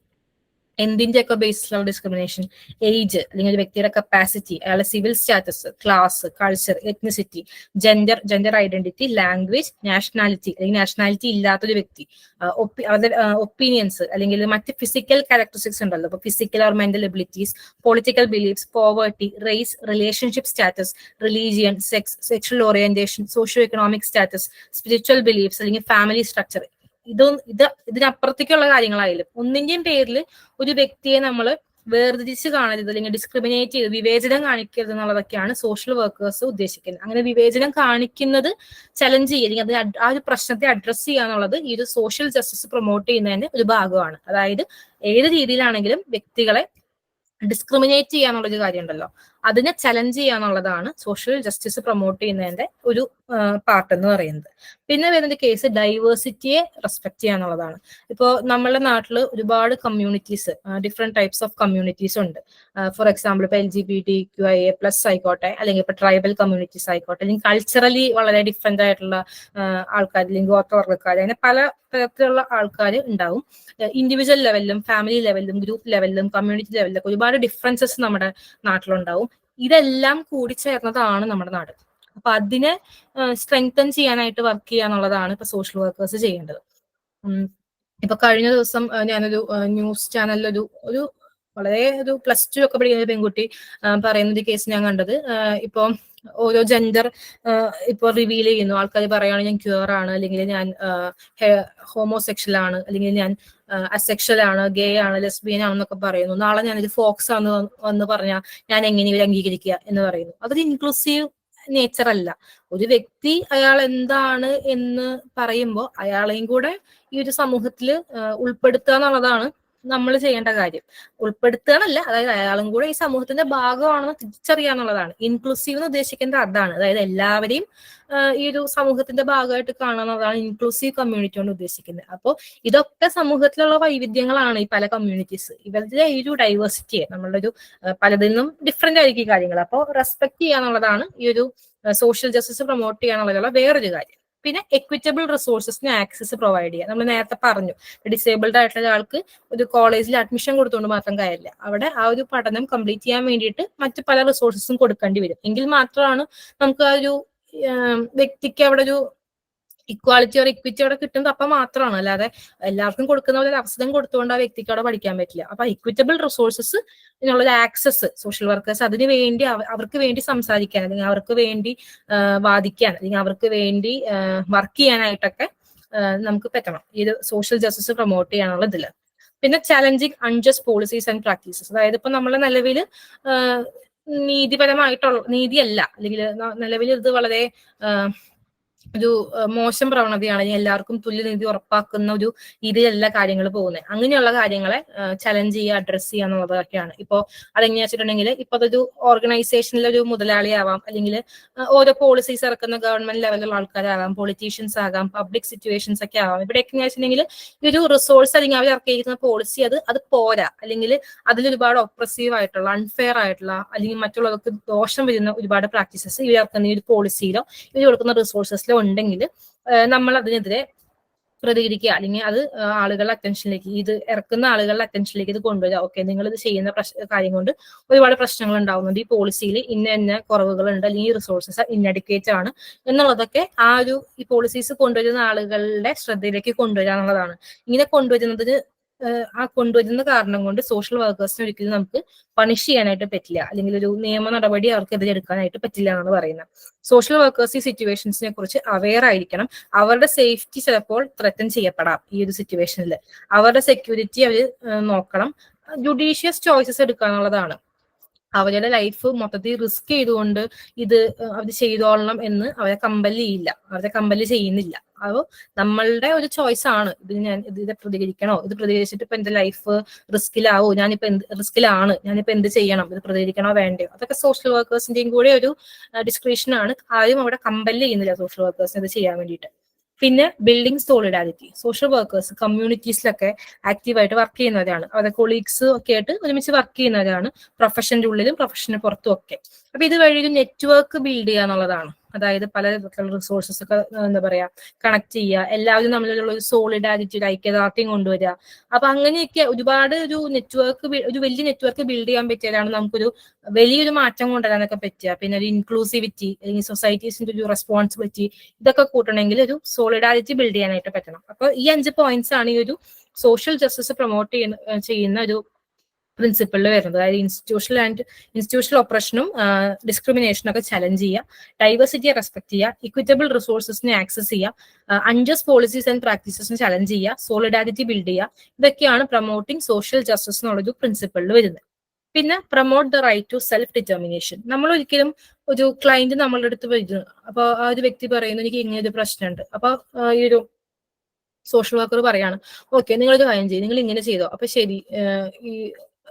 എന്തിന്റെയൊക്കെ ബേസിലുള്ള ഡിസ്ക്രിമിനേഷൻ, ഏജ് അല്ലെങ്കിൽ ഒരു വ്യക്തിയുടെ കപ്പാസിറ്റി, അയാളുടെ civil status, class, culture, ethnicity, gender identity, language, nationality അല്ലെങ്കിൽ നാഷണാലിറ്റി ഇല്ലാത്തൊരു വ്യക്തി, അവരുടെ ഒപ്പീനിയൻസ് അല്ലെങ്കിൽ മറ്റ് ഫിസിക്കൽ ക്യാരക്ടറിസ്റ്റിക്സ് ഉണ്ടല്ലോ, ഇപ്പൊ physical or mental abilities, political beliefs, poverty, race, relationship status, religion, sex, sexual orientation, socio economic status, spiritual beliefs അല്ലെങ്കിൽ ഫാമിലി സ്ട്രക്ചർ, ഇതിനപ്പുറത്തേക്കുള്ള കാര്യങ്ങളായാലും ഒന്നിന്റെയും പേരിൽ ഒരു വ്യക്തിയെ നമ്മൾ വേർതിരിച്ച് കാണരുത്, അല്ലെങ്കിൽ ഡിസ്ക്രിമിനേറ്റ് ചെയ്ത് വിവേചനം കാണിക്കരുത് എന്നുള്ളതൊക്കെയാണ് സോഷ്യൽ വർക്കേഴ്സ് ഉദ്ദേശിക്കുന്നത്. അങ്ങനെ വിവേചനം കാണിക്കുന്നത് ചലഞ്ച് ചെയ്യുക, അല്ലെങ്കിൽ ആ ഒരു പ്രശ്നത്തെ അഡ്രസ് ചെയ്യുക എന്നുള്ളത് ഈ ഒരു സോഷ്യൽ ജസ്റ്റിസ് പ്രൊമോട്ട് ചെയ്യുന്നതിന്റെ ഒരു ഭാഗമാണ്. അതായത് ഏത് രീതിയിലാണെങ്കിലും വ്യക്തികളെ ഡിസ്ക്രിമിനേറ്റ് ചെയ്യാന്നുള്ളൊരു കാര്യം ഉണ്ടല്ലോ, അതിനെ ചലഞ്ച് ചെയ്യാന്നുള്ളതാണ് സോഷ്യൽ ജസ്റ്റിസ് പ്രൊമോട്ട് ചെയ്യുന്നതിന്റെ ഒരു പാർട്ട് എന്ന് പറയുന്നത്. പിന്നെ വരുന്ന കേസ് ഡൈവേഴ്സിറ്റിയെ റെസ്പെക്ട് ചെയ്യാന്നുള്ളതാണ്. ഇപ്പോൾ നമ്മുടെ നാട്ടിൽ ഒരുപാട് communities, different types of communities ഉണ്ട്. ഫോർ എക്സാമ്പിൾ ഇപ്പൊ LGBTQIA+ ആയിക്കോട്ടെ, അല്ലെങ്കിൽ ഇപ്പൊ ട്രൈബൽ കമ്മ്യൂണിറ്റീസ് ആയിക്കോട്ടെ, അല്ലെങ്കിൽ കൾച്ചറലി വളരെ ഡിഫറെന്റ് ആയിട്ടുള്ള ആൾക്കാർ, അല്ലെങ്കിൽ ഗോത്രവർഗ്ഗക്കാർ, അങ്ങനെ പല തരത്തിലുള്ള ആൾക്കാർ ഉണ്ടാവും. ഇൻഡിവിജ്വൽ ലെവലിലും ഫാമിലി ലെവലിലും ഗ്രൂപ്പ് ലെവലിലും കമ്മ്യൂണിറ്റി ലെവലിലൊക്കെ ഒരുപാട് ഡിഫറൻസസ് നമ്മുടെ നാട്ടിലുണ്ടാവും. ഇതെല്ലാം കൂടി ചേർന്നതാണ് നമ്മുടെ നാട്. അപ്പൊ അതിനെ സ്ട്രെങ്തൻ ചെയ്യാനായിട്ട് വർക്ക് ചെയ്യുക എന്നുള്ളതാണ് ഇപ്പൊ സോഷ്യൽ വർക്കേഴ്സ് ചെയ്യേണ്ടത്. ഇപ്പൊ കഴിഞ്ഞ ദിവസം ഞാനൊരു ന്യൂസ് ചാനലിൽ ഒരു വളരെ ഒരു +2 ഒക്കെ പഠിക്കുന്ന ഒരു പെൺകുട്ടി പറയുന്ന ഒരു കേസ് ഞാൻ കണ്ടത്. ഇപ്പൊ ഓരോ ജെൻഡർ ഇപ്പൊ റിവീൽ ചെയ്യുന്നു, ആൾക്കാർ പറയുകയാണ് ഞാൻ ക്യൂർ ആണ്, അല്ലെങ്കിൽ ഞാൻ ഹോമോസെക്ഷൽ ആണ്, അല്ലെങ്കിൽ ഞാൻ അസെക്ഷൽ ആണ്, ഗേ ആണ്, ലെസ്ബിയൻ ആണെന്നൊക്കെ പറയുന്നു. നാളെ ഞാനൊരു ഫോക്സ് ആണ് എന്ന് പറഞ്ഞാൽ ഞാൻ എങ്ങനെ ഇവർ അംഗീകരിക്കുക എന്ന് പറയുന്നു. അതൊരു ഇൻക്ലൂസീവ് നേച്ചർ അല്ല. ഒരു വ്യക്തി അയാൾ എന്താണ് എന്ന് പറയുമ്പോൾ അയാളെയും കൂടെ ഈ ഒരു സമൂഹത്തിൽ ഉൾപ്പെടുത്തുക എന്നുള്ളതാണ് നമ്മൾ ചെയ്യേണ്ട കാര്യം. ഉൾപ്പെടുത്തുക എന്നല്ല, അതായത് അയാളും കൂടെ ഈ സമൂഹത്തിന്റെ ഭാഗമാണെന്ന് തിരിച്ചറിയുക എന്നുള്ളതാണ്. ഇൻക്ലൂസീവ് എന്ന് ഉദ്ദേശിക്കുന്നത് അതാണ്. അതായത് എല്ലാവരെയും ഈ ഒരു സമൂഹത്തിന്റെ ഭാഗമായിട്ട് കാണുന്നതാണ് ഇൻക്ലൂസീവ് കമ്മ്യൂണിറ്റി കൊണ്ട് ഉദ്ദേശിക്കുന്നത്. അപ്പോൾ ഇതൊക്കെ സമൂഹത്തിലുള്ള വൈവിധ്യങ്ങളാണ് ഈ പല കമ്മ്യൂണിറ്റീസ്. ഇവരുടെ ഈ ഒരു ഡൈവേഴ്സിറ്റിയെ നമ്മളുടെ ഒരു പലതിൽ നിന്നും ഡിഫറെന്റ് ആയിരിക്കും കാര്യങ്ങൾ. അപ്പോൾ റെസ്പെക്ട് ചെയ്യുക എന്നുള്ളതാണ് ഈ ഒരു സോഷ്യൽ ജസ്റ്റിസ് പ്രൊമോട്ട് ചെയ്യാന്നുള്ളതുള്ള വേറൊരു കാര്യം. പിന്നെ എക്വിറ്റബിൾ റിസോഴ്സസിന് ആക്സസ് പ്രൊവൈഡ് ചെയ്യുക. നമ്മൾ നേരത്തെ പറഞ്ഞു ഡിസേബിൾഡ് ആയിട്ടുള്ള ഒരാൾക്ക് ഒരു കോളേജിൽ അഡ്മിഷൻ കൊടുത്തുകൊണ്ട് മാത്രം കാര്യമില്ല, അവിടെ ആ ഒരു പഠനം കംപ്ലീറ്റ് ചെയ്യാൻ വേണ്ടിയിട്ട് മറ്റു പല റിസോഴ്സസും കൊടുക്കേണ്ടി വരും. എങ്കിൽ മാത്രമാണ് നമുക്ക് ആ ഒരു വ്യക്തിക്ക് അവിടെ ഒരു ഇക്വാളിറ്റി ഓർ ഇക്വിറ്റി അവിടെ കിട്ടുന്നത് അപ്പൊ മാത്രമാണ്. അല്ലാതെ എല്ലാവർക്കും കൊടുക്കുന്ന പോലെ ഒരു അവസരം കൊടുത്തുകൊണ്ട് ആ വ്യക്തിക്ക് അവിടെ പഠിക്കാൻ പറ്റില്ല. അപ്പൊ ഇക്വിറ്റബിൾ റിസോഴ്സസ് എന്നുള്ളൊരു ആക്സസ് സോഷ്യൽ വർക്കേഴ്സ് അതിന് വേണ്ടി അവർക്ക് വേണ്ടി സംസാരിക്കാൻ, അല്ലെങ്കിൽ അവർക്ക് വേണ്ടി വാദിക്കാൻ, അല്ലെങ്കിൽ അവർക്ക് വേണ്ടി വർക്ക് ചെയ്യാനായിട്ടൊക്കെ നമുക്ക് പറ്റണം ഈ ഒരു സോഷ്യൽ ജസ്റ്റിസ് പ്രൊമോട്ട് ചെയ്യാനുള്ള ഇതില്. പിന്നെ challenging unjust policies and practices, അതായത് ഇപ്പൊ നമ്മളെ നിലവിൽ നീതിപരമായിട്ടുള്ള നീതിയല്ല, അല്ലെങ്കിൽ നിലവിൽ ഇത് വളരെ ഒരു മോശം പ്രവണതയാണ്, എല്ലാവർക്കും തുല്യനീതി ഉറപ്പാക്കുന്ന ഒരു രീതിയിലല്ല കാര്യങ്ങൾ പോകുന്നത്. അങ്ങനെയുള്ള കാര്യങ്ങളെ ചലഞ്ച് ചെയ്യുക, അഡ്രസ് ചെയ്യുക എന്നുള്ളതൊക്കെയാണ്. ഇപ്പോ അതെങ്ങനെയാ വെച്ചിട്ടുണ്ടെങ്കിൽ ഇപ്പൊ അതൊരു ഓർഗനൈസേഷനിലെ ഒരു മുതലാളിയാവാം, അല്ലെങ്കിൽ ഓരോ പോളിസീസ് ഇറക്കുന്ന ഗവൺമെന്റ് ലെവലിലുള്ള ആൾക്കാരാകാം, പൊളിറ്റീഷ്യൻസ് ആകാം, പബ്ലിക് സിറ്റുവേഷൻസ് ഒക്കെ ആവാം. ഇവിടെയൊക്കെ വെച്ചിട്ടുണ്ടെങ്കിൽ ഈ ഒരു റിസോഴ്സ് അല്ലെങ്കിൽ അവർ ഇറക്കിയിരിക്കുന്ന പോളിസി അത് പോരാ, അല്ലെങ്കിൽ അതിലൊരുപാട് ഒപ്രസീവ് ആയിട്ടുള്ള, അൺഫെയർ ആയിട്ടുള്ള, അല്ലെങ്കിൽ മറ്റുള്ളവർക്ക് ദോഷം വരുന്ന ഒരുപാട് പ്രാക്ടീസസ് ഇവർ ഇറക്കുന്ന ഈ ഒരു പോളിസിയിലോ ഇവർ കൊടുക്കുന്ന റിസോഴ്സസിലോ ഉണ്ടെങ്കിൽ നമ്മൾ അതിനെതിരെ പ്രതികരിക്കുക, അല്ലെങ്കിൽ അത് ആളുകളുടെ അറ്റൻഷനിലേക്ക്, ഇത് ഇറക്കുന്ന ആളുകളുടെ അറ്റൻഷനിലേക്ക് ഇത് കൊണ്ടുവരിക. ഓക്കെ, നിങ്ങൾ ഇത് ചെയ്യുന്ന കാര്യം കൊണ്ട് ഒരുപാട് പ്രശ്നങ്ങൾ ഉണ്ടാവുന്നുണ്ട്, ഈ പോളിസിയിൽ ഇന്ന കുറവുകളുണ്ട്, അല്ലെങ്കിൽ ഈ റിസോഴ്സസ് ഇൻഅഡിക്വേറ്റ് ആണ് എന്നുള്ളതൊക്കെ ഈ പോളിസീസ് കൊണ്ടുവരുന്ന ആളുകളുടെ ശ്രദ്ധയിലേക്ക് കൊണ്ടുവരിക എന്നുള്ളതാണ്. ഇങ്ങനെ കൊണ്ടുവരുന്ന കാരണം കൊണ്ട് സോഷ്യൽ വർക്കേഴ്സിന് ഒരിക്കലും നമുക്ക് പണിഷ് ചെയ്യാനായിട്ട് പറ്റില്ല, അല്ലെങ്കിൽ ഒരു നിയമ നടപടി അവർക്കെതിരെ എടുക്കാനായിട്ട് പറ്റില്ല എന്നാണ് പറയുന്നത്. സോഷ്യൽ വർക്കേഴ്സ് ഈ സിറ്റുവേഷൻസിനെ കുറിച്ച് അവെയർ ആയിരിക്കണം. അവരുടെ സേഫ്റ്റി ചിലപ്പോൾ ത്രെറ്റൻ ചെയ്യപ്പെടാം ഈ ഒരു സിറ്റുവേഷനിൽ. അവരുടെ സെക്യൂരിറ്റി അവർ നോക്കണം. ജുഡീഷ്യസ് ചോയ്സസ് എടുക്കുക എന്നുള്ളതാണ്. അവരുടെ ലൈഫ് മൊത്തത്തിൽ റിസ്ക് ചെയ്തുകൊണ്ട് ഇത് അവർ ചെയ്തോളണം എന്ന് അവരെ കമ്പല് ചെയ്യുന്നില്ല. അപ്പോൾ നമ്മളുടെ ഒരു ചോയ്സ് ആണ് ഇത് പ്രതികരിക്കണോ, ഇത് പ്രതികരിച്ചിട്ട് ഇപ്പൊ എന്റെ ലൈഫ് റിസ്കിലാവോ, ഞാനിപ്പോ എന്ത് ചെയ്യണം, ഇത് പ്രതികരിക്കണോ വേണ്ടയോ, അതൊക്കെ സോഷ്യൽ വർക്കേഴ്സിന്റെയും കൂടെ ഒരു ഡിസ്ക്രിപ്ഷൻ ആണ്. ആരും അവിടെ കമ്പല് ചെയ്യുന്നില്ല സോഷ്യൽ വർക്കേഴ്സിന് ഇത് ചെയ്യാൻ വേണ്ടിയിട്ട്. പിന്നെ ബിൽഡിംഗ് സോളിഡാരിറ്റി, സോഷ്യൽ വർക്കേഴ്സ് കമ്മ്യൂണിറ്റീസിലൊക്കെ ആക്റ്റീവായിട്ട് വർക്ക് ചെയ്യുന്നവരാണ്, അവരുടെ കൊളീഗ്സ് ഒക്കെ ആയിട്ട് ഒരുമിച്ച് വർക്ക് ചെയ്യുന്നവരാണ്, പ്രൊഫഷന്റെ ഉള്ളിലും പ്രൊഫഷന് പുറത്തും ഒക്കെ. അപ്പൊ ഇത് വഴി ഒരു നെറ്റ്വർക്ക് ബിൽഡ് ചെയ്യുക എന്നുള്ളതാണ്. അതായത് പല റിസോഴ്സസ് ഒക്കെ കണക്ട് ചെയ്യുക, എല്ലാവരും തമ്മിലുള്ള ഒരു സോളിഡാരിറ്റി, ഒരു ഐക്യദാർഢ്യം കൊണ്ടുവരിക. അപ്പൊ അങ്ങനെയൊക്കെ ഒരുപാട് ഒരു വലിയ നെറ്റ്വർക്ക് ബിൽഡ് ചെയ്യാൻ പറ്റിയാലാണ് നമുക്കൊരു വലിയൊരു മാറ്റം കൊണ്ടുവരാനൊക്കെ പറ്റുക. പിന്നെ ഒരു ഇൻക്ലൂസിവിറ്റി, അല്ലെങ്കിൽ സൊസൈറ്റീസിന്റെ ഒരു റെസ്പോൺസിബിലിറ്റി, ഇതൊക്കെ കൂട്ടണമെങ്കിൽ ഒരു സോളിഡാരിറ്റി ബിൽഡ് ചെയ്യാനായിട്ട് പറ്റണം. അപ്പൊ ഈ 5 പോയിന്റ്സ് ആണ് ഈ ഒരു സോഷ്യൽ ജസ്റ്റിസ് പ്രൊമോട്ട് ചെയ്യുന്ന ഒരു പ്രിൻസിപ്പിളിൽ വരുന്നത്. അതായത് ഇൻസ്റ്റിറ്റ്യൂഷണൽ ഓപ്പറേഷനും ഡിസ്ക്രിമിനേഷനും ഒക്കെ ചലഞ്ച് ചെയ്യുക, ഡൈവേഴ്സിറ്റിയെ റെസ്പെക്ട് ചെയ്യുക, ഇക്വിറ്റബിൾ റിസോഴ്സസിനെ ആക്സസ് ചെയ്യുക, അൺജസ്റ്റ് പോളിസീസ് ആൻഡ് പ്രാക്ടീസസിനെ ചലഞ്ച് ചെയ്യുക, സോളിഡാരിറ്റി ബിൽഡ് ചെയ്യുക. ഇതൊക്കെയാണ് പ്രൊമോട്ടിംഗ് സോഷ്യൽ ജസ്റ്റിസ് എന്നുള്ളൊരു പ്രിൻസിപ്പിളിൽ വരുന്നത്. പിന്നെ promote the right to self determination. നമ്മൾ ഒരിക്കലും ഒരു ക്ലയന്റ് നമ്മളുടെ അടുത്ത് വരുന്നു, അപ്പൊ ആ ഒരു വ്യക്തി പറയുന്നു എനിക്ക് ഇങ്ങനെ ഒരു പ്രശ്നമുണ്ട്. അപ്പൊ ഈ ഒരു സോഷ്യൽ വർക്കർ പറയാണ്, ഓക്കെ നിങ്ങളൊരു കാര്യം ചെയ്യും, നിങ്ങൾ ഇങ്ങനെ ചെയ്തോ, അപ്പൊ ശരി,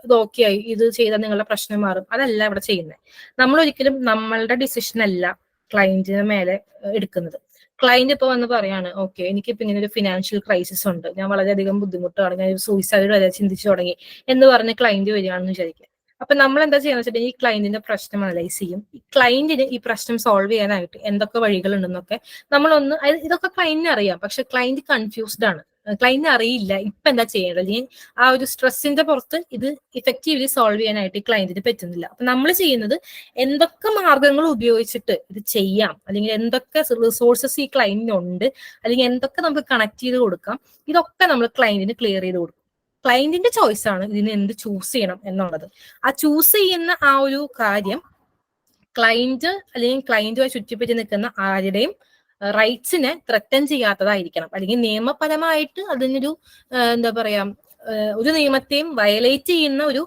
ഇത് ഓക്കെ ആയി, ഇത് ചെയ്താൽ നിങ്ങളുടെ പ്രശ്നം മാറും. അതല്ല ഇവിടെ ചെയ്യുന്നത്. നമ്മൾ ഒരിക്കലും നമ്മളുടെ ഡിസിഷൻ അല്ല ക്ലയന്റിന് മേലെ എടുക്കുന്നത്. ക്ലയന്റ് ഇപ്പൊ വന്ന് പറയാണ്, ഓക്കെ എനിക്കിപ്പോ ഇങ്ങനെ ഒരു ഫിനാൻഷ്യൽ ക്രൈസിസ് ഉണ്ട്, ഞാൻ വളരെയധികം ബുദ്ധിമുട്ടാണ്, ഞാൻ സൂയിസൈഡ് വരെ ചിന്തിച്ചു തുടങ്ങി എന്ന് പറഞ്ഞ് ക്ലയന്റ് വരികയാണെന്ന് വിചാരിക്കുക. അപ്പൊ നമ്മൾ എന്താ ചെയ്യുന്നത് വെച്ചിട്ടുണ്ടെങ്കിൽ ഈ ക്ലയന്റിന്റെ പ്രശ്നം അനലൈസ് ചെയ്യും. ഈ ക്ലയന്റിന് ഈ പ്രശ്നം സോൾവ് ചെയ്യാനായിട്ട് എന്തൊക്കെ വഴികളുണ്ടെന്നൊക്കെ നമ്മളൊന്ന്, ഇതൊക്കെ ക്ലയന്റിന് അറിയാം, പക്ഷെ ക്ലയന്റ് കൺഫ്യൂസ്ഡ് ആണ്. ക്ലയന്റിന് അറിയില്ല ഇപ്പൊ എന്താ ചെയ്യേണ്ടത്, അല്ലെങ്കിൽ ആ ഒരു സ്ട്രെസ്സിന്റെ പുറത്ത് ഇത് ഇഫക്റ്റീവ്ലി സോൾവ് ചെയ്യാനായിട്ട് ഈ ക്ലയന്റിന് പറ്റുന്നില്ല. അപ്പൊ നമ്മൾ ചെയ്യുന്നത് എന്തൊക്കെ മാർഗങ്ങൾ ഉപയോഗിച്ചിട്ട് ഇത് ചെയ്യാം, അല്ലെങ്കിൽ എന്തൊക്കെ റിസോഴ്സസ് ഈ ക്ലയന്റിനുണ്ട്, അല്ലെങ്കിൽ എന്തൊക്കെ നമുക്ക് കണക്ട് ചെയ്ത് കൊടുക്കാം, ഇതൊക്കെ നമ്മൾ ക്ലയന്റിന് ക്ലിയർ ചെയ്ത് കൊടുക്കും. ക്ലയന്റിന്റെ ചോയ്സ് ആണ് ഇതിന് എന്ത് ചൂസ് ചെയ്യണം എന്നുള്ളത്. ആ ചൂസ് ചെയ്യുന്ന ആ ഒരു കാര്യം ക്ലയന്റ് അല്ലെങ്കിൽ ക്ലയന്റുമായി ചുറ്റിപ്പറ്റി നിൽക്കുന്ന ആരുടെയും റൈറ്റ്സിനെ ത്രെറ്റൻ ചെയ്യാത്തതായിരിക്കണം, അല്ലെങ്കിൽ നിയമപരമായിട്ട് അതിനൊരു എന്താ പറയാ ഒരു നിയമത്തെയും വയലേറ്റ് ചെയ്യുന്ന ഒരു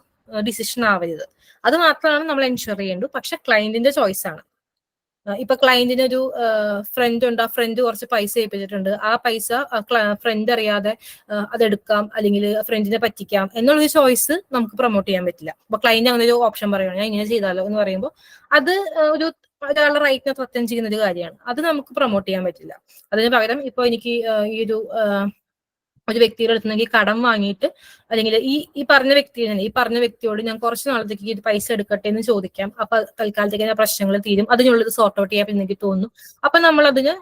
ഡിസിഷൻ ആവരുത്. അത് മാത്രമാണ് നമ്മൾ എൻഷുർ ചെയ്യേണ്ടത്. പക്ഷെ ക്ലയന്റിന്റെ ചോയ്സ് ആണ്. ഇപ്പൊ ക്ലയന്റിന് ഒരു ഫ്രണ്ട് ഉണ്ട്, ആ ഫ്രണ്ട് കുറച്ച് പൈസ ഏൽപ്പിച്ചിട്ടുണ്ട്, ആ പൈസ ഫ്രണ്ട് അറിയാതെ അതെടുക്കാം, അല്ലെങ്കിൽ ഫ്രണ്ടിനെ പറ്റിക്കാം എന്നുള്ളൊരു ചോയ്സ് നമുക്ക് പ്രൊമോട്ട് ചെയ്യാൻ പറ്റില്ല. അപ്പൊ ക്ലയന്റ് അങ്ങനെ ഒരു ഓപ്ഷൻ പറയുകയാണ്, ഞാൻ ഇങ്ങനെ ചെയ്താലോ എന്ന് പറയുമ്പോൾ അത് ഒരാളുടെ റൈറ്റിനെ ത്രട്ടൻ ചെയ്യുന്ന ഒരു കാര്യമാണ്. അത് നമുക്ക് പ്രൊമോട്ട് ചെയ്യാൻ പറ്റില്ല. അതിന് പകരം ഇപ്പൊ എനിക്ക് ഈ ഒരു വ്യക്തിയുടെ അടുത്ത് നിന്ന് കടം വാങ്ങിയിട്ട്, അല്ലെങ്കിൽ ഈ പറഞ്ഞ വ്യക്തിയോട് ഞാൻ കുറച്ച് നാളത്തേക്ക് ഇത് പൈസ എടുക്കട്ടെ എന്ന് ചോദിക്കാം. അപ്പൊ തൽക്കാലത്തേക്ക് പ്രശ്നങ്ങൾ തീരും, അതിനുള്ളത് സോർട്ട് ഔട്ട് ചെയ്യാൻ എനിക്ക് തോന്നുന്നു. അപ്പൊ നമ്മൾ അതിന്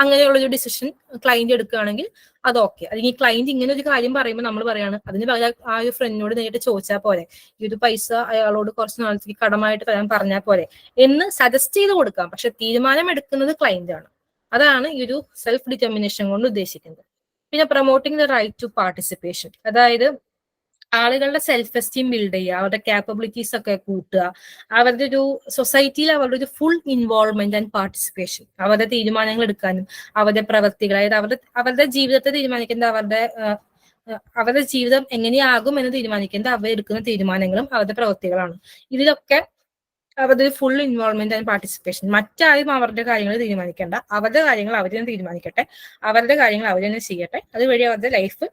അങ്ങനെയുള്ളൊരു ഡിസിഷൻ ക്ലയന്റ് എടുക്കുകയാണെങ്കിൽ അത് ഓക്കെ. അല്ലെങ്കിൽ ക്ലയന്റ് ഇങ്ങനെ ഒരു കാര്യം പറയുമ്പോൾ നമ്മൾ പറയാണ്, അതിന് പകരം ആ ഒരു ഫ്രണ്ടിനോട് നേരിട്ട് ചോദിച്ചാൽ പോരെ, ഈ ഒരു പൈസ അയാളോട് കുറച്ച് നാളത്തേക്ക് കടമായിട്ട് തരാൻ പറഞ്ഞാൽ പോരെ എന്ന് സജസ്റ്റ് ചെയ്ത് കൊടുക്കാം. പക്ഷെ തീരുമാനം എടുക്കുന്നത് ക്ലയന്റ് ആണ്. അതാണ് ഈ ഒരു സെൽഫ് ഡിറ്റർമിനേഷൻ കൊണ്ട് ഉദ്ദേശിക്കുന്നത്. പിന്നെ promoting the right to participation, അതായത് ആളുകളുടെ സെൽഫ് എസ്റ്റീം ബിൽഡ് ചെയ്യുക, അവരുടെ കാപ്പബിലിറ്റീസ് ഒക്കെ കൂട്ടുക, അവരുടെ ഒരു സൊസൈറ്റിയിൽ അവരുടെ ഒരു ഫുൾ ഇൻവോൾവ്മെന്റ് ആൻഡ് പാർട്ടിസിപ്പേഷൻ, അവരുടെ തീരുമാനങ്ങൾ എടുക്കാനും അവരുടെ പ്രവൃത്തികൾ, അതായത് അവരുടെ ജീവിതത്തെ തീരുമാനിക്കുന്നത് അവരുടെ ജീവിതം എങ്ങനെയാകും എന്ന് തീരുമാനിക്കുന്നത് അവർ എടുക്കുന്ന തീരുമാനങ്ങളും അവരുടെ പ്രവൃത്തികളാണ്. ഇതിലൊക്കെ അവരുടെ ഒരു ഫുൾ ഇൻവോൾവ്മെന്റ് ആൻഡ് പാർട്ടിസിപ്പേഷൻ. മറ്റാരും അവരുടെ കാര്യങ്ങൾ തീരുമാനിക്കേണ്ട, അവരുടെ കാര്യങ്ങൾ അവർ തന്നെ തീരുമാനിക്കട്ടെ, അവരുടെ കാര്യങ്ങൾ അവർ തന്നെ ചെയ്യട്ടെ, അതുവഴി അവരുടെ ലൈഫ്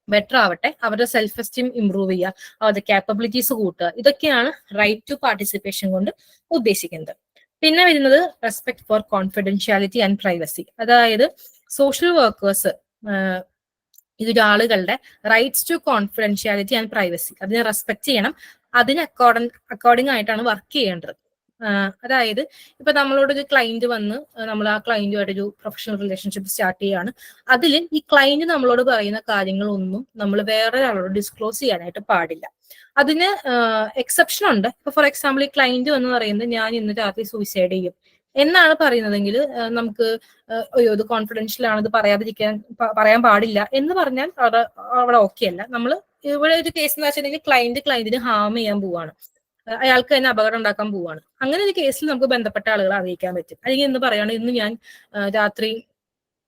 ബെറ്റർ ആവട്ടെ, അവരുടെ സെൽഫ് എസ്റ്റീം ഇംപ്രൂവ് ചെയ്യുക, അവരുടെ കാപ്പബിലിറ്റീസ് കൂട്ടുക. ഇതൊക്കെയാണ് റൈറ്റ് ടു പാർട്ടിസിപ്പേഷൻ കൊണ്ട് ഉദ്ദേശിക്കുന്നത്. പിന്നെ വരുന്നത് respect for confidentiality and privacy, അതായത് സോഷ്യൽ വർക്കേഴ്സ് ഇതൊരാളുകളുടെ rights to confidentiality and privacy അതിനെ റെസ്പെക്ട് ചെയ്യണം, അതിന് അക്കോർഡിംഗ് ആയിട്ടാണ് വർക്ക് ചെയ്യേണ്ടത്. അതായത് ഇപ്പൊ നമ്മളോട് ഒരു ക്ലയന്റ് വന്ന് നമ്മൾ ആ ക്ലയന്റുമായിട്ട് ഒരു പ്രൊഫഷണൽ റിലേഷൻഷിപ്പ് സ്റ്റാർട്ട് ചെയ്യാണ്, അതിൽ ഈ ക്ലയന്റ് നമ്മളോട് പറയുന്ന കാര്യങ്ങളൊന്നും നമ്മൾ വേറെ ഒരാളോട് ഡിസ്ക്ലോസ് ചെയ്യാനായിട്ട് പാടില്ല. അതിന് എക്സെപ്ഷൻ ഉണ്ട്. ഇപ്പൊ ഫോർ എക്സാമ്പിൾ ഈ ക്ലയന്റ് എന്ന് പറയുന്നത് ഞാൻ ഇന്ന് രാത്രി സൂയിസൈഡ് ചെയ്യും എന്നാണ് പറയുന്നതെങ്കിൽ നമുക്ക് അയ്യോ ഇത് കോൺഫിഡൻഷ്യൽ ആണ്, ഇത് പറയാൻ പാടില്ല എന്ന് പറഞ്ഞാൽ അവിടെ ഓക്കെ അല്ല. നമ്മൾ ഇവിടെ ഒരു കേസ് എന്ന് വെച്ചിട്ടുണ്ടെങ്കിൽ ക്ലയന്റിന് ഹാം ചെയ്യാൻ പോവാണ്, അയാൾക്ക് തന്നെ അപകടം ഉണ്ടാക്കാൻ പോവാണ്. അങ്ങനെ ഒരു കേസിൽ നമുക്ക് ബന്ധപ്പെട്ട ആളുകളെ അറിയിക്കാൻ പറ്റും. അല്ലെങ്കിൽ എന്ന് പറയുകയാണ് ഇന്ന് ഞാൻ രാത്രി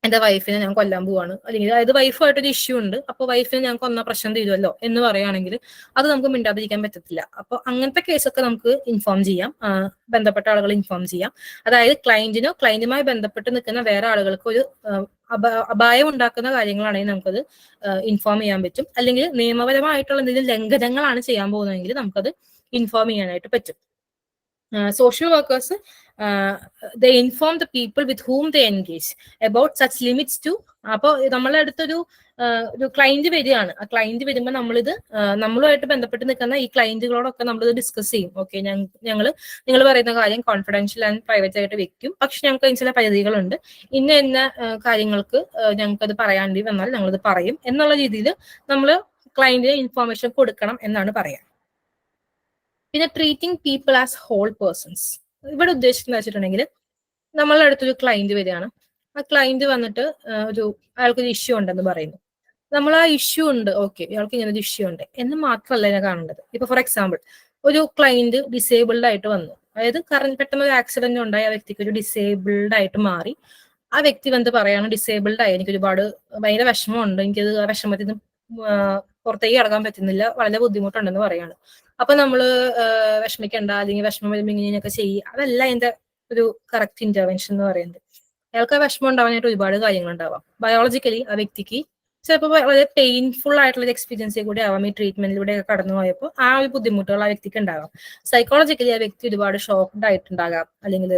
എന്റെ വൈഫിനെ ഞാൻ കൊല്ലാൻ പോവാണ്, അല്ലെങ്കിൽ അതായത് വൈഫുമായിട്ടൊരു ഇഷ്യൂ ഉണ്ട്, അപ്പൊ വൈഫിനെ ഞാൻ കൊന്ന പ്രശ്നം തീരുമല്ലോ എന്ന് പറയുകയാണെങ്കിൽ അത് നമുക്ക് മിണ്ടാതിരിക്കാൻ പറ്റത്തില്ല. അപ്പൊ അങ്ങനത്തെ കേസൊക്കെ നമുക്ക് ഇൻഫോം ചെയ്യാം, ബന്ധപ്പെട്ട ആളുകളെ ഇൻഫോം ചെയ്യാം. അതായത് ക്ലയന്റുമായി ബന്ധപ്പെട്ട് നിൽക്കുന്ന വേറെ ആളുകൾക്ക് ഒരു അപായം ഉണ്ടാക്കുന്ന കാര്യങ്ങളാണെങ്കിൽ നമുക്കത് ഇൻഫോം ചെയ്യാൻ പറ്റും. അല്ലെങ്കിൽ നിയമപരമായിട്ടുള്ള എന്തെങ്കിലും ലംഘനങ്ങളാണ് ചെയ്യാൻ പോകുന്നതെങ്കിൽ നമുക്കത് ഇൻഫോം ചെയ്യാനായിട്ട് പറ്റും. Social workers they inform the people with whom they engage about such limits to. അപ്പോൾ നമ്മളെ അടുത്തൊരു ക്ലയന്റ് വരികയാണ്, ആ ക്ലയന്റ് വരുമ്പോൾ നമ്മളുമായിട്ട് ബന്ധപ്പെട്ട് നിൽക്കുന്ന ഈ ക്ലയന്റുകളോടൊക്കെ നമ്മളിത് ഡിസ്കസ് ചെയ്യും. ഓക്കെ, നിങ്ങൾ പറയുന്ന കാര്യം കോൺഫിഡൻഷ്യൽ ആൻഡ് പ്രൈവറ്റ് ആയിട്ട് വെക്കും, പക്ഷെ ഞങ്ങൾക്ക് അതിന് ചില പരിധികളുണ്ട്, ഇന്ന കാര്യങ്ങൾക്ക് ഞങ്ങൾക്കത് പറയാണ്ടി വന്നാൽ ഞങ്ങളത് പറയും എന്നുള്ള രീതിയിൽ നമ്മൾ ക്ലയന്റിന് ഇൻഫോർമേഷൻ കൊടുക്കണം എന്നാണ് പറയാം. പിന്നെ treating people as whole persons, ഇവിടെ ഉദ്ദേശിക്കുന്നത് വെച്ചിട്ടുണ്ടെങ്കിൽ നമ്മളുടെ അടുത്തൊരു ക്ലയന്റ് വരികയാണ്, ആ ക്ലയന്റ് വന്നിട്ട് അയാൾക്കൊരു ഇഷ്യൂ ഉണ്ടെന്ന് പറയുന്നു. നമ്മൾ ആ ഇഷ്യൂ ഉണ്ട്, ഓക്കെ ഇയാൾക്ക് ഇങ്ങനെ ഒരു ഇഷ്യൂ ഉണ്ട് എന്ന് മാത്രമല്ല ഇതിനെ കാണേണ്ടത്. ഇപ്പൊ ഫോർ എക്സാമ്പിൾ ഒരു ക്ലയന്റ് ഡിസേബിൾഡ് ആയിട്ട് വന്നു, അതായത് പെട്ടെന്ന് ഒരു ആക്സിഡന്റ് ഉണ്ടായി, ആ വ്യക്തിക്ക് ഒരു ഡിസേബിൾഡ് ആയിട്ട് മാറി. ആ വ്യക്തി വന്ന് പറയാണ് ഡിസേബിൾഡ് ആയി, എനിക്ക് ഒരുപാട് ഭയങ്കര വിഷമമുണ്ട്, എനിക്കത് ആ വിഷമത്തിൽ നിന്ന് പുറത്തേക്ക് ഇറങ്ങാൻ പറ്റുന്നില്ല, വളരെ ബുദ്ധിമുട്ടുണ്ടെന്ന് പറയാണ്. അപ്പൊ നമ്മള് വിഷമിക്കണ്ട, അല്ലെങ്കിൽ വിഷമം വരുമ്പോൾ ഇങ്ങനെയൊക്കെ ചെയ്യുക, അതല്ല അതിന്റെ ഒരു കറക്റ്റ് ഇന്റർവെൻഷൻ എന്ന് പറയുന്നത്. അയാൾക്ക് ആ വിഷമം ഉണ്ടാവാനായിട്ട് ഒരുപാട് കാര്യങ്ങൾ ഉണ്ടാവാം. ബയോളജിക്കലി ആ വ്യക്തിക്ക് ചിലപ്പോൾ വളരെ പെയിൻഫുൾ ആയിട്ടുള്ള ഒരു എക്സ്പീരിയൻസിൽ കൂടെ ആവാം ഈ ട്രീറ്റ്മെന്റിലൂടെ കടന്നു പോയപ്പോൾ ആ ഒരു ബുദ്ധിമുട്ടുകൾ ആ വ്യക്തിക്ക് ഉണ്ടാകാം. സൈക്കോളജിക്കലി ആ വ്യക്തി ഒരുപാട് ഷോക്ക്ഡ് ആയിട്ടുണ്ടാകാം, അല്ലെങ്കിൽ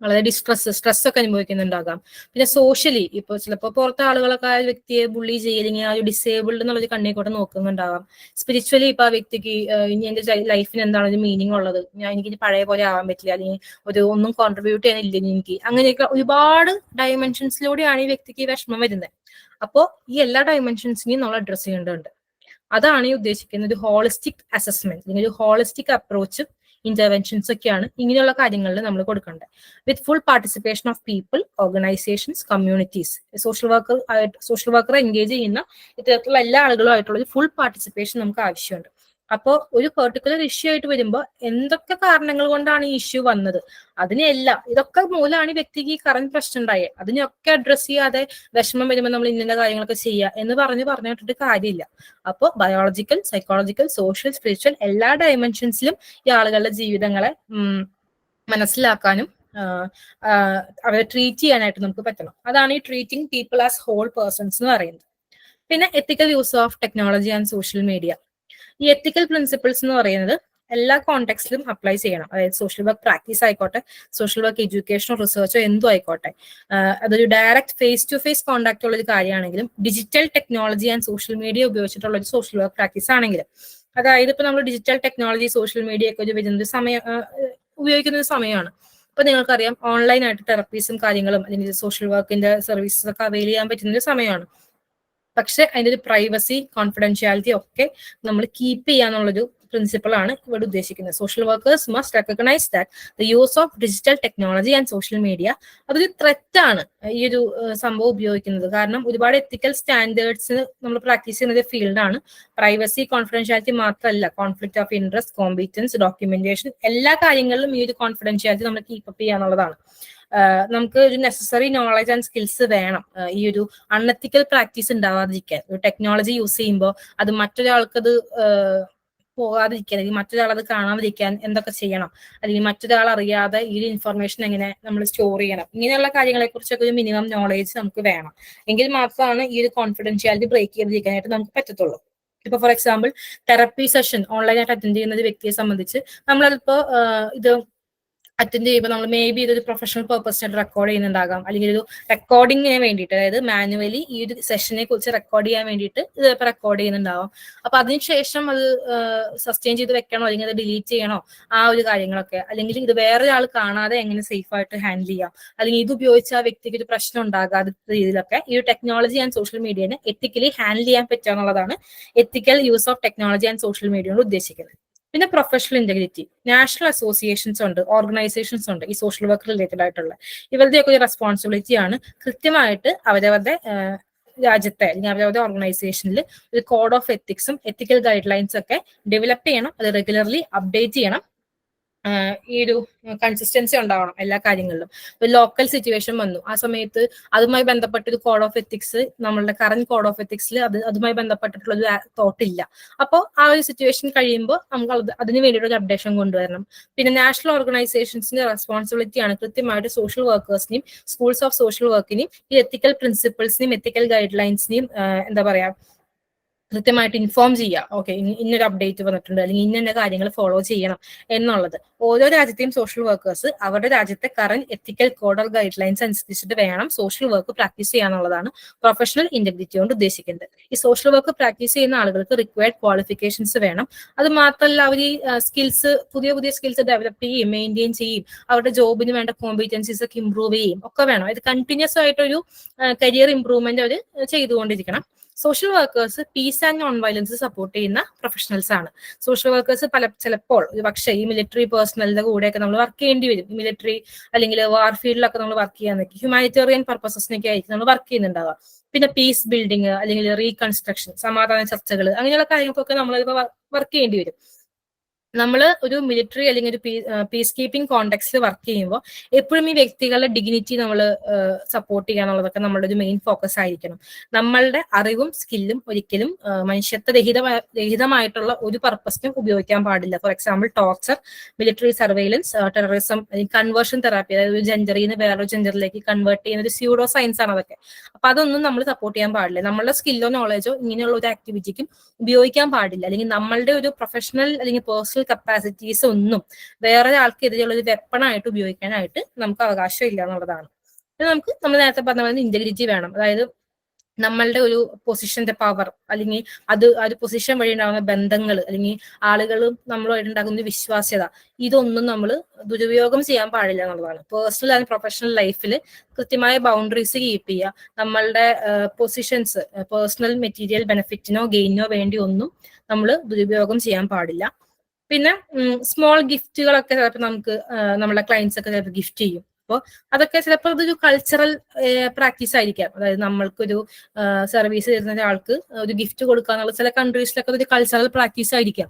വളരെ സ്ട്രെസ് ഒക്കെ അനുഭവിക്കുന്നുണ്ടാകാം. പിന്നെ സോഷ്യലി ഇപ്പൊ ചിലപ്പോൾ പുറത്തെ ആളുകളൊക്കെ ആ വ്യക്തിയെ ബുള്ളി ചെയ്യില്ലെങ്കിൽ ആ ഒരു ഡിസേബിൾഡ് എന്നുള്ളൊരു കണ്ണിക്കൂടെ നോക്കുന്നുണ്ടാവാം. സ്പിരിച്വലി ഇപ്പൊ ആ വ്യക്തിക്ക് ഇനി എന്റെ ലൈഫിന് എന്താണ് ഒരു മീനിങ് ഉള്ളത്, എനിക്ക് പഴയ പോലെ ആവാൻ പറ്റില്ല, അല്ലെങ്കിൽ ഒന്നും കോൺട്രിബ്യൂട്ട് ചെയ്യാനില്ല എനിക്ക്, അങ്ങനെയൊക്കെ ഒരുപാട് ഡയമെൻഷൻസിലൂടെയാണ് ഈ വ്യക്തിക്ക് വിഷമം വരുന്നത്. അപ്പോൾ ഈ എല്ലാ ഡയമെൻഷൻസിനെയും നമ്മൾ അഡ്രസ് ചെയ്യേണ്ടതുണ്ട്. അതാണ് ഈ ഉദ്ദേശിക്കുന്ന ഒരു ഹോളിസ്റ്റിക് അസസ്മെന്റ്, അല്ലെങ്കിൽ ഒരു ഹോളിസ്റ്റിക് അപ്രോച്ച് ഇന്റർവെൻഷൻസ് ഒക്കെയാണ് ഇങ്ങനെയുള്ള കാര്യങ്ങളിൽ നമ്മൾ കൊടുക്കേണ്ടത്. With full participation of people, organisations, communities. Social worker engage ചെയ്യുന്ന ഇത്തരത്തിലുള്ള എല്ലാ ആളുകളുമായിട്ടുള്ള ഒരു ഫുൾ പാർട്ടിസിപ്പേഷൻ നമുക്ക് ആവശ്യമുണ്ട്. അപ്പോൾ ഒരു പെർട്ടിക്കുലർ ഇഷ്യൂ ആയിട്ട് വരുമ്പോൾ എന്തൊക്കെ കാരണങ്ങൾ കൊണ്ടാണ് ഈ ഇഷ്യൂ വന്നത്, അതിനെല്ലാം ഇതൊക്കെ മൂലമാണ് ഈ വ്യക്തിക്ക് ഈ കറന്റ് പ്രശ്നം ഉണ്ടായത്, അതിനെയൊക്കെ അഡ്രസ് ചെയ്യാതെ വിഷമം വരുമ്പോൾ നമ്മൾ ഇന്ന കാര്യങ്ങളൊക്കെ ചെയ്യുക എന്ന് പറഞ്ഞിട്ട് കാര്യമില്ല. അപ്പോൾ ബയോളജിക്കൽ, സൈക്കോളജിക്കൽ, സോഷ്യൽ, സ്പിരിച്വൽ എല്ലാ ഡയമെൻഷൻസിലും ഈ ആളുകളുടെ ജീവിതങ്ങളെ മനസ്സിലാക്കാനും അവരെ ട്രീറ്റ് ചെയ്യാനായിട്ട് നമുക്ക് പറ്റണം. അതാണ് ഈ treating people as whole persons എന്ന് പറയുന്നത്. പിന്നെ ethical use of technology and social media. ഈ എത്തിക്കൽ പ്രിൻസിപ്പിൾസ് എന്ന് പറയുന്നത് എല്ലാ കോണ്ടെക്സ്റ്റിലും അപ്ലൈ ചെയ്യണം. അതായത് സോഷ്യൽ വർക്ക് പ്രാക്ടീസ് ആയിക്കോട്ടെ, സോഷ്യൽ വർക്ക് എഡ്യൂക്കേഷനോ റിസർച്ചോ എന്തും ആയിക്കോട്ടെ, അതൊരു direct face to face contact ഉള്ള ഒരു കാര്യമാണെങ്കിലും digital technology and social media ഉപയോഗിച്ചിട്ടുള്ള ഒരു സോഷ്യൽ വർക്ക് പ്രാക്ടീസ് ആണെങ്കിലും, അതായത് ഇപ്പൊ നമ്മൾ ഡിജിറ്റൽ ടെക്നോളജി, സോഷ്യൽ മീഡിയ ഒക്കെ വരുന്ന ഉപയോഗിക്കുന്ന ഒരു സമയമാണ്. ഇപ്പൊ നിങ്ങൾക്കറിയാം ഓൺലൈനായിട്ട് തെറപ്പീസും കാര്യങ്ങളും അല്ലെങ്കിൽ സോഷ്യൽ വർക്കിന്റെ സർവീസസ് ഒക്കെ അവൈൽ ചെയ്യാൻ പറ്റുന്ന ഒരു സമയമാണ്. പക്ഷെ അതിന്റെ ഒരു പ്രൈവസി, കോൺഫിഡൻഷ്യാലിറ്റി ഒക്കെ നമ്മൾ കീപ്പ് ചെയ്യാന്നുള്ളൊരു പ്രിൻസിപ്പിൾ ആണ് ഇവിടെ ഉദ്ദേശിക്കുന്നത്. Social workers must recognise that the use of digital technology and social media അതൊരു ത്രെറ്റാണ് ഈ ഒരു സംഭവം ഉപയോഗിക്കുന്നത്. കാരണം ഒരുപാട് എത്തിക്കൽ സ്റ്റാൻഡേർഡ്സ് നമ്മൾ പ്രാക്ടീസ് ചെയ്യുന്ന ഫീൽഡാണ്. പ്രൈവസി, കോൺഫിഡൻഷ്യാലിറ്റി മാത്രമല്ല, conflict of interest, competence, documentation, എല്ലാ കാര്യങ്ങളിലും ഈ ഒരു കോൺഫിഡൻഷ്യാലിറ്റി നമ്മൾ കീപ്പപ്പ് ചെയ്യാന്നുള്ളതാണ്. നമുക്ക് ഒരു നെസസറി നോളജ് ആൻഡ് സ്കിൽസ് വേണം ഈ ഒരു അൺഎത്തിക്കൽ പ്രാക്ടീസ് ഉണ്ടാവാതിരിക്കാൻ. ഒരു ടെക്നോളജി യൂസ് ചെയ്യുമ്പോൾ അത് മറ്റൊരാൾക്കത് പോകാതിരിക്കാൻ, അല്ലെങ്കിൽ മറ്റൊരാൾ അത് കാണാതിരിക്കാൻ എന്തൊക്കെ ചെയ്യണം, അല്ലെങ്കിൽ മറ്റൊരാൾ അറിയാതെ ഈ ഒരു ഇൻഫർമേഷൻ എങ്ങനെ നമ്മൾ സ്റ്റോർ ചെയ്യണം, ഇങ്ങനെയുള്ള കാര്യങ്ങളെ കുറിച്ചൊക്കെ ഒരു മിനിമം നോളേജ് നമുക്ക് വേണം. എങ്കിൽ മാത്രമാണ് ഈ ഒരു കോൺഫിഡൻഷ്യാലിറ്റി ബ്രേക്ക് ചെയ്തിരിക്കാനായിട്ട് നമുക്ക് പറ്റത്തുള്ളൂ. ഇപ്പൊ ഫോർ എക്സാമ്പിൾ തെറപ്പി സെഷൻ ഓൺലൈനായിട്ട് അറ്റൻഡ് ചെയ്യുന്ന ഒരു വ്യക്തിയെ സംബന്ധിച്ച് നമ്മളിപ്പോ ഇത് അറ്റൻഡ് ചെയ്യുമ്പോൾ നമ്മൾ മേ ബി ഇതൊരു പ്രൊഫഷണൽ പർപ്പസിനായിട്ട് റെക്കോർഡ് ചെയ്യുന്നുണ്ടാകാം, അല്ലെങ്കിൽ ഒരു റെക്കോർഡിങ്ങിന് വേണ്ടിയിട്ട്, അതായത് മാനുവലി ഈ ഒരു സെഷനെ കുറിച്ച് റെക്കോർഡ് ചെയ്യാൻ വേണ്ടിയിട്ട് ഇത് റെക്കോർഡ് ചെയ്യുന്നുണ്ടാവാം. അപ്പൊ അതിനുശേഷം അത് സസ്റ്റെയിൻ ചെയ്ത് വെക്കണോ അല്ലെങ്കിൽ അത് ഡിലീറ്റ് ചെയ്യണോ, ആ ഒരു കാര്യങ്ങളൊക്കെ, അല്ലെങ്കിൽ ഇത് വേറൊരാൾ കാണാതെ എങ്ങനെ സേഫ് ആയിട്ട് ഹാൻഡിൽ ചെയ്യാം, അല്ലെങ്കിൽ ഇത് ഉപയോഗിച്ച് ആ വ്യക്തിക്ക് ഒരു പ്രശ്നം ഉണ്ടാകാത്ത രീതിയിലൊക്കെ ഈ ഒരു ടെക്നോളജി ആൻഡ് സോഷ്യൽ മീഡിയനെ എത്തിക്കലി ഹാൻഡിൽ ചെയ്യാൻ പറ്റുക എന്നുള്ളതാണ് ethical use of technology and social media കൊണ്ട് ഉദ്ദേശിക്കുന്നത്. പിന്നെ പ്രൊഫഷണൽ ഇന്റഗ്രിറ്റി, നാഷണൽ അസോസിയേഷൻസ് ഉണ്ട്, ഓർഗനൈസേഷൻസ് ഉണ്ട് ഈ സോഷ്യൽ വർക്ക് റിലേറ്റഡ് ആയിട്ടുള്ള. ഇവരുടെയൊക്കെ ഒരു റെസ്പോൺസിബിലിറ്റി ആണ് കൃത്യമായിട്ട് അവരവരുടെ രാജ്യത്തെ അല്ലെങ്കിൽ അവരവരുടെ ഓർഗനൈസേഷനിൽ ഒരു കോഡ് ഓഫ് എത്തിക്സും എത്തിക്കൽ ഗൈഡ് ലൈൻസ് ഒക്കെ ഡെവലപ്പ് ചെയ്യണം. അത് റെഗുലർലി അപ്ഡേറ്റ് ചെയ്യണം. ഈ ഒരു കൺസിസ്റ്റൻസി ഉണ്ടാവണം എല്ലാ കാര്യങ്ങളിലും. ഒരു ലോക്കൽ സിറ്റുവേഷൻ വന്നു, ആ സമയത്ത് അതുമായി ബന്ധപ്പെട്ട ഒരു കോഡ് ഓഫ് എത്തിക്സ് നമ്മളുടെ കറന്റ് കോഡ് ഓഫ് എത്തിക്സിൽ അതുമായി ബന്ധപ്പെട്ടിട്ടുള്ള ഒരു തോട്ട് ഇല്ല. അപ്പോൾ ആ ഒരു സിറ്റുവേഷൻ കഴിയുമ്പോൾ നമുക്ക് അതിന് വേണ്ടിയിട്ട് ഒരു അപ്ഡേഷൻ കൊണ്ടുവരണം. പിന്നെ നാഷണൽ ഓർഗനൈസേഷൻസിന്റെ റെസ്പോൺസിബിലിറ്റിയാണ് കൃത്യമായിട്ട് സോഷ്യൽ വർക്കേഴ്സിനെയും സ്കൂൾസ് ഓഫ് സോഷ്യൽ വർക്കിനെയും ഈ എത്തിക്കൽ പ്രിൻസിപ്പിൾസിനെയും എത്തിക്കൽ ഗൈഡ് ലൈൻസിനെയും എന്താ പറയാ കൃത്യമായിട്ട് ഇൻഫോം ചെയ്യുക. ഓക്കെ, ഇന്നൊരു അപ്ഡേറ്റ് വന്നിട്ടുണ്ട്, അല്ലെങ്കിൽ ഇന്ന കാര്യങ്ങൾ ഫോളോ ചെയ്യണം എന്നുള്ളത്. ഓരോ രാജ്യത്തെയും സോഷ്യൽ വർക്കേഴ്സ് അവരുടെ രാജ്യത്തെ current ethical code or guidelines അനുസരിച്ചിട്ട് വേണം സോഷ്യൽ വർക്ക് പ്രാക്ടീസ് ചെയ്യാന്നുള്ളതാണ് പ്രൊഫഷണൽ ഇന്റഗ്രിറ്റി കൊണ്ട് ഉദ്ദേശിക്കുന്നത്. ഈ സോഷ്യൽ വർക്ക് പ്രാക്ടീസ് ചെയ്യുന്ന ആളുകൾക്ക് റിക്വയർഡ് ക്വാളിഫിക്കേഷൻസ് വേണം. അത് മാത്രമല്ല, അവർ ഈ സ്കിൽസ്, പുതിയ പുതിയ സ്കിൽസ് ഡെവലപ്പ് ചെയ്യും, മെയിൻറ്റെയിൻ ചെയ്യും, അവരുടെ ജോബിന് വേണ്ട കോമ്പീറ്റൻസീസ് ഒക്കെ ഇംപ്രൂവ് ചെയ്യും ഒക്കെ വേണം. ഇത് കണ്ടിന്യൂസ് ആയിട്ടൊരു കരിയർ ഇംപ്രൂവ്മെന്റ് അവർ ചെയ്തുകൊണ്ടിരിക്കണം. Social workers peace and non violence support ചെയ്യുന്ന പ്രൊഫഷണൽസ് ആണ്. സോഷ്യൽ വർക്കേഴ്സ് ചിലപ്പോൾ ഒരു പക്ഷേ ഈ മിലിറ്ററി പേഴ്സണലിന്റെ കൂടെയൊക്കെ നമ്മൾ വർക്ക് ചെയ്യേണ്ടി വരും. മിലിറ്ററി അല്ലെങ്കിൽ വാർ ഫീൽഡിലൊക്കെ നമ്മൾ വർക്ക് ചെയ്യാൻ നിൽക്കും. ഹ്യൂമാനിറ്റേറിയൻ പർപ്പസസിനൊക്കെ ആയിരിക്കും നമ്മൾ വർക്ക് ചെയ്യുന്നുണ്ടാവുക. പിന്നെ പീസ് ബിൽഡിങ് അല്ലെങ്കിൽ റീകൺസ്ട്രക്ഷൻ, സമാധാന ചർച്ചകൾ, അങ്ങനെയുള്ള കാര്യങ്ങൾക്കൊക്കെ നമ്മളിപ്പോൾ വർക്ക് ചെയ്യേണ്ടി വരും. നമ്മൾ ഒരു മിലിറ്ററി അല്ലെങ്കിൽ ഒരു പീസ് കീപ്പിംഗ് കോണ്ടെക്സ്റ്റിൽ വർക്ക് ചെയ്യുമ്പോൾ എപ്പോഴും ഈ വ്യക്തികളുടെ ഡിഗ്നിറ്റി നമ്മൾ സപ്പോർട്ട് ചെയ്യുക എന്നുള്ളതൊക്കെ നമ്മളുടെ ഒരു മെയിൻ ഫോക്കസ് ആയിരിക്കണം. നമ്മളുടെ അറിവും സ്കില്ലും ഒരിക്കലും രഹിതമായിട്ടുള്ള ഒരു പർപ്പസിനും ഉപയോഗിക്കാൻ പാടില്ല. For example torture, military surveillance, terrorism, അല്ലെങ്കിൽ കൺവേർഷൻ തെറാപ്പി, അതായത് ഒരു ജെൻഡറിൽ നിന്ന് വേറൊരു ജെൻഡറിലേക്ക് കൺവേർട്ട് ചെയ്യുന്ന ഒരു സ്യൂഡോ സയൻസ് ആണ് അതൊക്കെ. അപ്പൊ അതൊന്നും നമ്മൾ സപ്പോർട്ട് ചെയ്യാൻ പാടില്ല. നമ്മളുടെ സ്കില്ലോ നോളജോ ഇങ്ങനെയുള്ള ഒരു ആക്ടിവിറ്റിക്കും ഉപയോഗിക്കാൻ പാടില്ല. അല്ലെങ്കിൽ നമ്മളുടെ ഒരു പ്രൊഫഷണൽ അല്ലെങ്കിൽ പേഴ്സണൽ കപ്പാസിറ്റീസ് ഒന്നും വേറെ ആൾക്കെതിരെയുള്ള ഒരു വെപ്പണായിട്ട് ഉപയോഗിക്കാനായിട്ട് നമുക്ക് അവകാശം ഇല്ല എന്നുള്ളതാണ്. നമ്മൾ നേരത്തെ പറഞ്ഞ പോലെ ഇന്റഗ്രിറ്റി വേണം. അതായത് നമ്മളുടെ ഒരു പൊസിഷന്റെ പവർ, അല്ലെങ്കിൽ ആ ഒരു പൊസിഷൻ വഴി ഉണ്ടാകുന്ന ബന്ധങ്ങൾ, അല്ലെങ്കിൽ ആളുകളും നമ്മളുമായിട്ട് ഉണ്ടാകുന്ന വിശ്വാസ്യത, ഇതൊന്നും നമ്മൾ ദുരുപയോഗം ചെയ്യാൻ പാടില്ല എന്നുള്ളതാണ്. പേഴ്സണൽ ആൻഡ് പ്രൊഫഷണൽ ലൈഫിൽ കൃത്യമായ ബൗണ്ടറീസ് കീപ്പ് ചെയ്യുക. നമ്മളുടെ പൊസിഷൻസ് പേഴ്സണൽ മെറ്റീരിയൽ ബെനിഫിറ്റിനോ ഗെയിനോ വേണ്ടി ഒന്നും നമ്മൾ ദുരുപയോഗം ചെയ്യാൻ പാടില്ല. പിന്നെ സ്മോൾ ഗിഫ്റ്റുകളൊക്കെ ചിലപ്പോൾ നമുക്ക് നമ്മുടെ ക്ലയൻസ് ഒക്കെ ചിലപ്പോൾ ഗിഫ്റ്റ് ചെയ്യും. അപ്പോൾ അതൊക്കെ ചിലപ്പോൾ അതൊരു കൾച്ചറൽ പ്രാക്ടീസ് ആയിരിക്കാം. അതായത് നമ്മൾക്കൊരു സർവീസ് തരുന്ന ഒരാൾക്ക് ഒരു ഗിഫ്റ്റ് കൊടുക്കുക എന്നുള്ള ചില കൺട്രീസിലൊക്കെ ഒരു കൾച്ചറൽ പ്രാക്ടീസ് ആയിരിക്കാം.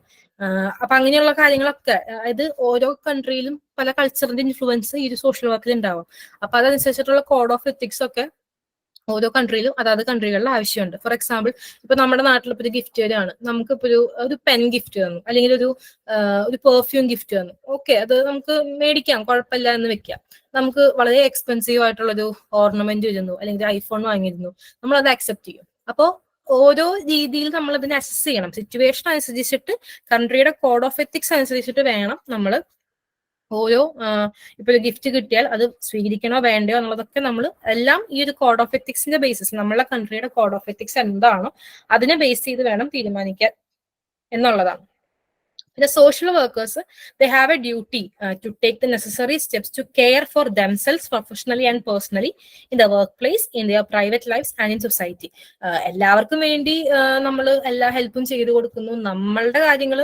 അപ്പൊ അങ്ങനെയുള്ള കാര്യങ്ങളൊക്കെ, അതായത് ഓരോ കൺട്രിയിലും പല കൾച്ചറിന്റെ ഇൻഫ്ലുവൻസ് ഈ ഒരു സോഷ്യൽ വർക്കിൽ ഉണ്ടാവും. അപ്പൊ അതനുസരിച്ചിട്ടുള്ള കോഡ് ഓഫ് എത്തിക്സ് ഒക്കെ ഓരോ കൺട്രിയിലും അതാത് കൺട്രികളിൽ ആവശ്യമുണ്ട്. ഫോർ എക്സാമ്പിൾ, ഇപ്പൊ നമ്മുടെ നാട്ടിലിപ്പോ ഒരു ഗിഫ്റ്റ് വരികയാണ്, നമുക്കിപ്പോ ഒരു പെൻ ഗിഫ്റ്റ് തന്നു, അല്ലെങ്കിൽ ഒരു പെർഫ്യൂം ഗിഫ്റ്റ് തന്നു. ഓക്കെ, അത് നമുക്ക് മേടിക്കാം, കുഴപ്പമില്ല എന്ന് വെക്കാം. നമുക്ക് വളരെ എക്സ്പെൻസീവ് ആയിട്ടുള്ളൊരു ഓർണമെന്റ് വരുന്നു, അല്ലെങ്കിൽ ഐഫോൺ വാങ്ങിയിരുന്നു, നമ്മൾ അത് അക്സെപ്റ്റ് ചെയ്യും. അപ്പോൾ ഓരോ രീതിയിൽ നമ്മൾ അതിനെ അസസ് ചെയ്യണം. സിറ്റുവേഷൻ അനുസരിച്ചിട്ട്, കൺട്രിയുടെ കോഡ് ഓഫ് എത്തിക്സ് അനുസരിച്ചിട്ട് വേണം നമ്മൾ ഓരോ ഇപ്പൊ ഒരു ഗിഫ്റ്റ് കിട്ടിയാൽ അത് സ്വീകരിക്കണോ വേണ്ടയോ എന്നുള്ളതൊക്കെ നമ്മൾ എല്ലാം ഈ ഒരു കോഡ് ഓഫ് എത്തിക്സിന്റെ ബേസിസ്, നമ്മളെ കൺട്രിയുടെ കോഡ് ഓഫ് എത്തിക്സ് എന്താണോ അതിനെ ബേസ് ചെയ്ത് വേണം തീരുമാനിക്കാൻ എന്നുള്ളതാണ്. The social workers, they have a duty to take the necessary steps to care for themselves professionally and personally in the workplace, in their private lives and in society. എല്ലാവർക്കും വേണ്ടി നമ്മൾ എല്ലാ ഹെൽപ്പും ചെയ്തു കൊടുക്കുന്നു. നമ്മളുടെ കാര്യങ്ങൾ,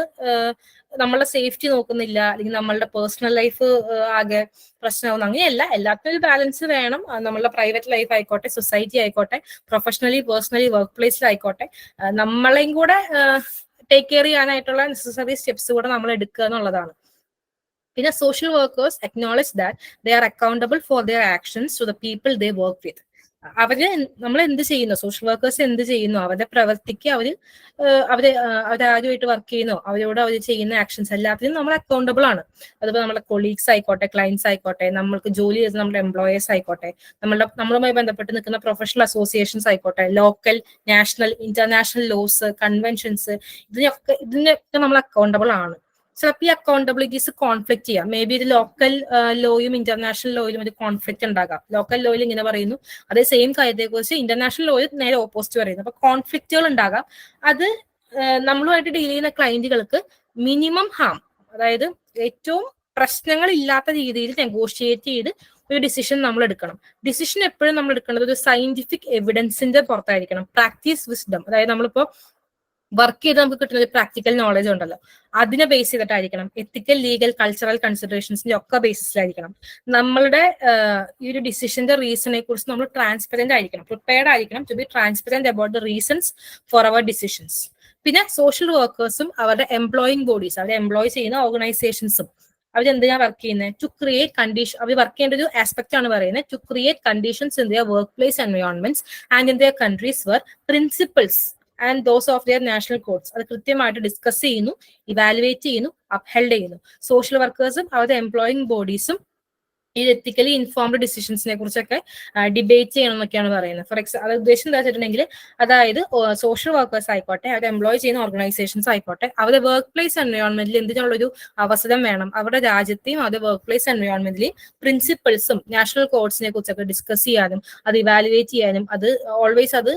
നമ്മളുടെ സേഫ്റ്റി നോക്കുന്നില്ല, അല്ലെങ്കിൽ നമ്മളുടെ പേഴ്സണൽ ലൈഫ് ആകെ പ്രശ്നമാകുന്നു. അങ്ങനെയല്ല, എല്ലാത്തിനും ഒരു ബാലൻസ് വേണം. നമ്മളുടെ പ്രൈവറ്റ് ലൈഫ് ആയിക്കോട്ടെ, സൊസൈറ്റി ആയിക്കോട്ടെ, പ്രൊഫഷണലി പേഴ്സണലി വർക്ക് പ്ലേസിലായിക്കോട്ടെ, നമ്മളെയും കൂടെ ടേക്ക് കെയർ ചെയ്യാനായിട്ടുള്ള നെസസറി സ്റ്റെപ്സ് കൂടെ നമ്മൾ എടുക്കുക എന്നുള്ളതാണ്. പിന്നെ social workers acknowledge that they are accountable for their actions to the people they work with. നമ്മൾ എന്ത് ചെയ്യുന്നു, സോഷ്യൽ വർക്കേഴ്സ് എന്ത് ചെയ്യുന്നു, അവരുടെ പ്രവൃത്തിക്ക് അവരാരുമായിട്ട് വർക്ക് ചെയ്യുന്നോ, അവരോട് അവർ ചെയ്യുന്ന ആക്ഷൻസ് എല്ലാത്തിനും നമ്മൾ അക്കൗണ്ടബിൾ ആണ്. അതിപ്പോൾ നമ്മുടെ കൊളീഗ്സ് ആയിക്കോട്ടെ, ക്ലയൻസ് ആയിക്കോട്ടെ, നമ്മൾക്ക് ജോലി ചെയ്യുന്ന നമ്മുടെ എംപ്ലോയേഴ്സ് ആയിക്കോട്ടെ, നമ്മളുമായി ബന്ധപ്പെട്ട് നിൽക്കുന്ന പ്രൊഫഷണൽ അസോസിയേഷൻസ് ആയിക്കോട്ടെ, local, national, international laws, conventions, ഇതിനൊക്കെ നമ്മൾ അക്കൗണ്ടബിൾ ആണ്. ചിലപ്പോൾ ഈ അക്കൗണ്ടബിലിറ്റീസ് കോൺഫ്ലിക്ട് ചെയ്യാം. മേ ബി ഇത് ലോക്കൽ ലോയും ഇന്റർനാഷണൽ ലോയിലും ഒരു കോൺഫ്ലിക്ട് ഉണ്ടാകാം. ലോക്കൽ ലോയിൽ ഇങ്ങനെ പറയുന്നു, അതേ സെയിം കാര്യത്തെക്കുറിച്ച് ഇന്റർനാഷണൽ ലോയിൽ നേരെ ഓപ്പോസിറ്റ് പറയുന്നു. അപ്പൊ കോൺഫ്ലിക്റ്റുകൾ ഉണ്ടാകാം. അത് നമ്മളുമായിട്ട് ഡീൽ ചെയ്യുന്ന ക്ലയന്റുകൾക്ക് മിനിമം ഹാം, അതായത് ഏറ്റവും പ്രശ്നങ്ങൾ ഇല്ലാത്ത രീതിയിൽ നെഗോഷിയേറ്റ് ചെയ്ത് ഒരു ഡിസിഷൻ നമ്മൾ എടുക്കണം. ഡിസിഷൻ എപ്പോഴും നമ്മൾ എടുക്കേണ്ടത് ഒരു സയന്റിഫിക് എവിഡൻസിന്റെ പുറത്തായിരിക്കണം. പ്രാക്ടീസ് വിസ്ഡം, അതായത് നമ്മളിപ്പോ വർക്ക് ചെയ്ത് നമുക്ക് കിട്ടുന്ന ഒരു പ്രാക്ടിക്കൽ നോളജ് ഉണ്ടല്ലോ, അതിനെ ബേസ് ചെയ്തിട്ടായിരിക്കണം. എത്തിക്കൽ, ലീഗൽ, കൾച്ചറൽ കൺസിഡറേഷൻസിന്റെ ഒക്കെ ബേസിസിലായിരിക്കണം. നമ്മളുടെ ഈ ഒരു ഡിസിഷന്റെ റീസണെ കുറിച്ച് നമ്മൾ ട്രാൻസ്പെറന്റ് ആയിരിക്കണം, പ്രിപ്പയർഡ് ആയിരിക്കണം to be transparent about the reasons for our decisions. പിന്നെ സോഷ്യൽ വർക്കേഴ്സും അവരുടെ എംപ്ലോയിങ് ബോഡീസ്, അവരെ എംപ്ലോയ് ചെയ്യുന്ന ഓർഗനൈസേഷൻസും അവരെന്തിനാ വർക്ക് ചെയ്യുന്നത്? To create condition. അവർ വർക്ക് ചെയ്യേണ്ട ഒരു ആസ്പെക്ട് ആണ് പറയുന്നത്. To create conditions in their work place environments and in their countries where principles and those of their national codes അത് കൃത്യമായിട്ട് ഡിസ്കസ് ചെയ്യുന്നു, ഇവാലുവേറ്റ് ചെയ്യുന്നു, അപ്ഹെൽഡ് ചെയ്യുന്നു. സോഷ്യൽ വർക്കേഴ്സും അവരുടെ എംപ്ലോയിങ് ബോഡീസും ഈ എത്തിക്കലി ഇൻഫോംഡ് ഡിസിഷൻസിനെ കുറിച്ചൊക്കെ ഡിബേറ്റ് ചെയ്യണം എന്നൊക്കെയാണ് പറയുന്നത്. ഫോർ എക്സാമ്പിൾ, അത് ഉദ്ദേശം എന്താ വെച്ചിട്ടുണ്ടെങ്കിൽ, അതായത് സോഷ്യൽ വർക്കേഴ്സ് ആയിക്കോട്ടെ, അവരെ എംപ്ലോയ് ചെയ്യുന്ന ഓർഗനൈസേഷൻസ് ആയിക്കോട്ടെ, അവരുടെ വർക്ക് പ്ലേസ് എൻവയോൺമെന്റിൽ എന്തിനുള്ളൊരു അവസരം വേണം, അവരുടെ രാജ്യത്തെയും അവരുടെ വർക്ക് പ്ലേസ് എൻവയോൺമെന്റിലെയും പ്രിൻസിപ്പിൾസും നാഷണൽ കോഡ്സിനെ കുറിച്ചൊക്കെ ഡിസ്കസ് ചെയ്യാനും അത് ഇവാലുവേറ്റ് ചെയ്യാനും അത് ഓൾവേസ് അത്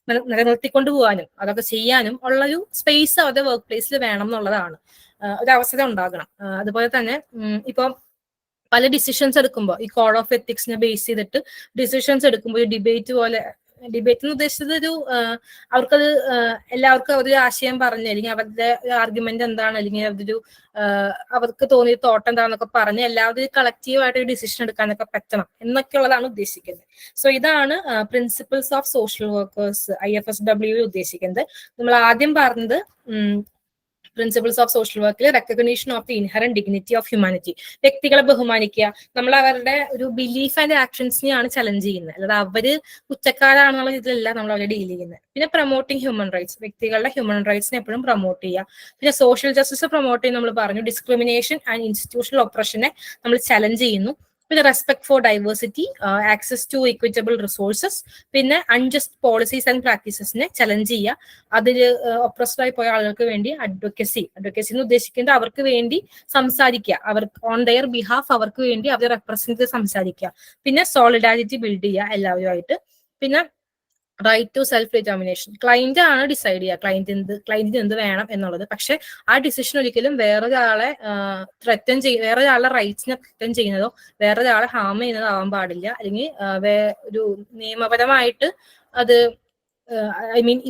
നിലനിർത്തിക്കൊണ്ടു പോകാനും അതൊക്കെ ചെയ്യാനും ഉള്ളൊരു സ്പേസ് അവരുടെ വർക്ക് പ്ലേസിൽ വേണം എന്നുള്ളതാണ്. ഒരു അവസരം ഉണ്ടാകണം. അതുപോലെ തന്നെ ഇപ്പൊ പല ഡിസിഷൻസ് എടുക്കുമ്പോൾ ഈ കോഡ് ഓഫ് എത്തിക്സിനെ ബേസ് ചെയ്തിട്ട് ഡിസിഷൻസ് എടുക്കുമ്പോൾ ഡിബേറ്റ് പോലെ, ഡിബേറ്റ് എന്ന് ഉദ്ദേശിച്ചത് ഒരു അവർക്കത് എല്ലാവർക്കും ഒരു ആശയം പറഞ്ഞ്, അല്ലെങ്കിൽ അവരുടെ ആർഗ്യുമെന്റ് എന്താണ്, അല്ലെങ്കിൽ അവരൊരു അവർക്ക് തോന്നിയ തോട്ട് എന്താണെന്നൊക്കെ പറഞ്ഞ് എല്ലാവരും കളക്റ്റീവായിട്ട് ഒരു ഡിസിഷൻ എടുക്കാനൊക്കെ പറ്റണം എന്നൊക്കെയുള്ളതാണ് ഉദ്ദേശിക്കുന്നത്. സോ ഇതാണ് principles of social workers IFSW ഉദ്ദേശിക്കുന്നത്. നമ്മൾ ആദ്യം പറഞ്ഞത് പ്രിൻസിപ്പിൾസ് ഓഫ് സോഷ്യൽ വർക്കിൽ recognition of the inherent dignity of humanity, വ്യക്തികളെ ബഹുമാനിക്കുക. നമ്മൾ അവരുടെ ഒരു ബിലീഫ് ആൻഡ് ആക്ഷൻസിനെയാണ് ചലഞ്ച് ചെയ്യുന്നത്, അല്ലാതെ അവര് കുറ്റക്കാരാണെന്നുള്ള ഇതിലല്ല നമ്മൾ അവരെ ഡീൽ ചെയ്യുന്നത്. പിന്നെ പ്രൊമോട്ടിങ് ഹ്യൂമൻ റൈറ്റ്സ്, വ്യക്തികളുടെ ഹ്യൂമൻ റൈറ്റ്സിനെ എപ്പോഴും പ്രൊമോട്ട് ചെയ്യുക. പിന്നെ സോഷ്യൽ ജസ്റ്റിസ് പ്രൊമോട്ട് ചെയ്യുന്ന നമ്മൾ പറഞ്ഞു. ഡിസ്ക്രിമിനേഷൻ ആൻഡ് ഇൻസ്റ്റിറ്റ്യൂഷണൽ ഒപ്രഷനെ നമ്മൾ ചലഞ്ച് ചെയ്യുന്നു. പിന്നെ respect for diversity, access to equitable resources, പിന്നെ അൺജസ്റ്റ് പോളിസീസ് ആൻഡ് പ്രാക്ടീസസിനെ ചലഞ്ച് ചെയ്യുക. അതിൽ ഒപ്രസ്ഡ് ആയി പോയ ആളുകൾക്ക് വേണ്ടി അഡ്വക്കസി എന്ന് ഉദ്ദേശിക്കുന്നത് അവർക്ക് വേണ്ടി സംസാരിക്കുക, അവർക്ക് ഓൺ ദെയർ ബിഹാഫ് അവർക്ക് വേണ്ടി അവരെ റെപ്രസെന്റ് ചെയ്ത് സംസാരിക്കുക. പിന്നെ സോളിഡാരിറ്റി ബിൽഡ് ചെയ്യുക എല്ലാവരുമായിട്ട്. പിന്നെ right to self determination, client ആണ് ഡിസൈഡ് ചെയ്യുക ക്ലയന്റിന് എന്ത് വേണം എന്നുള്ളത്. പക്ഷെ ആ ഡിസിഷൻ ഒരിക്കലും വേറൊരാളെ വേറൊരാളുടെ റൈറ്റ്സിനെ ത്രെറ്റൻ ചെയ്യുന്നതോ വേറൊരാളെ ഹാം ചെയ്യുന്നതോ ആവാൻ പാടില്ല. അല്ലെങ്കിൽ ഒരു നിയമപരമായിട്ട് അത്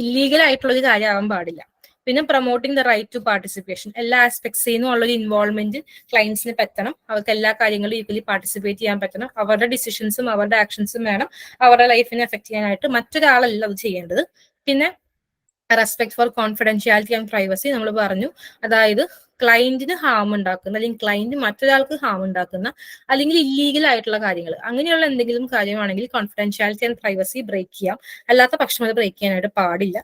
ഇല്ലീഗൽ ആയിട്ടുള്ള ഒരു കാര്യം ആവാൻ പാടില്ല. പിന്നെ promoting the right to participation, എല്ലാ ആസ്പെക്ട്സിൽ നിന്നും ഉള്ളൊരു ഇൻവോൾവ്മെന്റ് ക്ലയൻസിന് പറ്റണം. അവർക്ക് എല്ലാ കാര്യങ്ങളും ഈക്വലി പാർട്ടിസിപ്പേറ്റ് ചെയ്യാൻ പറ്റണം. അവരുടെ ഡിസിഷൻസും അവരുടെ ആക്ഷൻസും വേണം അവരുടെ ലൈഫിനെ എഫക്ട് ചെയ്യാനായിട്ട്, മറ്റൊരാളല്ല അത് ചെയ്യേണ്ടത്. പിന്നെ respect for confidentiality and privacy നമ്മൾ പറഞ്ഞു. അതായത് ക്ലയന്റിന് ഹാം ഉണ്ടാക്കുന്ന, അല്ലെങ്കിൽ ക്ലയന്റ് മറ്റൊരാൾക്ക് ഹാം ഉണ്ടാക്കുന്ന, അല്ലെങ്കിൽ ഇല്ലീഗൽ ആയിട്ടുള്ള കാര്യങ്ങൾ, അങ്ങനെയുള്ള എന്തെങ്കിലും കാര്യമാണെങ്കിൽ കോൺഫിഡൻഷ്യാലിറ്റി ആൻഡ് പ്രൈവസി ബ്രേക്ക് ചെയ്യാം. അല്ലാത്ത പക്ഷം അത് ബ്രേക്ക് ചെയ്യാനായിട്ട് പാടില്ല.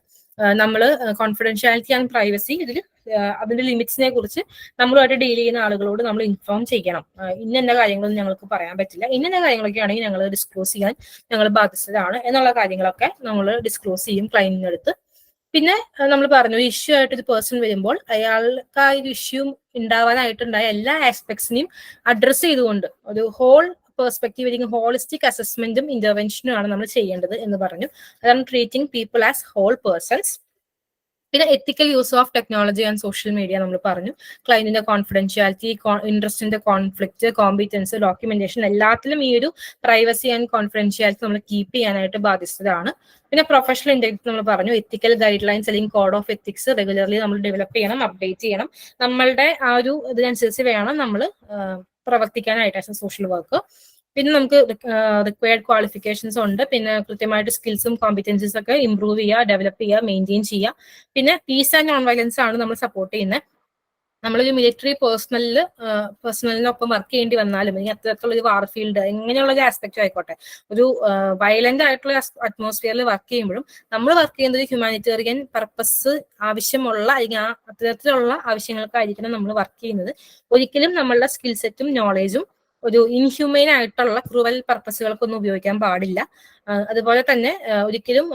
നമ്മൾ കോൺഫിഡൻഷ്യാലിറ്റി ആൻഡ് പ്രൈവസി ഇതിൽ അതിന്റെ ലിമിറ്റ്സിനെ കുറിച്ച് നമ്മളുമായിട്ട് ഡീൽ ചെയ്യുന്ന ആളുകളോട് നമ്മൾ ഇൻഫോം ചെയ്യണം. ഇന്ന കാര്യങ്ങളൊന്നും ഞങ്ങൾക്ക് പറയാൻ പറ്റില്ല, ഇന്ന കാര്യങ്ങളൊക്കെ ആണെങ്കിൽ ഞങ്ങൾ ഡിസ്ക്ലോസ് ചെയ്യാൻ ഞങ്ങൾ ബാധ്യസ്ഥരാണ് എന്നുള്ള കാര്യങ്ങളൊക്കെ നമ്മൾ ഡിസ്ക്ലോസ് ചെയ്യും ക്ലയന്റിന്റെ അടുത്ത്. പിന്നെ നമ്മൾ പറഞ്ഞു, ഇഷ്യൂ ആയിട്ട് ഒരു പേഴ്സൺ വരുമ്പോൾ അയാൾക്ക് ആ ഒരു ഇഷ്യൂ ഉണ്ടാവാനായിട്ടുണ്ടായ എല്ലാ ആസ്പെക്ട്സിനെയും അഡ്രസ് ചെയ്തുകൊണ്ട് ഒരു ഹോൾ പെർസ്പെക്റ്റീവ്, അല്ലെങ്കിൽ ഹോളിസ്റ്റിക് അസസ്മെന്റും ഇന്റർവെൻഷനും ആണ് നമ്മൾ ചെയ്യേണ്ടത് എന്ന് പറഞ്ഞു. അതാണ് treating people as whole persons. പിന്നെ ethical use of technology and social media നമ്മൾ പറഞ്ഞു. ക്ലയന്റിന്റെ കോൺഫിഡൻഷ്യാലിറ്റി, ഇൻട്രസ്റ്റിന്റെ കോൺഫ്ലിക്റ്റ്, കോമ്പിറ്റൻസ്, ഡോക്യുമെന്റേഷൻ, എല്ലാത്തിലും ഈ ഒരു പ്രൈവസി ആൻഡ് കോൺഫിഡൻഷ്യാലിറ്റി നമ്മൾ കീപ്പ് ചെയ്യാനായിട്ട് ബാധ്യസ്ഥരാണ്. പിന്നെ പ്രൊഫഷണൽ ഇന്റഗ്രിറ്റി നമ്മൾ പറഞ്ഞു. എത്തിക്കൽ ഗൈഡ് ലൈൻസ് അല്ലെങ്കിൽ കോഡ് ഓഫ് എത്തിക്സ് റെഗുലർലി നമ്മൾ ഡെവലപ്പ് ചെയ്യണം, അപ്ഡേറ്റ് ചെയ്യണം. നമ്മളുടെ ആ ഒരു ഇതിനനുസരിച്ച് വേണം നമ്മൾ പ്രവർത്തിക്കാനായിട്ട് ആസ് എ സോഷ്യൽ വർക്ക്. പിന്നെ നമുക്ക് റിക്വയർഡ് ക്വാളിഫിക്കേഷൻസ് ഉണ്ട്. പിന്നെ കൃത്യമായിട്ട് സ്കിൽസും കോമ്പിറ്റൻസീസ് ഒക്കെ ഇംപ്രൂവ് ചെയ്യുക, ഡെവലപ്പ് ചെയ്യുക, മെയിൻറ്റെയിൻ ചെയ്യുക. പിന്നെ പീസ് ആൻഡ് നോൺ വയലൻസ് ആണ് നമ്മൾ സപ്പോർട്ട് ചെയ്യുന്നത്. നമ്മളൊരു മിലിറ്ററി പേഴ്സണലിനൊപ്പം വർക്ക് ചെയ്യേണ്ടി വന്നാലും അല്ലെങ്കിൽ അത്തരത്തിലുള്ള ഒരു വാർ ഫീൽഡ് എങ്ങനെയുള്ള ഒരു ആസ്പെക്ട് ആയിക്കോട്ടെ, ഒരു വയലന്റ് ആയിട്ടുള്ള അറ്റ്മോസ്ഫിയറിൽ വർക്ക് ചെയ്യുമ്പോഴും നമ്മൾ വർക്ക് ചെയ്യുന്നത് ഒരു ഹ്യൂമാനിറ്റേറിയൻ പർപ്പസ് ആവശ്യമുള്ള അല്ലെങ്കിൽ ആ അത്തരത്തിലുള്ള ആവശ്യങ്ങൾക്കായിരിക്കണം നമ്മൾ വർക്ക് ചെയ്യുന്നത്. ഒരിക്കലും നമ്മളുടെ സ്കിൽ സെറ്റും നോളേജും ഒരു ഇൻഹ്യൂമെയിൻ ആയിട്ടുള്ള ക്രൂവൽ പർപ്പസുകൾക്കൊന്നും ഉപയോഗിക്കാൻ പാടില്ല. അതുപോലെ തന്നെ ഒരിക്കലും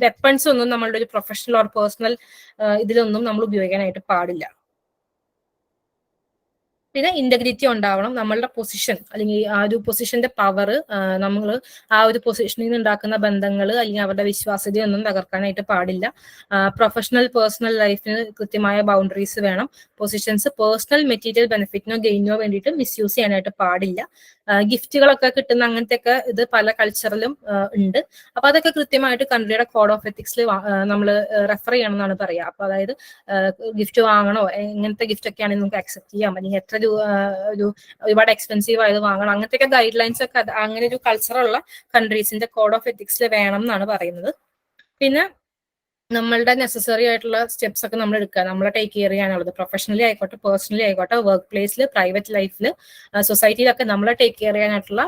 വെപ്പൺസ് ഒന്നും നമ്മളുടെ ഒരു പ്രൊഫഷണൽ ഓർ പേഴ്സണൽ ഇതിലൊന്നും നമ്മൾ ഉപയോഗിക്കാനായിട്ട് പാടില്ല. പിന്നെ ഇന്റഗ്രിറ്റി ഉണ്ടാവണം. നമ്മളുടെ പൊസിഷൻ അല്ലെങ്കിൽ ആ ഒരു പൊസിഷന്റെ പവർ, നമ്മൾ ആ ഒരു പൊസിഷനിൽ നിന്ന് ഉണ്ടാക്കുന്ന ബന്ധങ്ങൾ അല്ലെങ്കിൽ അവരുടെ വിശ്വാസ്യതയൊന്നും തകർക്കാനായിട്ട് പാടില്ല. പ്രൊഫഷണൽ പേഴ്സണൽ ലൈഫിന് കൃത്യമായ ബൗണ്ടറീസ് വേണം. പൊസിഷൻസ് പേഴ്സണൽ മെറ്റീരിയൽ ബെനിഫിറ്റിനോ ഗെയിനോ വേണ്ടിയിട്ട് മിസ്യൂസ് ചെയ്യാനായിട്ട് പാടില്ല. ഗിഫ്റ്റുകളൊക്കെ കിട്ടുന്ന അങ്ങനത്തെ ഇത് പല കൾച്ചറിലും ഉണ്ട്. അപ്പൊ അതൊക്കെ കൃത്യമായിട്ട് കൺട്രിയുടെ കോഡ് ഓഫ് എത്തിക്സിൽ നമ്മൾ റെഫർ ചെയ്യണം എന്നാണ് പറയുക. അപ്പൊ അതായത് ഗിഫ്റ്റ് വാങ്ങണോ, എങ്ങനത്തെ ഗിഫ്റ്റ് ഒക്കെ ആണെങ്കിൽ നമുക്ക് അക്സെപ്റ്റ് ചെയ്യാം, അല്ലെങ്കിൽ എത്ര ഒരുപാട് എക്സ്പെൻസീവ് ആയത് വാങ്ങണം, അങ്ങനത്തെ ഗൈഡ് ലൈൻസ് ഒക്കെ അങ്ങനെ ഒരു കൾച്ചറുള്ള കൺട്രീസിന്റെ കോഡ് ഓഫ് എത്തിക്സിൽ വേണം എന്നാണ് പറയുന്നത്. പിന്നെ നമ്മളുടെ നെസസറി ആയിട്ടുള്ള സ്റ്റെപ്സ് ഒക്കെ നമ്മൾ എടുക്കുക, നമ്മളെ ടേക്ക് കെയർ ചെയ്യാനുള്ളത്. പ്രൊഫഷണലി ആയിക്കോട്ടെ, പേഴ്സണലി ആയിക്കോട്ടെ, വർക്ക് പ്ലേസിൽ, പ്രൈവറ്റ് ലൈഫിൽ, സൊസൈറ്റിയിലൊക്കെ നമ്മളെ ടേക്ക് കെയർ ചെയ്യാനായിട്ടുള്ള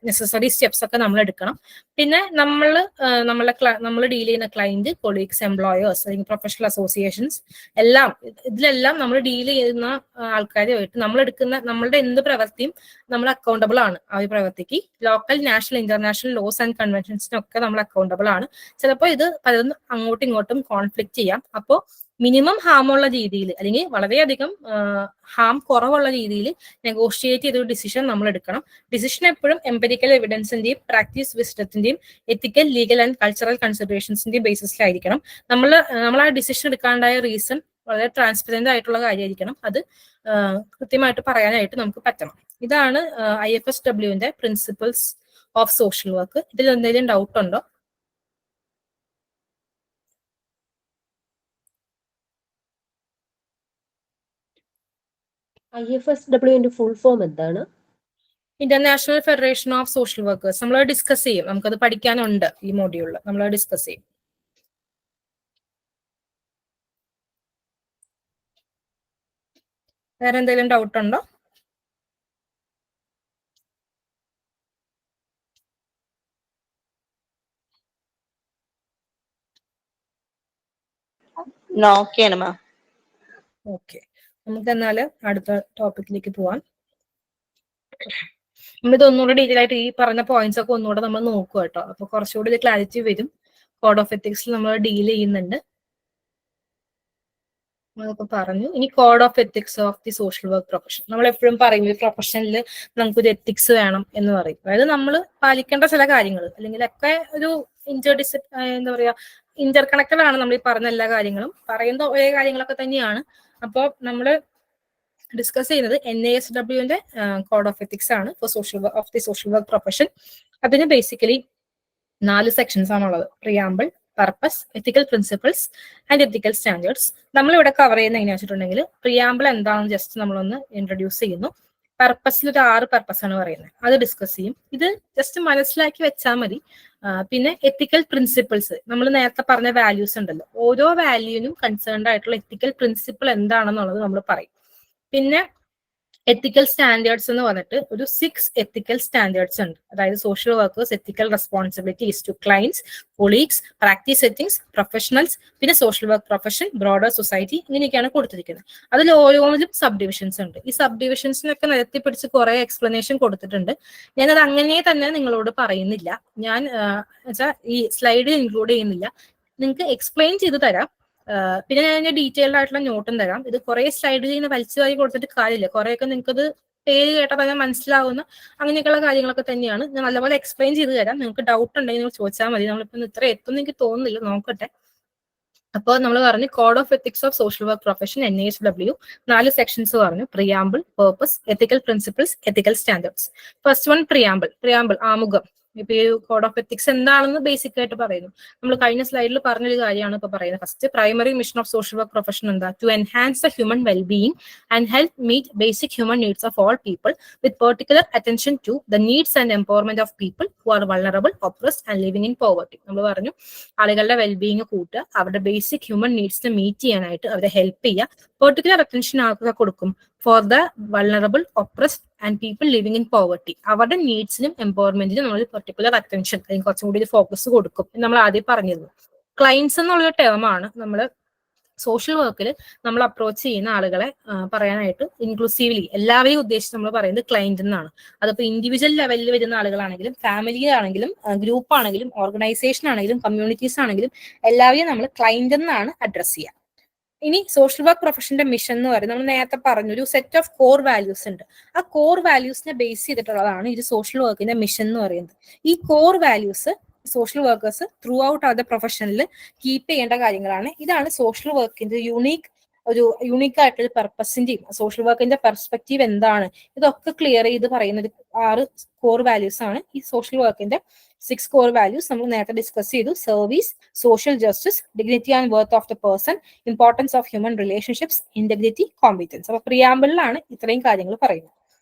നെസസറി സ്റ്റെപ്സ് ഒക്കെ നമ്മൾ എടുക്കണം. പിന്നെ നമ്മൾ ഡീൽ ചെയ്യുന്ന ക്ലയന്റ്, കൊളീഗ്സ്, എംപ്ലോയേഴ്സ് അല്ലെങ്കിൽ പ്രൊഫഷണൽ അസോസിയേഷൻസ് ഇതിലെല്ലാം നമ്മൾ ഡീൽ ചെയ്യുന്ന ആൾക്കാരുമായിട്ട് നമ്മളുടെ എന്ത് പ്രവൃത്തിയും നമ്മൾ അക്കൗണ്ടബിൾ ആണ്. ആ ഒരു പ്രവൃത്തിക്ക് local, national, international laws and കൺവെൻഷൻസിനൊക്കെ നമ്മൾ അക്കൗണ്ടബിൾ ആണ്. ചിലപ്പോൾ ഇത് പലതും അങ്ങോട്ടും ഇങ്ങോട്ടും കോൺഫ്ലിക്ട് ചെയ്യാം. അപ്പോൾ മിനിമം ഹാമുള്ള രീതിയിൽ അല്ലെങ്കിൽ വളരെയധികം ഹാം കുറവുള്ള രീതിയിൽ നെഗോഷിയേറ്റ് ചെയ്തൊരു ഡിസിഷൻ നമ്മൾ എടുക്കണം. ഡിസിഷൻ എപ്പോഴും എംപെരിക്കൽ എവിഡൻസിന്റെയും പ്രാക്ടീസ് വിസ്ഡത്തിന്റെയും എത്തിക്കൽ, ലീഗൽ ആൻഡ് കൾച്ചറൽ കൺസിഡറേഷൻസിന്റെയും ബേസിസിലായിരിക്കണം. നമ്മൾ ആ ഡിസിഷൻ എടുക്കാണ്ടായ റീസൺ വളരെ ട്രാൻസ്പെറന്റ് ആയിട്ടുള്ള കാര്യമായിരിക്കണം. അത് കൃത്യമായിട്ട് പറയാനായിട്ട് നമുക്ക് പറ്റണം. ഇതാണ് IFSWന്റെ പ്രിൻസിപ്പിൾസ് ഓഫ് സോഷ്യൽ വർക്ക്. ഇതിൽ എന്തെങ്കിലും ഡൗട്ട് ഉണ്ടോ? IFSWന്റെ ഫുൾ ഫോം എന്താണ്? International federation of social workers. നമ്മൾ ഡിസ്കസ് ചെയ്യും, നമുക്കത് പഠിക്കാനുണ്ട് ഈ മോഡ്യൂളിൽ, നമ്മൾ ഡിസ്കസ് ചെയ്യും. വേറെ എന്തെങ്കിലും ഡൗട്ട് ഉണ്ടോ? ഓക്കെ, നമുക്ക് എന്നാൽ അടുത്ത ടോപ്പിക്കിലേക്ക് പോവാം. നമ്മളിത് ഒന്നുകൂടെ ഡീറ്റെയിൽ ആയിട്ട് ഈ പറഞ്ഞ പോയിന്റ്സ് ഒക്കെ ഒന്നുകൂടെ നമ്മൾ നോക്കുക കേട്ടോ. അപ്പൊ കുറച്ചുകൂടി ക്ലാരിറ്റി വരും. കോഡ് ഓഫ് എത്തിക്സിൽ നമ്മൾ ഡീൽ ചെയ്യുന്നുണ്ട്, നമ്മളൊക്കെ പറഞ്ഞു. ഇനി code of ethics of the social work profession. നമ്മൾ എപ്പോഴും പറയും ഈ പ്രൊഫഷനിൽ നമുക്കൊരു എത്തിക്സ് വേണം എന്ന് പറയും. അതായത് നമ്മൾ പാലിക്കേണ്ട ചില കാര്യങ്ങൾ അല്ലെങ്കിൽ ഒക്കെ ഒരു എന്താ പറയാ, ഇന്റർ കണക്റ്റഡ് ആണ്. നമ്മൾ ഈ പറഞ്ഞ എല്ലാ കാര്യങ്ങളും പറയുന്ന ഒരേ കാര്യങ്ങളൊക്കെ തന്നെയാണ്. അപ്പോൾ നമ്മൾ ഡിസ്കസ് ചെയ്യുന്നത് NASWന്റെ കോഡ് ഓഫ് എത്തിക്സ് ആണ് ഫോർ സോഷ്യൽ വർക്ക് പ്രൊഫഷൻ. അതിന് ബേസിക്കലി 4 സെക്ഷൻസ് ആണുള്ളത്: preamble, purpose, ethical principles and ethical standards. നമ്മളിവിടെ കവർ ചെയ്യുന്ന എങ്ങനെയാ വെച്ചിട്ടുണ്ടെങ്കിൽ പ്രിയാമ്പിൾ എന്താണെന്ന് ജസ്റ്റ് നമ്മളൊന്ന് ഇൻട്രൊഡ്യൂസ് ചെയ്യുന്നു. പർപ്പസിൽ ഒരു 6 പർപ്പസ് ആണ് പറയുന്നത്, അത് ഡിസ്കസ് ചെയ്യും. ഇത് ജസ്റ്റ് മനസ്സിലാക്കി വെച്ചാൽ മതി. പിന്നെ എത്തിക്കൽ പ്രിൻസിപ്പിൾസ്, നമ്മൾ നേരത്തെ പറഞ്ഞ വാല്യൂസ് ഉണ്ടല്ലോ, ഓരോ വാല്യൂവിനും കൺസേൺഡ് ആയിട്ടുള്ള എത്തിക്കൽ പ്രിൻസിപ്പിൾ എന്താണെന്നുള്ളത് നമ്മൾ പറയും. പിന്നെ എത്തിക്കൽ സ്റ്റാൻഡേർഡ്സ് എന്ന് പറഞ്ഞിട്ട് ഒരു 6 എത്തിക്കൽ സ്റ്റാൻഡേർഡ്സ് ഉണ്ട്. അതായത് social workers ethical responsibilities to clients, colleagues, practice settings, professionals, പിന്നെ social work profession, broader society, ഇങ്ങനെയൊക്കെയാണ് കൊടുത്തിരിക്കുന്നത്. അതിൽ ഓരോന്നിലും സബ് ഡിവിഷൻസ് ഉണ്ട്. ഈ സബ് ഡിവിഷൻസിനൊക്കെ നിരത്തി പിടിച്ച് കുറെ എക്സ്പ്ലനേഷൻ കൊടുത്തിട്ടുണ്ട്. ഞാനത് അങ്ങനെ തന്നെ നിങ്ങളോട് പറയുന്നില്ല. ഞാൻ ഈ സ്ലൈഡിൽ ഇൻക്ലൂഡ് ചെയ്യുന്നില്ല, നിങ്ങൾക്ക് എക്സ്പ്ലെയിൻ ചെയ്ത് തരാം. പിന്നെ ഞാൻ ഡീറ്റെയിൽഡ് ആയിട്ടുള്ള നോട്ടും തരാം. ഇത് കുറെ സ്ലൈഡിൽ ഇങ്ങനെ വലിച്ചു വാരി കൊടുത്തിട്ട് കാര്യമില്ല. കുറെയൊക്കെ നിങ്ങൾക്കത് പേര് കേട്ടാൽ തന്നെ മനസ്സിലാവുന്ന അങ്ങനെയൊക്കെയുള്ള കാര്യങ്ങളൊക്കെ തന്നെയാണ്. ഞാൻ നല്ലപോലെ എക്സ്പ്ലെയിൻ ചെയ്ത് തരാം. നിങ്ങൾക്ക് ഡൗട്ട് ഉണ്ടെങ്കിൽ നിങ്ങൾ ചോദിച്ചാൽ മതി. നമ്മളിപ്പോൾ ഇത്ര എത്തുമെന്ന് എനിക്ക് തോന്നുന്നില്ല, നോക്കട്ടെ. അപ്പോൾ നമ്മൾ പറഞ്ഞു code of ethics of social work profession NASW 4 sections പറഞ്ഞു. Preamble, purpose, ethical principles, ethical standards. First one preamble ആമുഖം. ഇപ്പൊ ഈ കോഡ് ഓഫ് എത്തിക്സ് എന്താണെന്ന് ബേസിക് ആയിട്ട് പറയുന്നു. നമ്മൾ കഴിഞ്ഞ സ്ലൈഡിൽ പറഞ്ഞൊരു കാര്യമാണ് ഇപ്പൊ പറയുന്നത്. First primary mission of social work profession എന്താ? To enhance the human wellbeing and help meet basic human needs of all people with particular attention to the needs and empowerment of people who are vulnerable, oppressed and living in poverty. നമ്മൾ പറഞ്ഞു ആളുകളുടെ വെൽബീയിങ് കൂട്ടുക, അവരുടെ ബേസിക് ഹ്യൂമൻ നീഡ്സിനെ മീറ്റ് ചെയ്യാനായിട്ട് അവരെ ഹെൽപ്പ് ചെയ്യുക. പെർട്ടിക്കുലർ അറ്റൻഷൻ ആർക്കൊക്കെ കൊടുക്കും? For the vulnerable, oppressed and people living in poverty. അവരുടെ നീഡ്സിനും എംപവർമെന്റിനും നമ്മൾ പെർട്ടിക്കുലർ അറ്റൻഷൻ അല്ലെങ്കിൽ കുറച്ചും കൂടി ഫോക്കസ് കൊടുക്കും. നമ്മൾ ആദ്യം പറഞ്ഞിരുന്നു. ക്ലയൻസ് എന്നുള്ളൊരു ടേമാണ് നമ്മൾ സോഷ്യൽ വർക്കിൽ നമ്മൾ അപ്രോച്ച് ചെയ്യുന്ന ആളുകളെ പറയാനായിട്ട് ഇൻക്ലൂസീവ്ലി എല്ലാവരെയും ഉദ്ദേശിച്ച് നമ്മൾ പറയുന്നത് ക്ലയന്റ് എന്നാണ്. അതിപ്പോൾ ഇൻഡിവിജ്വൽ ലെവലിൽ വരുന്ന ആളുകളാണെങ്കിലും ഫാമിലി ആണെങ്കിലും ഗ്രൂപ്പ് ആണെങ്കിലും ഓർഗനൈസേഷൻ ആണെങ്കിലും കമ്മ്യൂണിറ്റീസ് ആണെങ്കിലും എല്ലാവരെയും നമ്മൾ ക്ലയന്റ് എന്നാണ് അഡ്രസ് ചെയ്യുക. ഇനി സോഷ്യൽ വർക്ക് പ്രൊഫഷന്റെ മിഷൻ എന്ന് പറയുന്നത് നമ്മൾ നേരത്തെ പറഞ്ഞു ഒരു സെറ്റ് ഓഫ് കോർ വാല്യൂസ് ഉണ്ട്. ആ കോർ വാല്യൂസിനെ ബേസ് ചെയ്തിട്ടുള്ളതാണ് ഈ സോഷ്യൽ വർക്കിന്റെ മിഷൻ എന്ന് പറയുന്നത്. ഈ core values social workers through out അവരുടെ പ്രൊഫഷനിൽ കീപ്പ് ചെയ്യേണ്ട കാര്യങ്ങളാണ്. ഇതാണ് സോഷ്യൽ വർക്കിന്റെ യൂണീക്ക് ആയിട്ടുള്ള പർപ്പസിന്റെയും സോഷ്യൽ വർക്കിന്റെ പെർസ്പെക്റ്റീവ് എന്താണ് ഇതൊക്കെ ക്ലിയർ ചെയ്ത് പറയുന്ന ഒരു 6 കോർ വാല്യൂസ് ആണ് ഈ സോഷ്യൽ വർക്കിന്റെ 6 കോർ വാല്യൂസ്. നമ്മൾ നേരത്തെ ഡിസ്കസ് ചെയ്തു. Service, social justice, dignity and worth of the person, importance of human relationships, integrity, competence. അപ്പൊ പ്രിയാമ്പിളിലാണ് ഇത്രയും കാര്യങ്ങൾ പറയുന്നത്.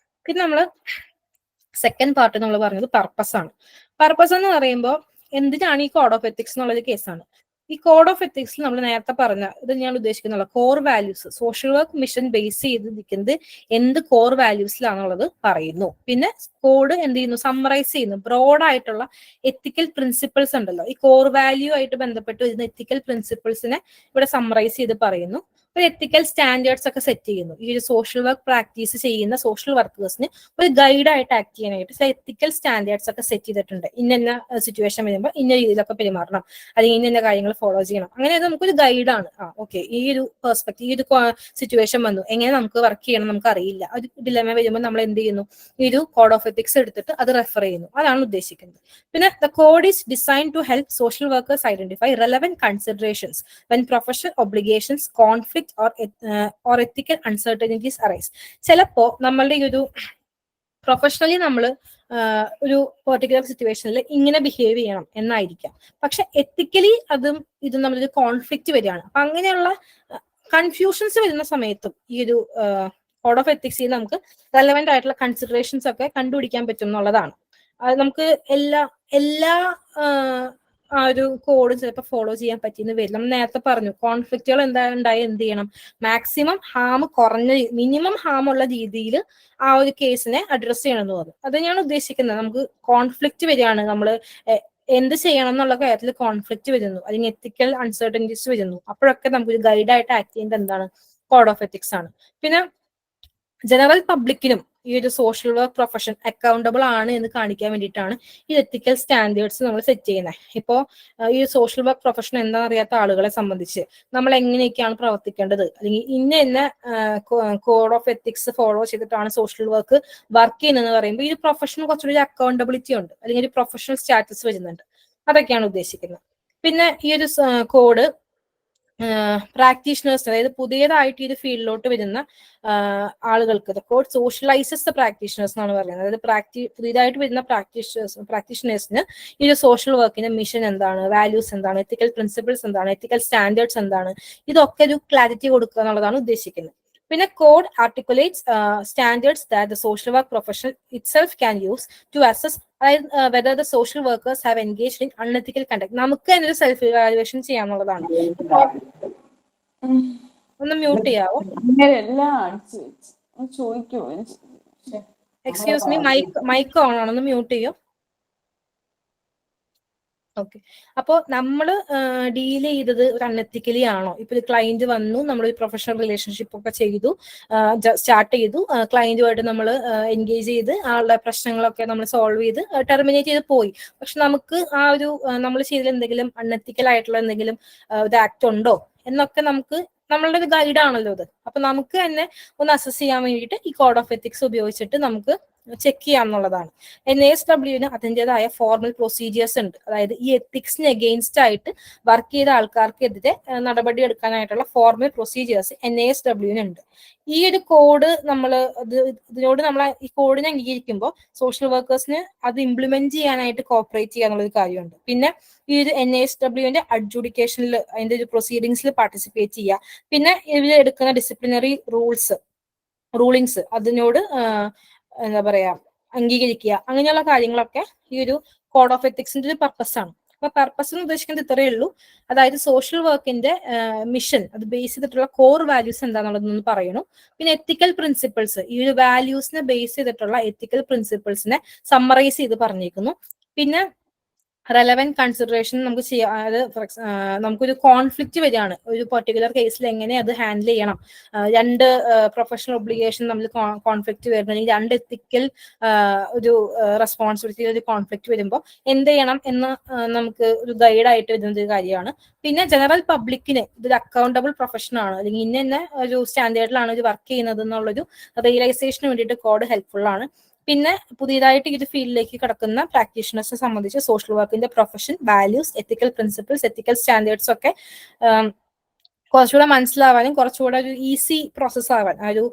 പിന്നെ നമ്മൾ സെക്കൻഡ് പാർട്ട് നമ്മൾ പറഞ്ഞത് പർപ്പസ് ആണ്. പർപ്പസ് എന്ന് പറയുമ്പോൾ എന്തിനാണ് ഈ കോഡ് ഓഫ് എത്തിക്സ് എന്നുള്ളൊരു കേസാണ്. ഈ കോഡ് ഓഫ് എത്തിക്സിൽ നമ്മൾ നേരത്തെ പറഞ്ഞ ഇത് ഞാൻ ഉദ്ദേശിക്കുന്നുള്ള core values social work mission base ചെയ്തിരിക്കുന്നത് എന്ത് കോർ വാല്യൂസിലാണുള്ളത് പറയുന്നു. പിന്നെ കോഡ് എന്ത് ചെയ്യുന്നു? സമ്മറൈസ് ചെയ്യുന്നു. ബ്രോഡായിട്ടുള്ള എത്തിക്കൽ പ്രിൻസിപ്പിൾസ് ഉണ്ടല്ലോ, ഈ കോർ വാല്യൂ ആയിട്ട് ബന്ധപ്പെട്ട് വരുന്ന എത്തിക്കൽ പ്രിൻസിപ്പിൾസിനെ ഇവിടെ സമ്മറൈസ് ചെയ്ത് പറയുന്നു. ഒരു എത്തിക്കൽ സ്റ്റാൻഡേർഡ്സ് ഒക്കെ സെറ്റ് ചെയ്യുന്നു. ഈ ഒരു സോഷ്യൽ വർക്ക് പ്രാക്ടീസ് ചെയ്യുന്ന സോഷ്യൽ വർക്കേഴ്സിന് ഒരു ഗൈഡായിട്ട് ആക്ട് ചെയ്യാനായിട്ട് ചില എത്തിക്കൽ സ്റ്റാൻഡേർഡ്സ് ഒക്കെ സെറ്റ് ചെയ്തിട്ടുണ്ട്. ഇന്ന സിറ്റുവേഷൻ വരുമ്പോൾ ഇന്ന രീതിയിലൊക്കെ പെരുമാറണം, അല്ലെങ്കിൽ ഇന്ന കാര്യങ്ങൾ ഫോളോ ചെയ്യണം. അങ്ങനെ നമുക്കൊരു ഗൈഡാണ്. ഓക്കെ, ഈ ഒരു പെർസ്പെക്റ്റീവ്, ഈ ഒരു സിറ്റുവേഷൻ വന്നു, എങ്ങനെ നമുക്ക് വർക്ക് ചെയ്യണം നമുക്ക് അറിയില്ല. ഒരു ഡിലെമ വരുമ്പോൾ നമ്മൾ എന്ത് ചെയ്യുന്നു? ഈ ഒരു കോഡ് ഓഫ് എത്തിക്സ് എടുത്തിട്ട് അത് റെഫർ ചെയ്യുന്നു. അതാണ് ഉദ്ദേശിക്കുന്നത്. പിന്നെ the code is design to help social workers identify relevant considerations when professional obligations, conflict or ethical uncertainties arise. ചിലപ്പോ നമ്മളുടെ ഈ ഒരു പ്രൊഫഷണലി നമ്മൾ ഒരു പെർട്ടിക്കുലർ സിറ്റുവേഷനിൽ ഇങ്ങനെ ബിഹേവ് ചെയ്യണം എന്നായിരിക്കാം. പക്ഷെ എത്തിക്കലി ഇതും നമ്മളൊരു കോൺഫ്ലിക്റ്റ് വരികയാണ്. അപ്പൊ അങ്ങനെയുള്ള കൺഫ്യൂഷൻസ് വരുന്ന സമയത്തും ഈ ഒരു കോഡ് ഓഫ് എത്തിക്സിൽ നമുക്ക് റെലവെന്റ് ആയിട്ടുള്ള കൺസിഡറേഷൻസ് ഒക്കെ കണ്ടുപിടിക്കാൻ പറ്റും എന്നുള്ളതാണ്. അത് നമുക്ക് എല്ലാ ആ ഒരു കോഡ് ചിലപ്പോൾ ഫോളോ ചെയ്യാൻ പറ്റിയെന്ന് വരില്ല. നമ്മൾ നേരത്തെ പറഞ്ഞു കോൺഫ്ലിക്റ്റുകൾ ഉണ്ടായി എന്ത് ചെയ്യണം? മാക്സിമം ഹാം കുറഞ്ഞ മിനിമം ഹാം ഉള്ള രീതിയിൽ ആ ഒരു കേസിനെ അഡ്രസ് ചെയ്യണം എന്ന് പറഞ്ഞു. അത് ഞാൻ ഉദ്ദേശിക്കുന്നത്. നമുക്ക് കോൺഫ്ലിക്റ്റ് വരികയാണ്, നമ്മൾ എന്ത് ചെയ്യണം എന്നുള്ള കാര്യത്തിൽ കോൺഫ്ലിക്റ്റ് വരുന്നു, അല്ലെങ്കിൽ എത്തിക്കൽ അൺസർട്ടനിറ്റീസ് വരുന്നു. അപ്പോഴൊക്കെ നമുക്കൊരു ഗൈഡായിട്ട് ആക്ട് ചെയ്യുന്നത് എന്താണ്? കോഡ് ഓഫ് എത്തിക്സ് ആണ്. പിന്നെ ജനറൽ പബ്ലിക്കിനും ഈ ഒരു സോഷ്യൽ വർക്ക് പ്രൊഫഷൻ അക്കൗണ്ടബിൾ ആണ് എന്ന് കാണിക്കാൻ വേണ്ടിയിട്ടാണ് ഈ എത്തിക്കൽ സ്റ്റാൻഡേർഡ്സ് നമ്മൾ സെറ്റ് ചെയ്യുന്നത്. ഇപ്പോൾ ഈ സോഷ്യൽ വർക്ക് പ്രൊഫഷൻ എന്താണെന്ന് അറിയാത്ത ആളുകളെ സംബന്ധിച്ച് നമ്മൾ എങ്ങനെയൊക്കെയാണ് പ്രവർത്തിക്കേണ്ടത്, അല്ലെങ്കിൽ ഇന്ന കോഡ് ഓഫ് എത്തിക്സ് ഫോളോ ചെയ്തിട്ടാണ് സോഷ്യൽ വർക്ക് ചെയ്യുന്നതെന്ന് പറയുമ്പോൾ ഈ ഒരു പ്രൊഫഷന് കുറച്ചുകൂടി അക്കൗണ്ടബിലിറ്റി ഉണ്ട്, അല്ലെങ്കിൽ ഒരു പ്രൊഫഷണൽ സ്റ്റാറ്റസ് വരുന്നുണ്ട്. അതൊക്കെയാണ് ഉദ്ദേശിക്കുന്നത്. പിന്നെ ഈ ഒരു കോഡ് പ്രാക്ടീഷണേഴ്സ്, അതായത് പുതിയതായിട്ട് ഈ ഒരു ഫീൽഡിലോട്ട് വരുന്ന ആളുകൾക്ക് ദ കോഡ് സോഷ്യലൈസസ് ദ പ്രാക്ടീഷണേഴ്സ് എന്നാണ് പറയുന്നത്. അതായത് പുതിയതായിട്ട് വരുന്ന പ്രാക്ടീഷണേഴ്സിന് ഈ ഒരു സോഷ്യൽ വർക്കിന്റെ മിഷൻ എന്താണ്, വാല്യൂസ് എന്താണ്, എത്തിക്കൽ പ്രിൻസിപ്പിൾസ് എന്താണ്, എത്തിക്കൽ സ്റ്റാൻഡേർഡ്സ് എന്താണ്, ഇതൊക്കെ ഒരു ക്ലാരിറ്റി കൊടുക്കുക എന്നുള്ളതാണ് ഉദ്ദേശിക്കുന്നത്. പിന്നെ code articulates standards that the social work professional itself can use to assess whether the social workers have engaged in unethical conduct. നമുക്ക് തന്നെ ഒരു സെൽഫ് ഇവാലുവേഷൻ ചെയ്യാന്നുള്ളതാണ്. ഒന്ന് മ്യൂട്ട് ചെയ്യാവോ? എക്സ്ക്യൂസ് മീ, മൈക്ക് ഓൺ ആണ്, ഒന്ന് മ്യൂട്ട് ചെയ്യോ? ഓക്കെ. അപ്പോൾ നമ്മൾ ഡീൽ ചെയ്തത് ഒരു അൺഎത്തിക്കലി ആണോ? ഇപ്പൊ ഒരു ക്ലയന്റ് വന്നു, നമ്മൾ ഒരു പ്രൊഫഷണൽ റിലേഷൻഷിപ്പ് ഒക്കെ ചെയ്തു, സ്റ്റാർട്ട് ചെയ്തു, ക്ലയന്റുമായിട്ട് നമ്മൾ എൻഗേജ് ചെയ്ത് ആളുടെ പ്രശ്നങ്ങളൊക്കെ നമ്മൾ സോൾവ് ചെയ്ത് ടെർമിനേറ്റ് ചെയ്ത് പോയി. പക്ഷെ നമുക്ക് ആ ഒരു നമ്മൾ ചെയ്തതിൽ എന്തെങ്കിലും അൺഎത്തിക്കൽ ആയിട്ടുള്ള എന്തെങ്കിലും ഒരു ആക്ട് ഉണ്ടോ എന്നൊക്കെ നമുക്ക് നമ്മളുടെ ഒരു ഗൈഡ് ആണല്ലോ ഇത്. അപ്പൊ നമുക്ക് തന്നെ ഒന്ന് അസസ് ചെയ്യാൻ വേണ്ടിയിട്ട് ഈ കോഡ് ഓഫ് എത്തിക്സ് ഉപയോഗിച്ചിട്ട് നമുക്ക് ചെക്ക് ചെയ്യാന്നുള്ളതാണ്. NASW അതിൻ്റെതായ ഫോർമൽ പ്രൊസീജിയേഴ്സ് ഉണ്ട്. അതായത് ഈ എത്തിക്സിന് എഗെയിൻസ്റ്റ് ആയിട്ട് വർക്ക് ചെയ്ത ആൾക്കാർക്കെതിരെ നടപടി എടുക്കാനായിട്ടുള്ള ഫോർമൽ പ്രൊസീജിയേഴ്സ് NASW ഉണ്ട്. ഈ ഒരു കോഡ് ഇതിനോട് നമ്മൾ ഈ കോഡിനെ അംഗീകരിക്കുമ്പോൾ സോഷ്യൽ വർക്കേഴ്സിന് അത് ഇംപ്ലിമെന്റ് ചെയ്യാനായിട്ട് കോപ്പറേറ്റ് ചെയ്യുക എന്നുള്ളൊരു കാര്യമുണ്ട്. പിന്നെ ഈ ഒരു NASW അഡ്ജുഡിക്കേഷനിൽ അതിന്റെ ഒരു പ്രൊസീഡിങ്സിൽ പാർട്ടിസിപ്പേറ്റ് ചെയ്യുക. പിന്നെ ഇവർ എടുക്കുന്ന ഡിസിപ്ലിനറി റൂളിങ്സ് അതിനോട് എന്താ പറയാ അംഗീകരിക്കുക. അങ്ങനെയുള്ള കാര്യങ്ങളൊക്കെ ഈ ഒരു കോഡ് ഓഫ് എത്തിക്സിന്റെ ഒരു പർപ്പസ് ആണ്. അപ്പൊ പർപ്പസ് എന്ന് ഉദ്ദേശിക്കുന്നത് ഇത്രയേ ഉള്ളൂ. അതായത് സോഷ്യൽ വർക്കിന്റെ മിഷൻ അത് ബേസ് ചെയ്തിട്ടുള്ള കോർ വാല്യൂസ് എന്താണെന്നുള്ളതെന്ന് പറയണു. പിന്നെ എത്തിക്കൽ പ്രിൻസിപ്പിൾസ്, ഈ ഒരു വാല്യൂസിനെ ബേസ് ചെയ്തിട്ടുള്ള എത്തിക്കൽ പ്രിൻസിപ്പിൾസിനെ സമ്മറൈസ് ചെയ്ത് പറഞ്ഞിരിക്കുന്നു. പിന്നെ റെലവെന്റ് കൺസിഡറേഷൻ നമുക്ക് ചെയ്യാം. അതായത് നമുക്കൊരു കോൺഫ്ലിക്റ്റ് വരികയാണ് ഒരു പെർട്ടിക്കുലർ കേസിൽ എങ്ങനെ അത് ഹാൻഡിൽ ചെയ്യണം, രണ്ട് പ്രൊഫഷണൽ ഒബ്ലിഗേഷൻ തമ്മിൽ കോൺഫ്ലിക്റ്റ് വരുന്നുണ്ടെങ്കിൽ, രണ്ട് എത്തിക്കൽ ഒരു റെസ്പോൺസിബിലിറ്റി ഒരു കോൺഫ്ലിക്റ്റ് വരുമ്പോൾ എന്ത് ചെയ്യണം എന്ന് നമുക്ക് ഒരു ഗൈഡായിട്ട് വരുന്ന ഒരു കാര്യമാണ്. പിന്നെ ജനറൽ പബ്ലിക്കിന് ഇതൊരു അക്കൗണ്ടബിൾ പ്രൊഫഷൻ ആണ്, അല്ലെങ്കിൽ ഇന്ന ഒരു സ്റ്റാൻഡേർഡിലാണ് ഇത് വർക്ക് ചെയ്യുന്നത് എന്നുള്ളൊരു റിയലൈസേഷന് വേണ്ടിയിട്ട് കോഡ് ഹെൽപ്ഫുൾ ആണ്. പിന്നെ പുതിയതായിട്ട് ഈ ഒരു ഫീൽഡിലേക്ക് കടക്കുന്ന പ്രാക്ടീഷണേഴ്സിനെ സംബന്ധിച്ച് സോഷ്യൽ വർക്കിന്റെ പ്രൊഫഷൻ, വാല്യൂസ്, എത്തിക്കൽ പ്രിൻസിപ്പിൾസ്, എത്തിക്കൽ സ്റ്റാൻഡേർഡ്സ് ഒക്കെ കുറച്ചുകൂടെ മനസ്സിലാവാനും കുറച്ചുകൂടെ ഒരു ഈസി പ്രോസസ് ആവാൻ, ഒരു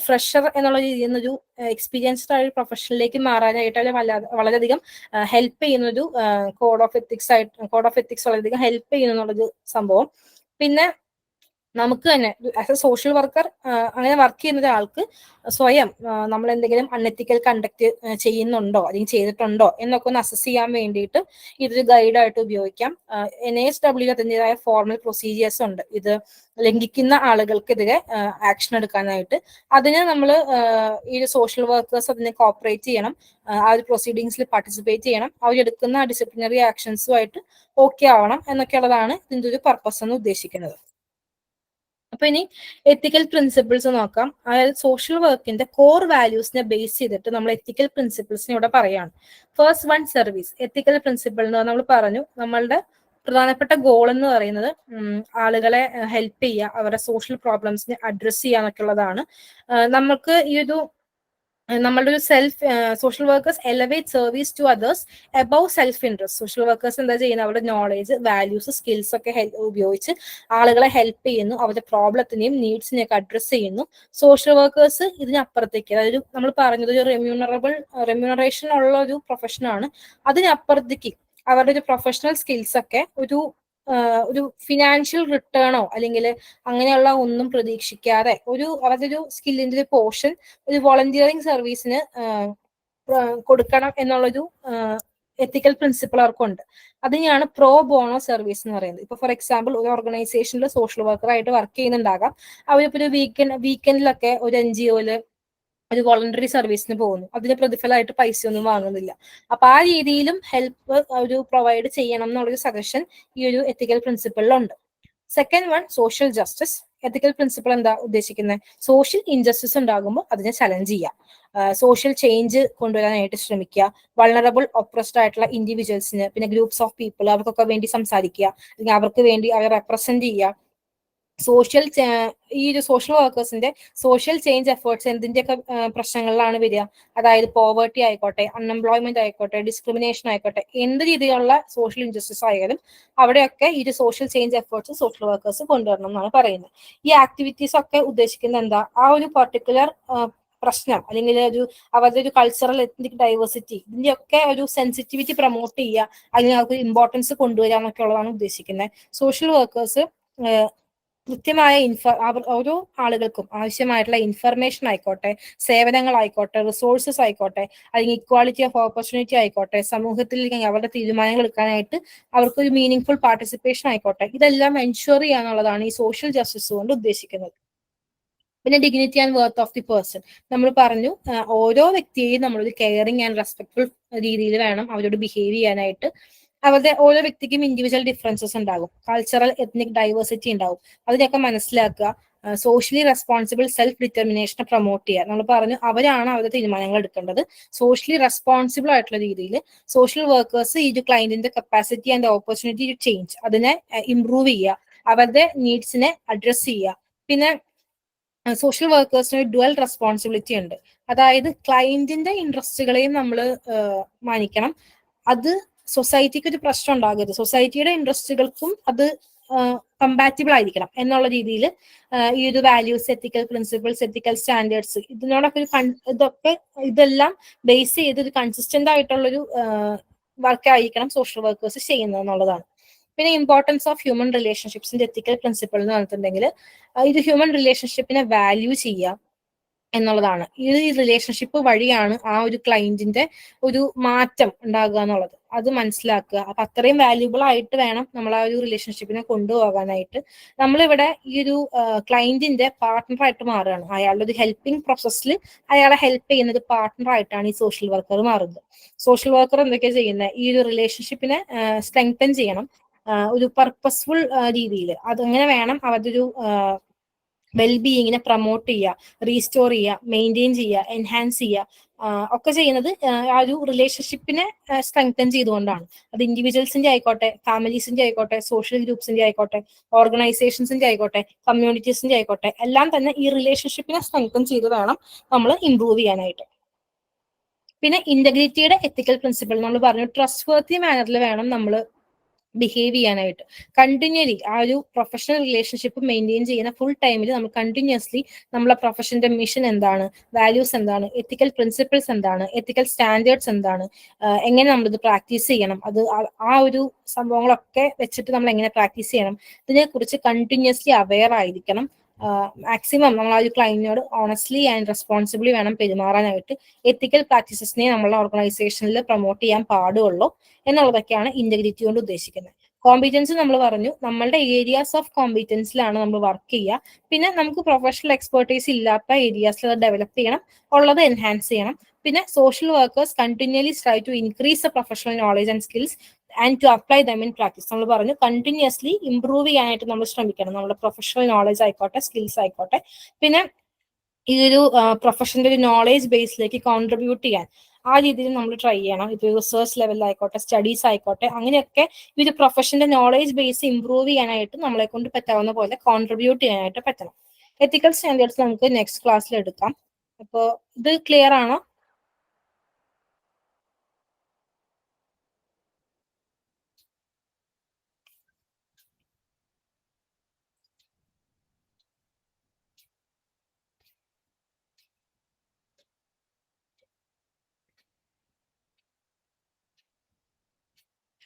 ഫ്രഷർ എന്നുള്ള രീതിയിൽ നിന്നൊരു എക്സ്പീരിയൻസ്ഡ് ആയ ഒരു പ്രൊഫഷനിലേക്ക് മാറാനായിട്ട് അവർ വളരെയധികം ഹെൽപ്പ് ചെയ്യുന്നൊരു കോഡ് ഓഫ് എത്തിക്സ് വളരെയധികം ഹെൽപ്പ് ചെയ്യുന്നുള്ളൊരു സംഭവം. പിന്നെ നമുക്ക് തന്നെ ആസ് എ സോഷ്യൽ വർക്കർ അങ്ങനെ വർക്ക് ചെയ്യുന്ന ഒരാൾക്ക് സ്വയം നമ്മൾ എന്തെങ്കിലും അൺഎത്തിക്കൽ കണ്ടക്ട് ചെയ്യുന്നുണ്ടോ അല്ലെങ്കിൽ ചെയ്തിട്ടുണ്ടോ എന്നൊക്കെ ഒന്ന് അസസ് ചെയ്യാൻ വേണ്ടിയിട്ട് ഇതൊരു ഗൈഡായിട്ട് ഉപയോഗിക്കാം. NASW അതിൻ്റെതായ ഫോർമൽ പ്രൊസീജിയേഴ്സ് ഉണ്ട് ഇത് ലംഘിക്കുന്ന ആളുകൾക്കെതിരെ ആക്ഷൻ എടുക്കാനായിട്ട്. അതിന് നമ്മൾ ഈ സോഷ്യൽ വർക്കേഴ്സ് അതിനെ കോപ്പറേറ്റ് ചെയ്യണം, ആ ഒരു പ്രൊസീഡിങ്സിൽ പാർട്ടിസിപ്പേറ്റ് ചെയ്യണം, അവരെടുക്കുന്ന ഡിസിപ്ലിനറി ആക്ഷൻസുമായിട്ട് ഓക്കെ ആവണം എന്നൊക്കെയുള്ളതാണ് ഇതിൻ്റെ ഒരു പർപ്പസ് എന്ന് ഉദ്ദേശിക്കുന്നത്. അപ്പൊ ഇനി എത്തിക്കൽ പ്രിൻസിപ്പിൾസ് നോക്കാം. അതായത് സോഷ്യൽ വർക്കിന്റെ കോർ വാല്യൂസിനെ ബേസ് ചെയ്തിട്ട് നമ്മൾ എത്തിക്കൽ പ്രിൻസിപ്പിൾസിനെ ഇവിടെ പറയാണ്. First one, service. Ethical principle എന്ന് നമ്മൾ പറഞ്ഞു, നമ്മളുടെ പ്രധാനപ്പെട്ട ഗോൾ എന്ന് പറയുന്നത് ആളുകളെ ഹെൽപ്പ് ചെയ്യുക, അവരുടെ സോഷ്യൽ പ്രോബ്ലംസിനെ അഡ്രസ് ചെയ്യുക എന്നൊക്കെയുള്ളതാണ്. നമുക്ക് ഈ ഒരു നമ്മളുടെ ഒരു social workers elevate service to others above self interest. Social workers എന്താ ചെയ്യുന്നത്, അവരുടെ നോളേജ്, വാല്യൂസ്, സ്കിൽസ് ഒക്കെ ഉപയോഗിച്ച് ആളുകളെ ഹെൽപ്പ് ചെയ്യുന്നു, അവരുടെ പ്രോബ്ലത്തിനെയും നീഡ്സിനെയും ഒക്കെ അഡ്രസ് ചെയ്യുന്നു. സോഷ്യൽ വർക്കേഴ്സ് ഇതിനപ്പുറത്തേക്ക്, അതായത് നമ്മൾ പറഞ്ഞത് ഒരു റെമ്യൂണറേഷൻ ഉള്ള ഒരു പ്രൊഫഷനാണ്, അതിനപ്പുറത്തേക്ക് അവരുടെ ഒരു പ്രൊഫഷണൽ സ്കിൽസ് ഒക്കെ ഒരു ഫിനാൻഷ്യൽ റിട്ടേണോ അല്ലെങ്കിൽ അങ്ങനെയുള്ള ഒന്നും പ്രതീക്ഷിക്കാതെ അവരുടെ ഒരു സ്കില്ലിന്റെ ഒരു പോർഷൻ ഒരു വോളണ്ടിയറിങ് സർവീസിന് കൊടുക്കണം എന്നുള്ളൊരു എത്തിക്കൽ പ്രിൻസിപ്പിൾ അവർക്കുണ്ട്. അതിനെയാണ് പ്രോ ബോണോ സർവീസ് എന്ന് പറയുന്നത്. ഇപ്പൊ ഫോർ എക്സാമ്പിൾ ഒരു ഓർഗനൈസേഷനിൽ സോഷ്യൽ വർക്കറായിട്ട് വർക്ക് ചെയ്യുന്നുണ്ടാകാം, അവരിപ്പോ ഒരു വീക്കെൻഡിലൊക്കെ ഒരു NGOയില് ഒരു വോളണ്ടറി സർവീസിന് പോകുന്നു, അതിന് പ്രതിഫലമായിട്ട് പൈസ ഒന്നും വാങ്ങുന്നില്ല. അപ്പൊ ആ രീതിയിലും ഹെൽപ്പ് ഒരു പ്രൊവൈഡ് ചെയ്യണം എന്നുള്ളൊരു സജഷൻ ഈ ഒരു എത്തിക്കൽ പ്രിൻസിപ്പിളിലുണ്ട്. Second one, social justice. Ethical principle എന്താ ഉദ്ദേശിക്കുന്നത്, സോഷ്യൽ ഇൻജസ്റ്റിസ് ഉണ്ടാകുമ്പോൾ അതിനെ ചലഞ്ച് ചെയ്യുക, സോഷ്യൽ ചേഞ്ച് കൊണ്ടുവരാനായിട്ട് ശ്രമിക്കുക, വൾണറബിൾ ഒപ്രസ്ഡ് ആയിട്ടുള്ള ഇൻഡിവിജ്വൽസിന്, പിന്നെ ഗ്രൂപ്പ്സ് ഓഫ് പീപ്പിൾ അവർക്കൊക്കെ വേണ്ടി സംസാരിക്കുക, അല്ലെങ്കിൽ അവർക്ക് വേണ്ടി അവരെ റെപ്രസെന്റ് ചെയ്യുക. ഈ ഒരു സോഷ്യൽ വർക്കേഴ്സിന്റെ സോഷ്യൽ ചേഞ്ച് എഫേർട്സ് എന്തിന്റെയൊക്കെ പ്രശ്നങ്ങളിലാണ് വരിക, അതായത് പോവേർട്ടി ആയിക്കോട്ടെ, അൺഎംപ്ലോയ്മെന്റ് ആയിക്കോട്ടെ, ഡിസ്ക്രിമിനേഷൻ ആയിക്കോട്ടെ, എന്ത് രീതിയിലുള്ള സോഷ്യൽ ഇൻജസ്റ്റിസ് ആയാലും അവിടെയൊക്കെ ഈ ഒരു social change efforts social workers കൊണ്ടുവരണം എന്നാണ് പറയുന്നത്. ഈ ആക്ടിവിറ്റീസ് ഒക്കെ ഉദ്ദേശിക്കുന്നത് എന്താ, ആ ഒരു പർട്ടിക്കുലർ പ്രശ്നം അല്ലെങ്കിൽ അവരുടെ ഒരു കൾച്ചറൽ എത്നിക് ഡൈവേഴ്സിറ്റി ഇതിന്റെയൊക്കെ ഒരു സെൻസിറ്റിവിറ്റി പ്രൊമോട്ട് ചെയ്യുക, അല്ലെങ്കിൽ അവർക്ക് ഇമ്പോർട്ടൻസ് കൊണ്ടുവരിക എന്നൊക്കെ ഉള്ളതാണ് ഉദ്ദേശിക്കുന്നത്. സോഷ്യൽ വർക്കേഴ്സ് കൃത്യമായ ഓരോ ആളുകൾക്കും ആവശ്യമായിട്ടുള്ള ഇൻഫർമേഷൻ ആയിക്കോട്ടെ, സേവനങ്ങളായിക്കോട്ടെ, റിസോഴ്സസ് ആയിക്കോട്ടെ, അല്ലെങ്കിൽ ഇക്വാളിറ്റി ഓഫ് ഓപ്പർച്യൂണിറ്റി ആയിക്കോട്ടെ, സമൂഹത്തിൽ അവരുടെ തീരുമാനങ്ങൾ എടുക്കാനായിട്ട് അവർക്കൊരു മീനിങ് ഫുൾ പാർട്ടിസിപ്പേഷൻ ആയിക്കോട്ടെ, ഇതെല്ലാം എൻഷുർ ചെയ്യാന്നുള്ളതാണ് ഈ സോഷ്യൽ ജസ്റ്റിസ് കൊണ്ട് ഉദ്ദേശിക്കുന്നത്. പിന്നെ dignity and worth of the person. നമ്മൾ പറഞ്ഞു ഓരോ വ്യക്തിയെയും നമ്മളൊരു കെയറിങ് ആൻഡ് റെസ്പെക്ട്ഫുൾ രീതിയിൽ വേണം അവരോട് ബിഹേവ് ചെയ്യാനായിട്ട്. അവരുടെ ഓരോ വ്യക്തിക്കും ഇൻഡിവിജ്വൽ ഡിഫറൻസസ് ഉണ്ടാകും, കൾച്ചറൽ എത്നിക് ഡൈവേഴ്സിറ്റി ഉണ്ടാവും, അതിനൊക്കെ മനസ്സിലാക്കുക. സോഷ്യലി റെസ്പോൺസിബിൾ സെൽഫ് ഡിറ്റർമിനേഷനെ പ്രൊമോട്ട് ചെയ്യുക. നമ്മൾ പറഞ്ഞു അവരാണ് അവരുടെ തീരുമാനങ്ങൾ എടുക്കേണ്ടത്. സോഷ്യലി റെസ്പോൺസിബിൾ ആയിട്ടുള്ള രീതിയിൽ സോഷ്യൽ വർക്കേഴ്സ് ഈ ഒരു ക്ലയന്റിന്റെ capacity and opportunity to change അതിനെ ഇംപ്രൂവ് ചെയ്യുക, അവരുടെ നീഡ്സിനെ അഡ്രസ് ചെയ്യുക. പിന്നെ സോഷ്യൽ വർക്കേഴ്സിന് ഒരു ഡുവൽ റെസ്പോൺസിബിലിറ്റി ഉണ്ട്. അതായത് ക്ലയന്റിന്റെ ഇൻട്രസ്റ്റുകളെയും നമ്മൾ മാനിക്കണം. അത് സൊസൈറ്റിക്ക് ഒരു പ്രശ്നം ഉണ്ടാകരുത്, സൊസൈറ്റിയുടെ ഇൻട്രസ്റ്റുകൾക്കും അത് കമ്പാറ്റബിൾ ആയിരിക്കണം എന്നുള്ള രീതിയിൽ ഈ ഒരു വാല്യൂസ്, എത്തിക്കൽ പ്രിൻസിപ്പിൾസ്, എത്തിക്കൽ സ്റ്റാൻഡേർഡ്സ്, ഇതിനോടൊക്കെ ഇതെല്ലാം ബേസ് ചെയ്ത് ഒരു കൺസിസ്റ്റന്റ് ആയിട്ടുള്ളൊരു വർക്ക് ആയിരിക്കണം സോഷ്യൽ വർക്കേഴ്സ് ചെയ്യുന്നത് എന്നുള്ളതാണ്. പിന്നെ ഇമ്പോർട്ടൻസ് ഓഫ് ഹ്യൂമൻ റിലേഷൻഷിപ്സിന്റെ എത്തിക്കൽ പ്രിൻസിപ്പിൾ എന്ന് പറഞ്ഞിട്ടുണ്ടെങ്കിൽ ഇത് ഹ്യൂമൻ റിലേഷൻഷിപ്പിനെ വാല്യൂ ചെയ്യുക എന്നുള്ളതാണ്. ഈ റിലേഷൻഷിപ്പ് വഴിയാണ് ആ ഒരു ക്ലയന്റിന്റെ ഒരു മാറ്റം ഉണ്ടാകുക എന്നുള്ളത്, അത് മനസ്സിലാക്കുക. അപ്പൊ അത്രയും വാല്യൂബിൾ ആയിട്ട് വേണം നമ്മൾ ആ ഒരു റിലേഷൻഷിപ്പിനെ കൊണ്ടുപോകാനായിട്ട്. നമ്മളിവിടെ ഈ ഒരു ക്ലയന്റിന്റെ പാർട്ട്ണറായിട്ട് മാറുകയാണ്. അയാളുടെ ഒരു ഹെൽപ്പിംഗ് പ്രോസസ്സിൽ അയാളെ ഹെൽപ്പ് ചെയ്യുന്ന ഒരു പാർട്ട്ണറായിട്ടാണ് ഈ സോഷ്യൽ വർക്കർ മാറുന്നത്. സോഷ്യൽ വർക്കർ എന്തൊക്കെയാ ചെയ്യുന്നത്? ഈ ഒരു റിലേഷൻഷിപ്പിനെ സ്ട്രെങ്തൻ ചെയ്യണം ഒരു പർപ്പസ്ഫുൾ രീതിയിൽ. അതങ്ങനെ വേണം അവരുടെ ഒരു വെൽബീയിങ്ങിനെ പ്രൊമോട്ട് ചെയ്യുക, റീസ്റ്റോർ ചെയ്യുക, മെയിൻറ്റെയിൻ ചെയ്യുക, എൻഹാൻസ് ചെയ്യുക ഒക്കെ ചെയ്യുന്നത് ആ ഒരു റിലേഷൻഷിപ്പിനെ സ്ട്രെങ്തൻ ചെയ്തുകൊണ്ടാണ്. അത് ഇൻഡിവിജ്വൽസിന്റെ ആയിക്കോട്ടെ, ഫാമിലീസിന്റെ ആയിക്കോട്ടെ, സോഷ്യൽ ഗ്രൂപ്പ്സിന്റെ ആയിക്കോട്ടെ, ഓർഗനൈസേഷൻസിന്റെ ആയിക്കോട്ടെ, കമ്മ്യൂണിറ്റീസിന്റെ ആയിക്കോട്ടെ, എല്ലാം തന്നെ ഈ റിലേഷൻഷിപ്പിനെ സ്ട്രെങ്തൻ ചെയ്ത് വേണം നമ്മൾ ഇംപ്രൂവ് ചെയ്യാനായിട്ട്. പിന്നെ ഇന്റഗ്രിറ്റിയുടെ എത്തിക്കൽ പ്രിൻസിപ്പിൾ നമ്മൾ പറഞ്ഞു, ട്രസ്റ്റ് വർത്തി മാനറിൽ വേണം നമ്മൾ ബിഹേവ് ചെയ്യാനായിട്ട്. കണ്ടിന്യൂലി ആ ഒരു പ്രൊഫഷണൽ റിലേഷൻഷിപ്പ് മെയിൻറ്റെയിൻ ചെയ്യുന്ന ഫുൾ ടൈമിൽ നമ്മൾ കണ്ടിന്യൂസ്ലി നമ്മളെ പ്രൊഫഷന്റെ മിഷൻ എന്താണ്, വാല്യൂസ് എന്താണ്, എത്തിക്കൽ പ്രിൻസിപ്പിൾസ് എന്താണ്, എത്തിക്കൽ സ്റ്റാൻഡേർഡ്സ് എന്താണ്, എങ്ങനെ നമ്മളിത് പ്രാക്ടീസ് ചെയ്യണം, അത് ആ ഒരു സംഭവങ്ങളൊക്കെ വെച്ചിട്ട് നമ്മൾ എങ്ങനെ പ്രാക്ടീസ് ചെയ്യണം, ഇതിനെക്കുറിച്ച് കണ്ടിന്യൂസ്ലി അവെയർ ആയിരിക്കണം. മാക്സിമം നമ്മൾ ആ ഒരു ക്ലയന്റിനോട് ഓണസ്റ്റ്ലി ആൻഡ് റെസ്പോൺസിബിളി വേണം പെരുമാറാനായിട്ട്. എത്തിക്കൽ പ്രാക്ടീസസിനെ നമ്മളെ ഓർഗനൈസേഷനിൽ പ്രൊമോട്ട് ചെയ്യാൻ പാടുള്ളൂ എന്നുള്ളതൊക്കെയാണ് ഇന്റഗ്രിറ്റി കൊണ്ട് ഉദ്ദേശിക്കുന്നത്. കോമ്പീറ്റൻസ് നമ്മൾ പറഞ്ഞു, നമ്മളുടെ ഏരിയാസ് ഓഫ് കോമ്പീറ്റൻസിലാണ് നമ്മൾ വർക്ക് ചെയ്യുക. പിന്നെ നമുക്ക് പ്രൊഫഷണൽ എക്സ്പെർട്ടൈസ് ഇല്ലാത്ത ഏരിയാസിൽ അത് ഡെവലപ്പ് ചെയ്യണം, ഉള്ളത് എൻഹാൻസ് ചെയ്യണം. പിന്നെ social workers continually try to increase the professional knowledge and skills and to apply them in practice. നമ്മൾ പറഞ്ഞു കണ്ടിന്യൂസ്ലി ഇംപ്രൂവ് ചെയ്യാനായിട്ട് നമ്മൾ ശ്രമിക്കണം, നമ്മുടെ പ്രൊഫഷണൽ നോളജ് ആയിക്കോട്ടെ, സ്കിൽസ് ആയിക്കോട്ടെ. പിന്നെ ഈ ഒരു പ്രൊഫഷന്റെ ഒരു നോളേജ് ബേസിലേക്ക് കോൺട്രിബ്യൂട്ട് ചെയ്യാൻ ആ രീതിയിൽ നമ്മൾ ട്രൈ ചെയ്യണം. ഇത് റിസർച്ച് ലെവലിലായിക്കോട്ടെ, സ്റ്റഡീസ് ആയിക്കോട്ടെ, അങ്ങനെയൊക്കെ ഈ ഒരു പ്രൊഫഷന്റെ നോളേജ് ബേസ് ഇംപ്രൂവ് ചെയ്യാനായിട്ട് നമ്മളെ കൊണ്ട് പറ്റാവുന്ന പോലെ കോൺട്രിബ്യൂട്ട് ചെയ്യാനായിട്ട് പറ്റണം. എത്തിക്കൽ സ്റ്റാൻഡേർഡ്സ് നമുക്ക് നെക്സ്റ്റ് ക്ലാസ്സിൽ എടുക്കാം. അപ്പോൾ ഇത് ക്ലിയർ ആണോ?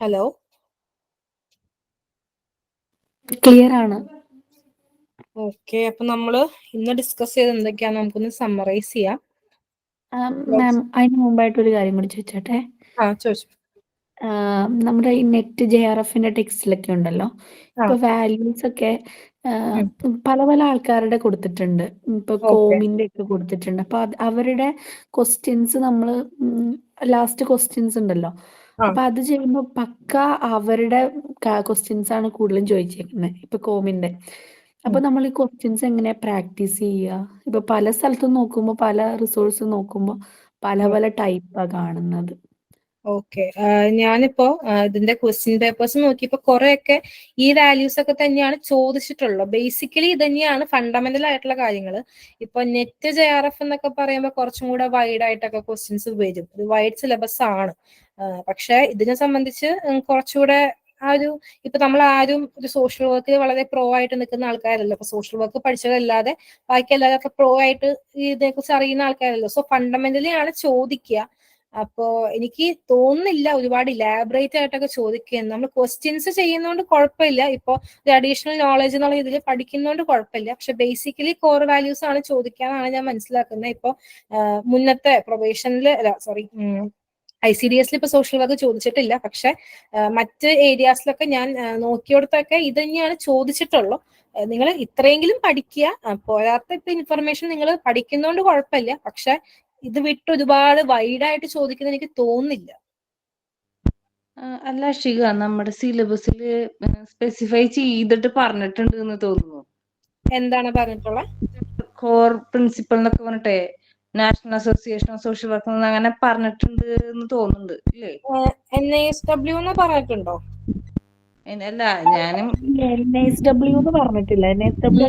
ഹലോ, ക്ലിയർ ആണ്. ഓക്കെ. അപ്പൊ നമ്മള് ഇന്ന് ഡിസ്കസ് ചെയ്ത് എന്തൊക്കെയാന്ന് നമുക്കൊന്ന് സമ്മറൈസ് ചെയ്യാം. മാം, അതിന് മുമ്പായിട്ട് ഒരു കാര്യം കൂടി ചോദിച്ചോട്ടെ. ചോദിച്ചു. നമ്മുടെ ഈ നെറ്റ് JRFന്റെ ടെക്സ്റ്റിലൊക്കെ ഉണ്ടല്ലോ, ഇപ്പൊ വാല്യൂസ് ഒക്കെ പല പല ആൾക്കാരുടെ കൊടുത്തിട്ടുണ്ട്. ഇപ്പൊ കോമിന്റെ ഒക്കെ കൊടുത്തിട്ടുണ്ട്. അപ്പൊ അവരുടെ ക്വസ്റ്റ്യൻസ് നമ്മള് ലാസ്റ്റ് ക്വസ്റ്റ്യൻസ് ഉണ്ടല്ലോ, അപ്പൊ അത് ചെയ്യുമ്പോ പക്ക അവരുടെ ക്വസ്റ്റ്യൻസ് ആണ് കൂടുതലും ചോദിച്ചേക്കുന്നത്, ഇപ്പൊ കോമിന്റെ. അപ്പൊ നമ്മൾ ഈ ക്വസ്റ്റ്യൻസ് എങ്ങനെ പ്രാക്ടീസ് ചെയ്യുക? ഇപ്പൊ പല സ്ഥലത്തും നോക്കുമ്പോ, പല റിസോഴ്സ് നോക്കുമ്പോ പല പല ടൈപ്പാ കാണുന്നത്. ഓക്കെ, ഞാനിപ്പോ ഇതിന്റെ ക്വസ്റ്റ്യൻ പേപ്പേഴ്സ് നോക്കിയപ്പോ കുറെയൊക്കെ ഈ വാല്യൂസ് ഒക്കെ തന്നെയാണ് ചോദിച്ചിട്ടുള്ളത്. ബേസിക്കലി ഇത് തന്നെയാണ് ഫണ്ടമെന്റൽ ആയിട്ടുള്ള കാര്യങ്ങൾ. ഇപ്പൊ നെറ്റ് JRF എന്നൊക്കെ പറയുമ്പോൾ കുറച്ചും കൂടെ വൈഡ് ആയിട്ടൊക്കെ ക്വസ്റ്റ്യൻസ് വരും. ഒരു വൈഡ് സിലബസ് ആണ്. പക്ഷെ ഇതിനെ സംബന്ധിച്ച് കുറച്ചുകൂടെ ആ ഒരു ഇപ്പൊ നമ്മൾ ആരും ഒരു സോഷ്യൽ വർക്കിൽ വളരെ പ്രോ ആയിട്ട് നിൽക്കുന്ന ആൾക്കാരല്ലോ. ഇപ്പൊ സോഷ്യൽ വർക്ക് പഠിച്ചതല്ലാതെ ബാക്കി എല്ലാവരും പ്രോ ആയിട്ട് ഇതിനെക്കുറിച്ച് അറിയുന്ന ആൾക്കാരല്ലോ. സോ ഫണ്ടമെന്റലി ആണ് ചോദിക്കുക. അപ്പോ എനിക്ക് തോന്നുന്നില്ല ഒരുപാട് ഇലാബറേറ്റ് ആയിട്ടൊക്കെ ചോദിക്കുന്നത്. നമ്മൾ ക്വസ്റ്റ്യൻസ് ചെയ്യുന്നതുകൊണ്ട് കുഴപ്പമില്ല, ഇപ്പൊ ഒരു അഡീഷണൽ നോളജ് എന്നുള്ള ഇതിൽ പഠിക്കുന്നതുകൊണ്ട് കുഴപ്പമില്ല. പക്ഷെ ബേസിക്കലി കോർ വാല്യൂസ് ആണ് ചോദിക്കാന്നാണ് ഞാൻ മനസ്സിലാക്കുന്നത്. ഇപ്പൊ മുന്നത്തെ പ്രൊബേഷനിൽ ICDS ഇപ്പൊ സോഷ്യൽ വർക്ക് ചോദിച്ചിട്ടില്ല. പക്ഷെ മറ്റ് ഏരിയാസിലൊക്കെ ഞാൻ നോക്കിയോടത്തൊക്കെ ഇത് തന്നെയാണ് ചോദിച്ചിട്ടുള്ളൂ. നിങ്ങൾ ഇത്രയെങ്കിലും പഠിക്കുക. പോരാത്ത ഇപ്പൊ ഇൻഫർമേഷൻ നിങ്ങൾ പഠിക്കുന്നതുകൊണ്ട് കുഴപ്പമില്ല. പക്ഷെ ഇത് വിട്ട് ഒരുപാട് വൈഡായിട്ട് ചോദിക്കുന്നത് എനിക്ക് തോന്നുന്നില്ല. അല്ല ഷിക, നമ്മുടെ സിലബസിൽ സ്പെസിഫൈ ചെയ്തിട്ട് പറഞ്ഞിട്ടുണ്ട് എന്ന് തോന്നുന്നു. എന്താണ് പറഞ്ഞിട്ടുള്ളത്? കോർ പ്രിൻസിപ്പൽ എന്നൊക്കെ പറഞ്ഞിട്ടേ national association of social work അങ്ങനെ പറഞ്ഞിട്ടുണ്ട് എന്ന് തോന്നുന്നുണ്ട് ഇല്ലേ? NASW എന്ന് പറഞ്ഞിട്ടുണ്ടോ? അല്ല, ഞാനും NASW എന്ന് പറഞ്ഞിട്ടില്ല. NASW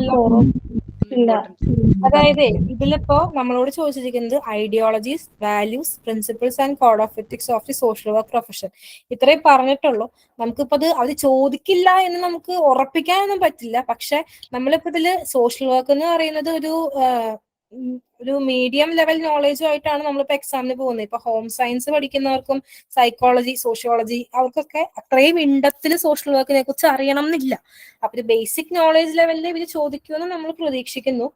important. അതായത് ഇതിലിപ്പോ നമ്മളോട് ചോദിച്ചിരിക്കുന്നത് ideologies, values, principles and code of ethics of the social work profession. ഇത്രയും പറഞ്ഞിട്ടുള്ളൂ. നമുക്കിപ്പോ അത് ചോദിക്കില്ല എന്ന് നമുക്ക് ഉറപ്പിക്കാനൊന്നും പറ്റില്ല. പക്ഷെ നമ്മളിപ്പോ ഇതില് സോഷ്യൽ വർക്ക് എന്ന് പറയുന്നത് ഒരു മീഡിയം ലെവൽ നോളജുമായിട്ടാണ് നമ്മളിപ്പോ എക്സാമിന് പോകുന്നത്. ഇപ്പൊ ഹോം സയൻസ് പഠിക്കുന്നവർക്കും സൈക്കോളജി, സോഷ്യോളജി അവർക്കൊക്കെ അത്രയും ഇൻഡെപ്തിൽ സോഷ്യൽ വർക്കിനെ കുറിച്ച് അറിയണം എന്നില്ല. അപ്പൊ ഒരു ബേസിക് നോളജ് ലെവലിൽ ഇവര് ചോദിക്കുമെന്ന് നമ്മൾ പ്രതീക്ഷിക്കുന്നു.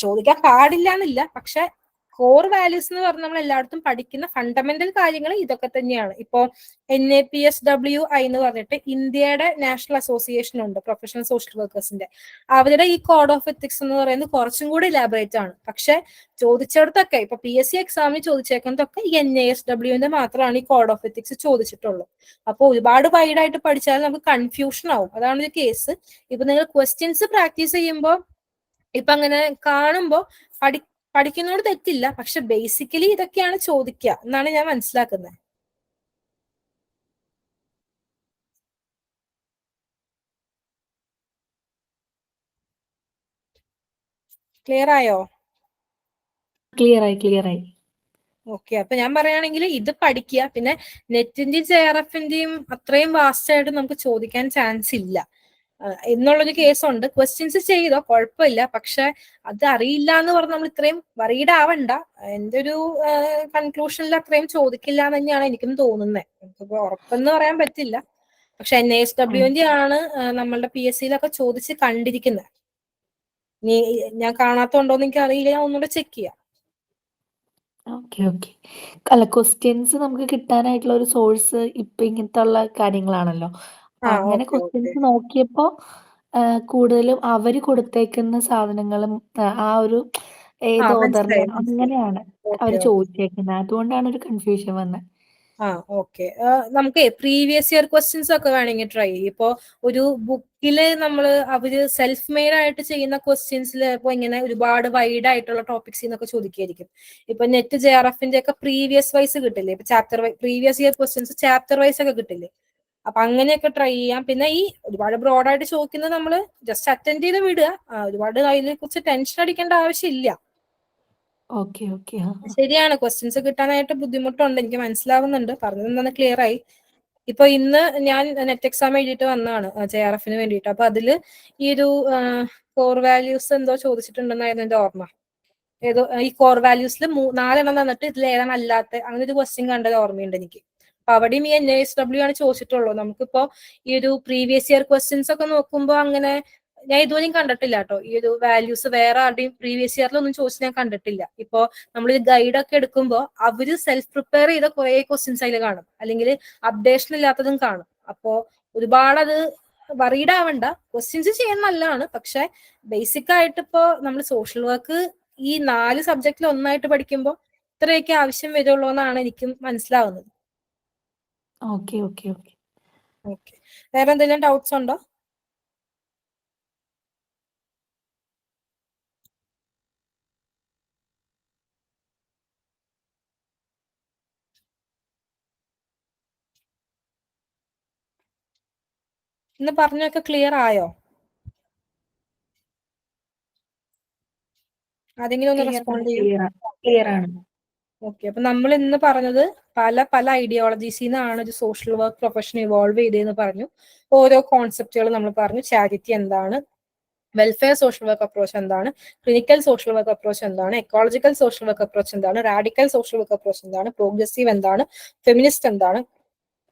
ചോദിക്കാൻ പാടില്ല എന്നില്ല, പക്ഷെ കോർ വാല്യൂസ് എന്ന് പറഞ്ഞാൽ നമ്മൾ എല്ലായിടത്തും പഠിക്കുന്ന ഫണ്ടമെന്റൽ കാര്യങ്ങൾ ഇതൊക്കെ തന്നെയാണ്. ഇപ്പോ NAPSWI എന്ന് പറഞ്ഞിട്ട് ഇന്ത്യയുടെ നാഷണൽ അസോസിയേഷൻ ഉണ്ട് പ്രൊഫഷണൽ സോഷ്യൽ വർക്കേഴ്സിന്റെ. അവരുടെ ഈ കോഡ് ഓഫ് എത്തിക്സ് എന്ന് പറയുന്നത് കുറച്ചും കൂടി ഇലാബറേറ്റ് ആണ്. പക്ഷെ ചോദിച്ചിടത്തൊക്കെ ഇപ്പൊ PSC എക്സാമിന് ചോദിച്ചേക്കുന്നതൊക്കെ ഈ NASWന്റെ മാത്രമാണ് ഈ കോഡ് ഓഫ് എത്തിക്സ് ചോദിച്ചിട്ടുള്ളൂ. അപ്പൊ ഒരുപാട് വൈഡായിട്ട് പഠിച്ചാൽ നമുക്ക് കൺഫ്യൂഷൻ ആവും. അതാണ് ഒരു കേസ്. ഇപ്പൊ നിങ്ങൾ ക്വസ്റ്റ്യൻസ് പ്രാക്ടീസ് ചെയ്യുമ്പോൾ ഇപ്പൊ അങ്ങനെ കാണുമ്പോൾ പഠിക്കുന്നോട് തെറ്റില്ല, പക്ഷെ ബേസിക്കലി ഇതൊക്കെയാണ് ചോദിക്കുക എന്നാണ് ഞാൻ മനസ്സിലാക്കുന്നത്. ക്ലിയർ ആയോ? ക്ലിയർ ആയി. ഓക്കെ, അപ്പൊ ഞാൻ പറയുകയാണെങ്കിൽ ഇത് പഠിക്കുക. പിന്നെ നെറ്റിന്റെയും JRFന്റെയും അത്രയും വാസ്റ്റ് ആയിട്ട് നമുക്ക് ചോദിക്കാൻ ചാൻസ് ഇല്ല എന്നുള്ളൊരു കേസുണ്ട്. ക്വസ്റ്റ്യൻസ് ചെയ്തോ കുഴപ്പമില്ല, പക്ഷെ അത് അറിയില്ല എന്ന് പറഞ്ഞ് നമ്മൾ ഇത്രയും വറീഡ് ആവണ്ട. എന്റെ ഒരു കൺക്ലൂഷനിൽ അത്രയും ചോദിക്കില്ല എന്ന് തന്നെയാണ് എനിക്കും തോന്നുന്നത്. നമുക്കിപ്പോ ഉറപ്പെന്ന് പറയാൻ പറ്റില്ല. പക്ഷെ NASWന്റെ ആണ് നമ്മളുടെ PSCയിലൊക്കെ ചോദിച്ച് കണ്ടിരിക്കുന്നത്. ഞാൻ കാണാത്തോണ്ടോന്ന് എനിക്ക് അറിയില്ല, ഞാൻ ഒന്നുകൂടെ ചെക്ക് ചെയ്യാം. ഓക്കെ. അല്ല, ക്വസ്റ്റ്യൻസ് നമുക്ക് കിട്ടാനായിട്ടുള്ള ഒരു സോഴ്സ് ഇപ്പൊ ഇങ്ങനത്തെ ഉള്ള കാര്യങ്ങളാണല്ലോ. അങ്ങനെ ക്വസ്റ്റ്യൻസ് നോക്കിയപ്പോ കൂടുതലും അവര് കൊടുത്തേക്കുന്ന സാധനങ്ങളും ആ ഒരു ഏത് ഓർഡറിൽ അങ്ങനെയാണ് അവര് ചോദിച്ചേക്കുന്നത്. അതുകൊണ്ടാണ് ഒരു കൺഫ്യൂഷൻ വന്നത്. ഓക്കെ. നമുക്ക് പ്രീവിയസ് ഇയർ ക്വസ്റ്റ്യൻസ് ഒക്കെ വേണമെങ്കിൽ ട്രൈ ചെയ്യും. ഇപ്പോ ഒരു ബുക്കില് അവര് സെൽഫ് മെയ്ഡ് ആയിട്ട് ചെയ്യുന്ന ക്വസ്റ്റ്യൻസിൽ ഇപ്പൊ ഇങ്ങനെ ഒരുപാട് വൈഡ് ആയിട്ടുള്ള ടോപ്പിക്സ് എന്നൊക്കെ ചോദിക്കായിരിക്കും. ഇപ്പൊ നെറ്റ് JRFന്റെ ഒക്കെ പ്രീവിയസ് വൈസ് കിട്ടില്ലേ, ഇപ്പൊ chapter previous year questions chapter wise ഒക്കെ കിട്ടില്ലേ. അപ്പൊ അങ്ങനെയൊക്കെ ട്രൈ ചെയ്യാം. പിന്നെ ഈ ഒരുപാട് ബ്രോഡായിട്ട് ചോദിക്കുന്നത് നമ്മൾ ജസ്റ്റ് അറ്റൻഡ് ചെയ്ത് വിടുക. ഒരുപാട് അതിനെ കുറിച്ച് ടെൻഷൻ അടിക്കേണ്ട ആവശ്യമില്ല. ശരിയാണ്, ക്വസ്റ്റ്യൻസ് കിട്ടാനായിട്ട് ബുദ്ധിമുട്ടുണ്ട്, എനിക്ക് മനസ്സിലാവുന്നുണ്ട്. പറഞ്ഞത് എന്താണ് ക്ലിയർ ആയി. ഇപ്പൊ ഇന്ന് ഞാൻ നെറ്റ് എക്സാം എഴുതിയിട്ട് വന്നതാണ് JRFന് വേണ്ടിയിട്ട്. അപ്പൊ അതില് ഈ ഒരു കോർ വാല്യൂസ് എന്തോ ചോദിച്ചിട്ടുണ്ടെന്നായിരുന്നു എന്റെ ഓർമ്മ. ഏതോ ഈ കോർ വാല്യൂസിൽ 4 തന്നിട്ട് ഇതിൽ ഏതാണ് അല്ലാത്ത അങ്ങനെ ഒരു ക്വസ്റ്റ്യൻ കണ്ടത് ഓർമ്മയുണ്ട് എനിക്ക്. അപ്പൊ അവിടെയും ഈ NASW ആണ് ചോദിച്ചിട്ടുള്ളൂ. നമുക്കിപ്പോ ഈ ഒരു പ്രീവിയസ് ഇയർ ക്വസ്റ്റ്യൻസ് ഒക്കെ നോക്കുമ്പോൾ അങ്ങനെ ഞാൻ ഇതുവരെയും കണ്ടിട്ടില്ല കേട്ടോ. ഈ ഒരു വാല്യൂസ് വേറെ ആരുടെയും പ്രീവിയസ് ഇയറിലൊന്നും ചോദിച്ച് ഞാൻ കണ്ടിട്ടില്ല. ഇപ്പോ നമ്മൾ ഗൈഡ് ഒക്കെ എടുക്കുമ്പോൾ അവര് സെൽഫ് പ്രിപ്പയർ ചെയ്ത കുറെ ക്വസ്റ്റ്യൻസ് അതിൽ കാണും, അല്ലെങ്കിൽ അപ്ഡേഷൻ ഇല്ലാത്തതും കാണും. അപ്പോ ഒരുപാട് അത് വറീഡ് ആവണ്ട. ക്വസ്റ്റ്യൻസ് ചെയ്യാൻ നല്ലതാണ്, പക്ഷെ ബേസിക് ആയിട്ട് ഇപ്പോ നമ്മൾ സോഷ്യൽ വർക്ക് ഈ 4 സബ്ജക്റ്റിൽ ഒന്നായിട്ട് പഠിക്കുമ്പോൾ ഇത്രയൊക്കെ ആവശ്യം വരുള്ളൂ എന്നാണ് എനിക്കും മനസ്സിലാവുന്നത്. ഓക്കെ. വേറെ എന്തെങ്കിലും ഡൗട്ട്സ് ഉണ്ടോ? ഇന്ന് പറഞ്ഞൊക്കെ ക്ലിയർ ആയോ? ആരെങ്കിലും ഒന്ന് റെസ്പോണ്ട് ചെയ്യും. ക്ലിയർ ആണ്. ഓക്കെ, അപ്പൊ നമ്മൾ ഇന്ന് പറഞ്ഞത് പല ഐഡിയോളജീസിൽ നിന്നാണ് ഒരു സോഷ്യൽ വർക്ക് പ്രൊഫഷൻ ഇവോൾവ് ചെയ്തതെന്ന് പറഞ്ഞു. ഓരോ കോൺസെപ്റ്റുകൾ നമ്മൾ പറഞ്ഞു. ചാരിറ്റി എന്താണ്, വെൽഫെയർ സോഷ്യൽ വർക്ക് അപ്രോച്ച് എന്താണ്, ക്ലിനിക്കൽ സോഷ്യൽ വർക്ക് അപ്രോച്ച് എന്താണ്, എക്കോളജിക്കൽ സോഷ്യൽ വർക്ക് അപ്രോച്ച് എന്താണ്, റാഡിക്കൽ സോഷ്യൽ വർക്ക് അപ്രോച്ച് എന്താണ്, പ്രോഗ്രസീവ് എന്താണ്, ഫെമിനിസ്റ്റ് എന്താണ്,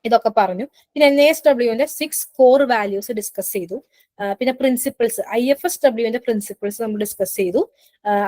ഇതൊക്കെ പറഞ്ഞു. പിന്നെ NASWന്റെ 6 കോർ വാല്യൂസ് ഡിസ്കസ് ചെയ്തു. പിന്നെ പ്രിൻസിപ്പിൾസ് IFSWന്റെ പ്രിൻസിപ്പിൾസ് നമ്മൾ ഡിസ്കസ് ചെയ്തു.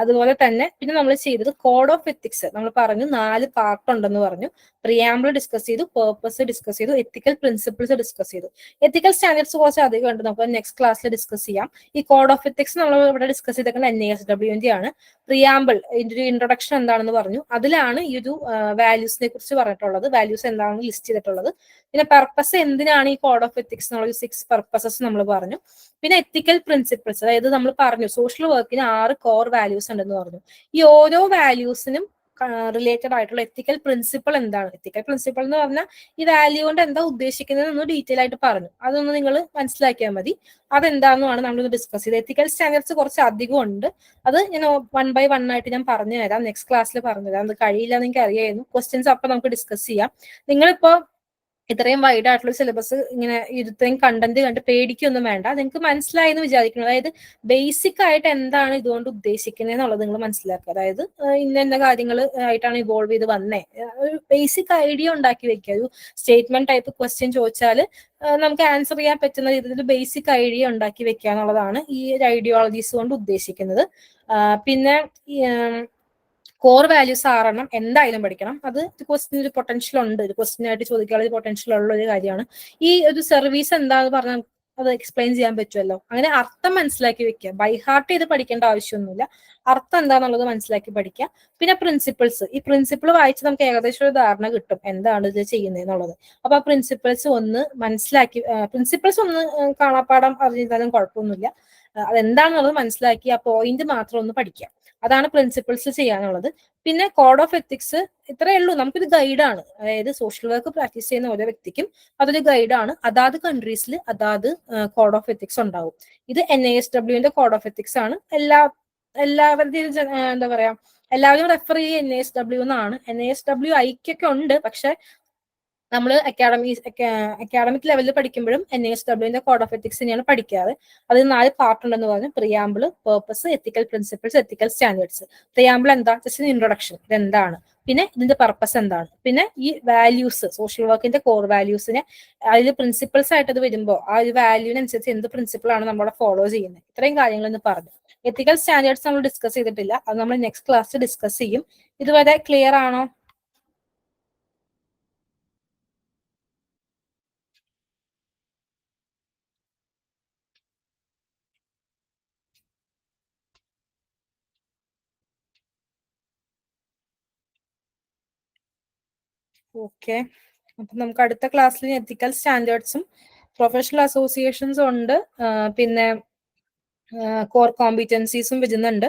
അതുപോലെ തന്നെ പിന്നെ നമ്മൾ ചെയ്തത് കോഡ് ഓഫ് എത്തിക്സ് നമ്മൾ പറഞ്ഞു 4 പാർട്ട് ഉണ്ടെന്ന് പറഞ്ഞു. പ്രിയാമ്പിൾ ഡിസ്കസ് ചെയ്തു, പേർപ്പസ് ഡിസ്കസ് ചെയ്തു, എത്തിക്കൽ പ്രിൻസിപ്പിൾസ് ഡിസ്കസ് ചെയ്തു. എത്തിക്കൽ സ്റ്റാൻഡേർഡ്സ് കുറച്ച് അധികം ഉണ്ട്, നമുക്ക് നെക്സ്റ്റ് ക്ലാസ്സിൽ ഡിസ്കസ് ചെയ്യാം. ഈ കോഡ് ഓഫ് എത്തിക്സ് നമ്മൾ ഇവിടെ ഡിസ്കസ് ചെയ്തേക്കുന്നത് NASWന്റെ ആണ്. പ്രിയാമ്പിൾ ഇതിന്റെ ഇൻട്രൊഡക്ഷൻ എന്താണെന്ന് പറഞ്ഞു. അതിലാണ് ഈ ഒരു വാല്യൂസിനെ കുറിച്ച് പറഞ്ഞിട്ടുള്ളത്, വാല്യൂസ് എന്താണെന്ന് ലിസ്റ്റ് ചെയ്തിട്ടുള്ളത്. പിന്നെ പർപ്പസ് എന്തിനാണ് ഈ കോഡ് ഓഫ് എത്തിക്സ് എന്നുള്ള 6 പർപ്പസസ് നമ്മൾ പറഞ്ഞു. പിന്നെ എത്തിക്കൽ പ്രിൻസിപ്പിൾസ്, അതായത് നമ്മൾ പറഞ്ഞു സോഷ്യൽ വർക്കിന് 6 കോർ വാല്യൂസ് ഉണ്ടെന്ന് പറഞ്ഞു. ഈ ഓരോ വാല്യൂസിനും റിലേറ്റഡ് ആയിട്ടുള്ള എത്തിക്കൽ പ്രിൻസിപ്പിൾ എന്താണ്, എത്തിക്കൽ പ്രിൻസിപ്പിൾ എന്ന് പറഞ്ഞാൽ ഈ വാല്യൂ കൊണ്ട് എന്താ ഉദ്ദേശിക്കുന്നത് എന്ന് ഡീറ്റെയിൽ ആയിട്ട് പറഞ്ഞു. അതൊന്ന് നിങ്ങൾ മനസ്സിലാക്കിയാൽ മതി. അതെന്താണെന്നാണ് നമ്മൾ ഡിസ്കസ് ചെയ്തത്. എത്തിക്കൽ സ്റ്റാൻഡേർഡ്സ് കുറച്ച് അധികം ഉണ്ട്. അത് ഞാൻ 1 by 1 ആയിട്ട് ഞാൻ പറഞ്ഞു തരാം, നെക്സ്റ്റ് ക്ലാസ്സിൽ പറഞ്ഞു തരാം. അത് കഴിയില്ല എന്ന് എനിക്ക് അറിയായിരുന്നു. ക്വസ്റ്റ്യൻസ് അപ്പൊ നമുക്ക് ഡിസ്കസ് ചെയ്യാം. നിങ്ങളിപ്പോ ഇത്രയും വൈഡ് ആയിട്ടുള്ള സിലബസ് ഇങ്ങനെ ഇത്രയും കണ്ടന്റ് കണ്ട് പേടിക്കൊന്നും വേണ്ട. നിങ്ങൾക്ക് മനസ്സിലായെന്ന് വിചാരിക്കുന്നു. അതായത് ബേസിക് ആയിട്ട് എന്താണ് ഇതുകൊണ്ട് ഉദ്ദേശിക്കുന്നത് എന്നുള്ളത് നിങ്ങൾ മനസ്സിലാക്കുക. അതായത് ഇന്ന കാര്യങ്ങൾ ആയിട്ടാണ് ഇവോൾവ് ചെയ്ത് വന്നേ, ഒരു ബേസിക് ഐഡിയ ഉണ്ടാക്കി വെക്കുക. ഒരു സ്റ്റേറ്റ്മെന്റ് ടൈപ്പ് ക്വസ്റ്റ്യൻ ചോദിച്ചാൽ നമുക്ക് ആൻസർ ചെയ്യാൻ പറ്റുന്ന രീതിയിൽ ബേസിക് ഐഡിയ ഉണ്ടാക്കി വെക്കുക എന്നുള്ളതാണ് ഈ ഒരു ഐഡിയോളജീസ് കൊണ്ട് ഉദ്ദേശിക്കുന്നത്. പിന്നെ കോർ വാല്യൂസ് 6 എന്തായാലും പഠിക്കണം. അത് ക്വസ്റ്റിന് ഒരു പൊട്ടൻഷ്യൽ ഉണ്ട്, ഒരു ക്വസ്റ്റിൻ ആയിട്ട് ചോദിക്കാനുള്ള പൊട്ടൻഷ്യൽ ഉള്ള ഒരു കാര്യമാണ്. ഈ ഒരു സർവീസ് എന്താന്ന് പറഞ്ഞാൽ അത് എക്സ്പ്ലെയിൻ ചെയ്യാൻ പറ്റുമല്ലോ. അങ്ങനെ അർത്ഥം മനസ്സിലാക്കി വെക്കുക. ബൈ ഹാർട്ട് ചെയ്ത് പഠിക്കേണ്ട ആവശ്യമൊന്നുമില്ല. അർത്ഥം എന്താണെന്നുള്ളത് മനസ്സിലാക്കി പഠിക്കുക. പിന്നെ പ്രിൻസിപ്പിൾസ്, ഈ പ്രിൻസിപ്പിൾ വായിച്ച് നമുക്ക് ഏകദേശം ഒരു ധാരണ കിട്ടും എന്താണ് ഇത് ചെയ്യുന്നത് എന്നുള്ളത്. അപ്പൊ ആ പ്രിൻസിപ്പിൾസ് ഒന്ന് മനസ്സിലാക്കി, പ്രിൻസിപ്പിൾസ് ഒന്ന് കാണാപ്പാടം അറിഞ്ഞാലും കുഴപ്പമൊന്നുമില്ല. അതെന്താണെന്നുള്ളത് മനസ്സിലാക്കി ആ പോയിന്റ് മാത്രം ഒന്ന് പഠിക്കുക. അതാണ് പ്രിൻസിപ്പിൾസ് ചെയ്യാനുള്ളത്. പിന്നെ കോഡ് ഓഫ് എത്തിക്സ് ഇത്രയേ ഉള്ളൂ. നമുക്കൊരു ഗൈഡാണ്. അതായത് സോഷ്യൽ വർക്ക് പ്രാക്ടീസ് ചെയ്യുന്ന ഓരോ വ്യക്തിക്കും അതൊരു ഗൈഡാണ്. അതാത് കൺട്രീസിൽ അതാത് കോഡ് ഓഫ് എത്തിക്സ് ഉണ്ടാവും. ഇത് NASW കോഡ് ഓഫ് എത്തിക്സ് ആണ്. എല്ലാവരുടെയും എന്താ പറയാ, എല്ലാവരും റെഫർ ചെയ്യുക NASW എന്നാണ്. NASW ഐക്യൊക്കെ ഉണ്ട്, പക്ഷെ നമ്മൾ അക്കാഡമിക് ലെവലിൽ പഠിക്കുമ്പോഴും NASW കോഡ് ഓഫ് എത്തിക്സ് തന്നെയാണ് പഠിക്കാറ്. അതിൽ 4 പാർട്ട് ഉണ്ടെന്ന് പറഞ്ഞു. Preamble, purpose, ethical principles, ethical standards. Preamble എന്താ, ജസ്റ്റ് ഇൻട്രൊഡക്ഷൻ, ഇതെന്താണ്, പിന്നെ ഇതിന്റെ പർപ്പസ് എന്താണ്, പിന്നെ ഈ വാല്യൂസ്, സോഷ്യൽ വർക്കിന്റെ കോർ വാല്യൂസിനെ അതിൽ പ്രിൻസിപ്പിൾസ് ആയിട്ട് അത് വരുമ്പോൾ ആ ഒരു വാല്യൂവിനനുസരിച്ച് എന്ത് പ്രിൻസിപ്പിൾ ആണ് നമ്മളെ ഫോളോ ചെയ്യുന്നത്, ഇത്രയും കാര്യങ്ങൾ എന്ന് പറഞ്ഞു. എത്തിക്കൽ സ്റ്റാൻഡേർഡ്സ് നമ്മൾ ഡിസ്കസ് ചെയ്തിട്ടില്ല, അത് നമ്മൾ നെക്സ്റ്റ് ക്ലാസ്സിൽ ഡിസ്കസ് ചെയ്യും. ഇതുവരെ ക്ലിയർ ആണോ? ഓക്കെ, അപ്പൊ നമുക്ക് അടുത്ത ക്ലാസ്സിൽ എത്തിക്കൽ സ്റ്റാൻഡേർഡ്സും പ്രൊഫഷണൽ അസോസിയേഷൻസും ഉണ്ട്. പിന്നെ കോർ കോമ്പിറ്റൻസീസും വരുന്നുണ്ട്.